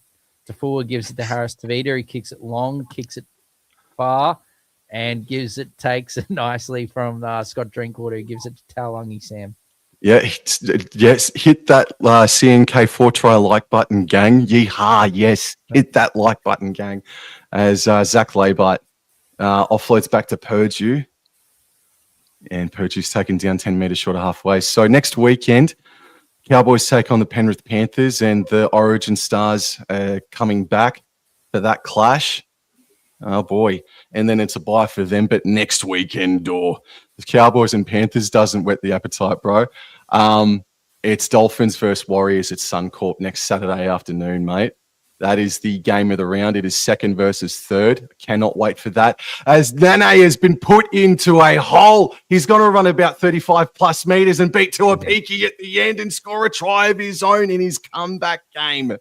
Tafua gives it to Harris Tavita. He kicks it long, kicks it far, and takes it nicely from Scott Drinkwater. He gives it to Taulagi Sam. Yeah, yes, hit that CNK4 try like button, gang. Yeehaw, yes, hit that like button, gang. As Zach Laybart offloads back to Purdue. And Purdue's taken down 10 metres short of halfway. So next weekend, Cowboys take on the Penrith Panthers, and the Origin Stars coming back for that clash. Oh, boy. And then it's a bye for them. But next weekend, the Cowboys and Panthers doesn't whet the appetite, bro. It's Dolphins versus Warriors at Suncorp next Saturday afternoon, mate. That is the game of the round. It is second versus third. Cannot wait for that. As Nane has been put into a hole, he's going to run about 35-plus metres and beat Tuapiki at the end and score a try of his own in his comeback game.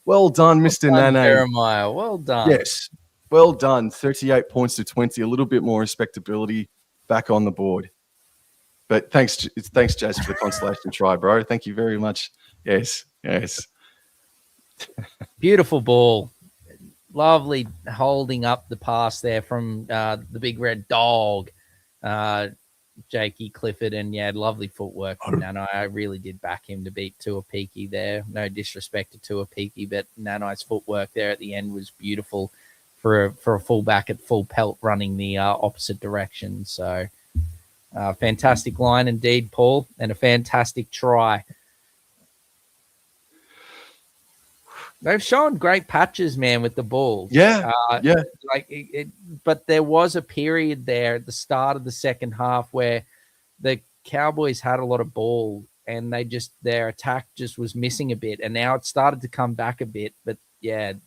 Well done, Mr. Nane. Jeremiah, well done. Yes. Well done. 38 points to 20. A little bit more respectability back on the board. But thanks, Jazz, for the consolation try, bro. Thank you very much. Yes. Beautiful ball. Lovely holding up the pass there from the big red dog, Jakey Clifford. And, lovely footwork from Nanai. I really did back him to beat Tuapiki there. No disrespect to Tuapiki, but Nanai's footwork there at the end was beautiful for a fullback at full pelt running the opposite direction. So fantastic line indeed, Paul, and a fantastic try. They've shown great patches, man, with the ball. Yeah. But there was a period there at the start of the second half where the Cowboys had a lot of ball and their attack just was missing a bit. And now it started to come back a bit. But,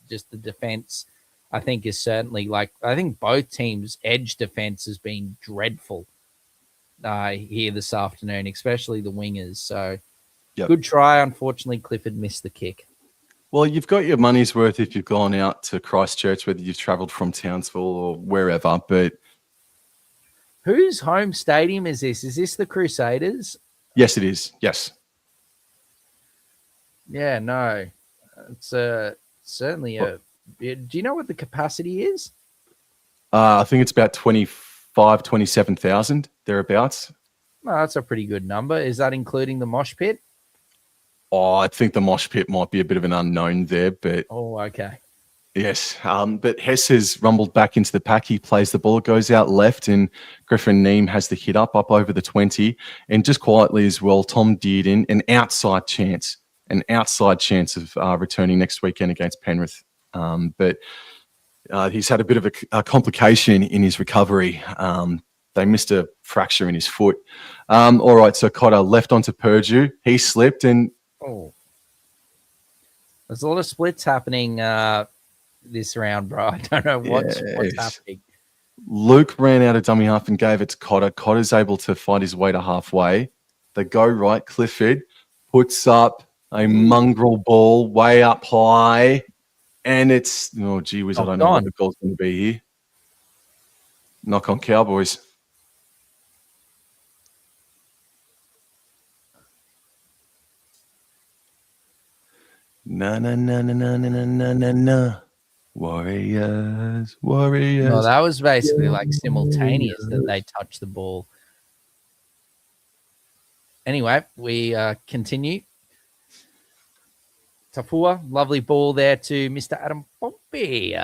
just the defense, I think, is certainly I think both teams' edge defense has been dreadful here this afternoon, especially the wingers. So Good try. Unfortunately, Clifford missed the kick. Well, you've got your money's worth if you've gone out to Christchurch, whether you've travelled from Townsville or wherever. But whose home stadium is this? Is this the Crusaders? Yes, it is. Yes. Yeah, no. It's certainly a... Do you know what the capacity is? I think it's about 27,000, thereabouts. No, that's a pretty good number. Is that including the mosh pit? Oh, I think the mosh pit might be a bit of an unknown there, but... Oh, okay. Yes, but Hess has rumbled back into the pack. He plays the ball, goes out left, and Griffin Neem has the hit up over the 20. And just quietly as well, Tom Dearden, an outside chance of returning next weekend against Penrith. But he's had a bit of a complication in his recovery. They missed a fracture in his foot. All right, so Cotter left onto Purdue. He slipped and... Oh. There's a lot of splits happening this round, bro. I don't know what's happening. Luke ran out of dummy half and gave it to Cotter. Cotter's able to find his way to halfway. They go right. Clifford puts up a mongrel ball way up high. And it's, oh, gee whiz, I don't know what the goal's going to be here. Knock on Cowboys. Na na na na na na na na na. Warriors, Warriors. Well, that was basically like simultaneous that they touched the ball. Anyway, we continue. Tafua, lovely ball there to Mr. Adam Pompey.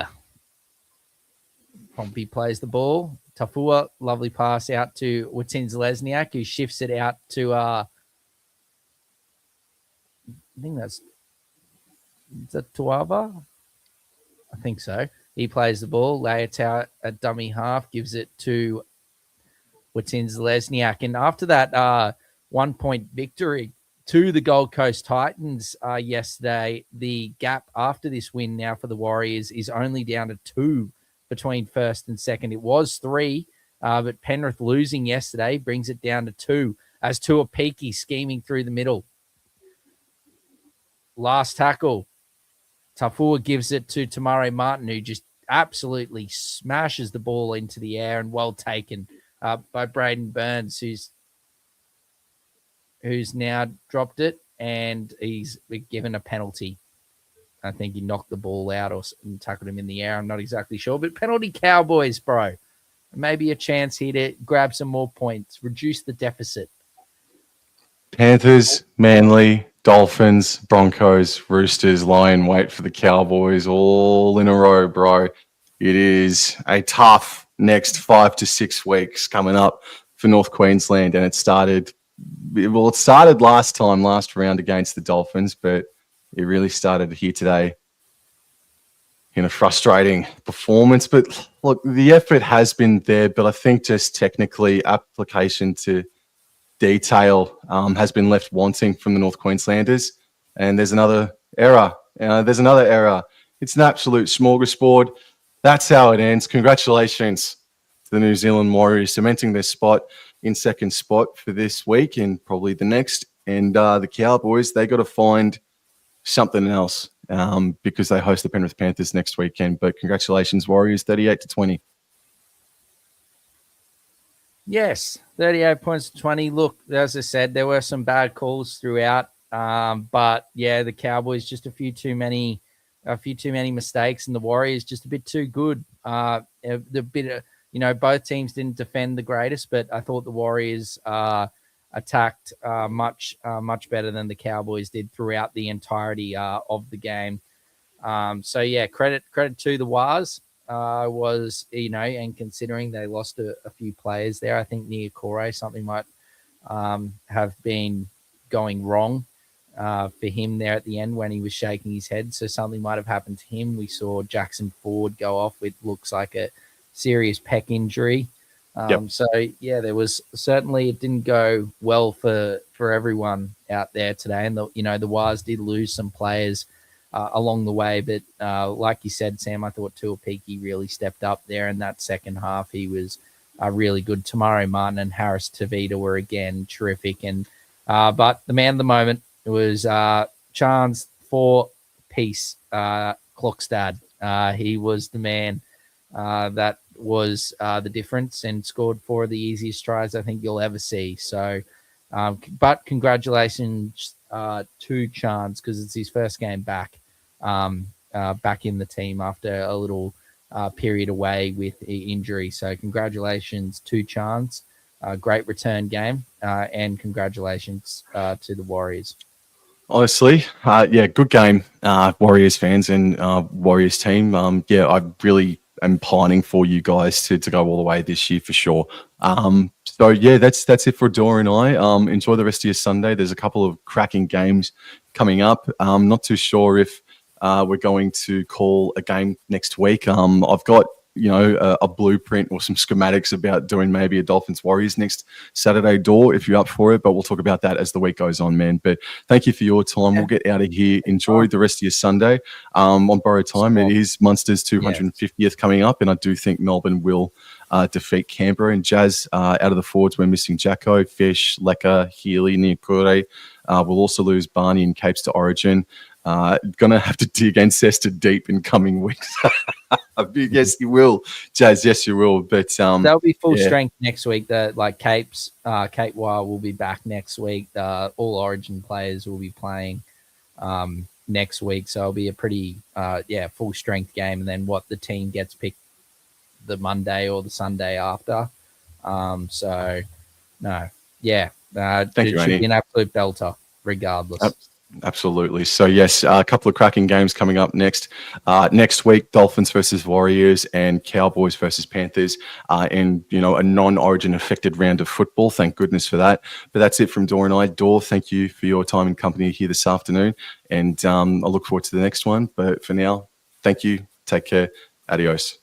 Pompey plays the ball. Tafua, lovely pass out to Watins Lesniak, who shifts it out to, I think that's, is that Tuava? I think so. He plays the ball, lay it out at dummy half, gives it to Watins Lesniak. And after that 1-point victory to the Gold Coast Titans yesterday, the gap after this win now for the Warriors is only down to 2 between first and second. It was 3, but Penrith losing yesterday brings it down to 2 as Tuapiki scheming through the middle. Last tackle. Tafua gives it to Tamare Martin, who just absolutely smashes the ball into the air, and well taken by Braden Burns, who's now dropped it, and he's given a penalty. I think he knocked the ball out or tackled him in the air. I'm not exactly sure, but penalty Cowboys, bro. Maybe a chance here to grab some more points, reduce the deficit. Panthers, Manly, Dolphins, Broncos, Roosters, Lion, wait for the Cowboys all in a row, bro. It is a tough next 5 to 6 weeks coming up for North Queensland, and it started last round against the Dolphins, but it really started here today in a frustrating performance. But look, the effort has been there, but I think just technically application to detail has been left wanting from the North Queenslanders. And there's another error. It's an absolute smorgasbord. That's how it ends. Congratulations to the New Zealand Warriors, cementing their spot in second spot for this week and probably the next. And the Cowboys, they got to find something else because they host the Penrith Panthers next weekend. But congratulations, Warriors, 38-20. Yes, 38 points to 20. Look, as I said, there were some bad calls throughout. But yeah, the Cowboys just a few too many mistakes, and the Warriors just a bit too good. Both teams didn't defend the greatest, but I thought the Warriors attacked much better than the Cowboys did throughout the entirety of the game. So yeah, credit to the Wars. And considering they lost a few players there, I think near Corey, something might have been going wrong for him there at the end when he was shaking his head. So something might have happened to him. We saw Jackson Ford go off with looks like a serious pec injury. So yeah, there was certainly, it didn't go well for everyone out there today. And the Wars did lose some players along the way, but like you said, Sam, I thought Tuapiki really stepped up there in that second half. He was really good. Tamare Martin and Harris Tavita were again terrific, and but the man of the moment was Chance for Peace Klokstad. He was the man that was the difference and scored 4 of the easiest tries I think you'll ever see. So, but congratulations to Chance, because it's his first game back in the team after a little period away with injury. So congratulations to Chance. Great return game, and congratulations to the Warriors. Honestly, good game, Warriors fans and Warriors team. I really am pining for you guys to go all the way this year for sure. So yeah, that's it for Dora and I. Enjoy the rest of your Sunday. There's a couple of cracking games coming up. I'm not too sure if we're going to call a game next week. I've got a blueprint or some schematics about doing maybe a Dolphins Warriors next Saturday, Door, if you're up for it, but we'll talk about that as the week goes on, man. But thank you for your time. We'll get out of here. Enjoy the rest of your Sunday. On borrowed time, it is Munster's 250th coming up, and I do think Melbourne will defeat Canberra. And Jazz, out of the forwards, we're missing Jacko, Fish, Lecker, Healy, Niakure. We'll also lose Barney and Capes to Origin. Gonna have to dig ancestor deep in coming weeks. Yes, you will, Jazz. Yes, you will. But they'll be full strength next week. Kate Wire will be back next week. All Origin players will be playing. next week. So it'll be a pretty, full strength game. And then what the team gets picked the Monday or the Sunday after. So no, yeah, Thank it you, should Andy. be an absolute belter regardless. Absolutely. So yes, a couple of cracking games coming up next. Next week, Dolphins versus Warriors and Cowboys versus Panthers, and a non-Origin affected round of football. Thank goodness for that. But that's it from Dor and I. Dor, thank you for your time and company here this afternoon, and I look forward to the next one. But for now, thank you. Take care. Adios.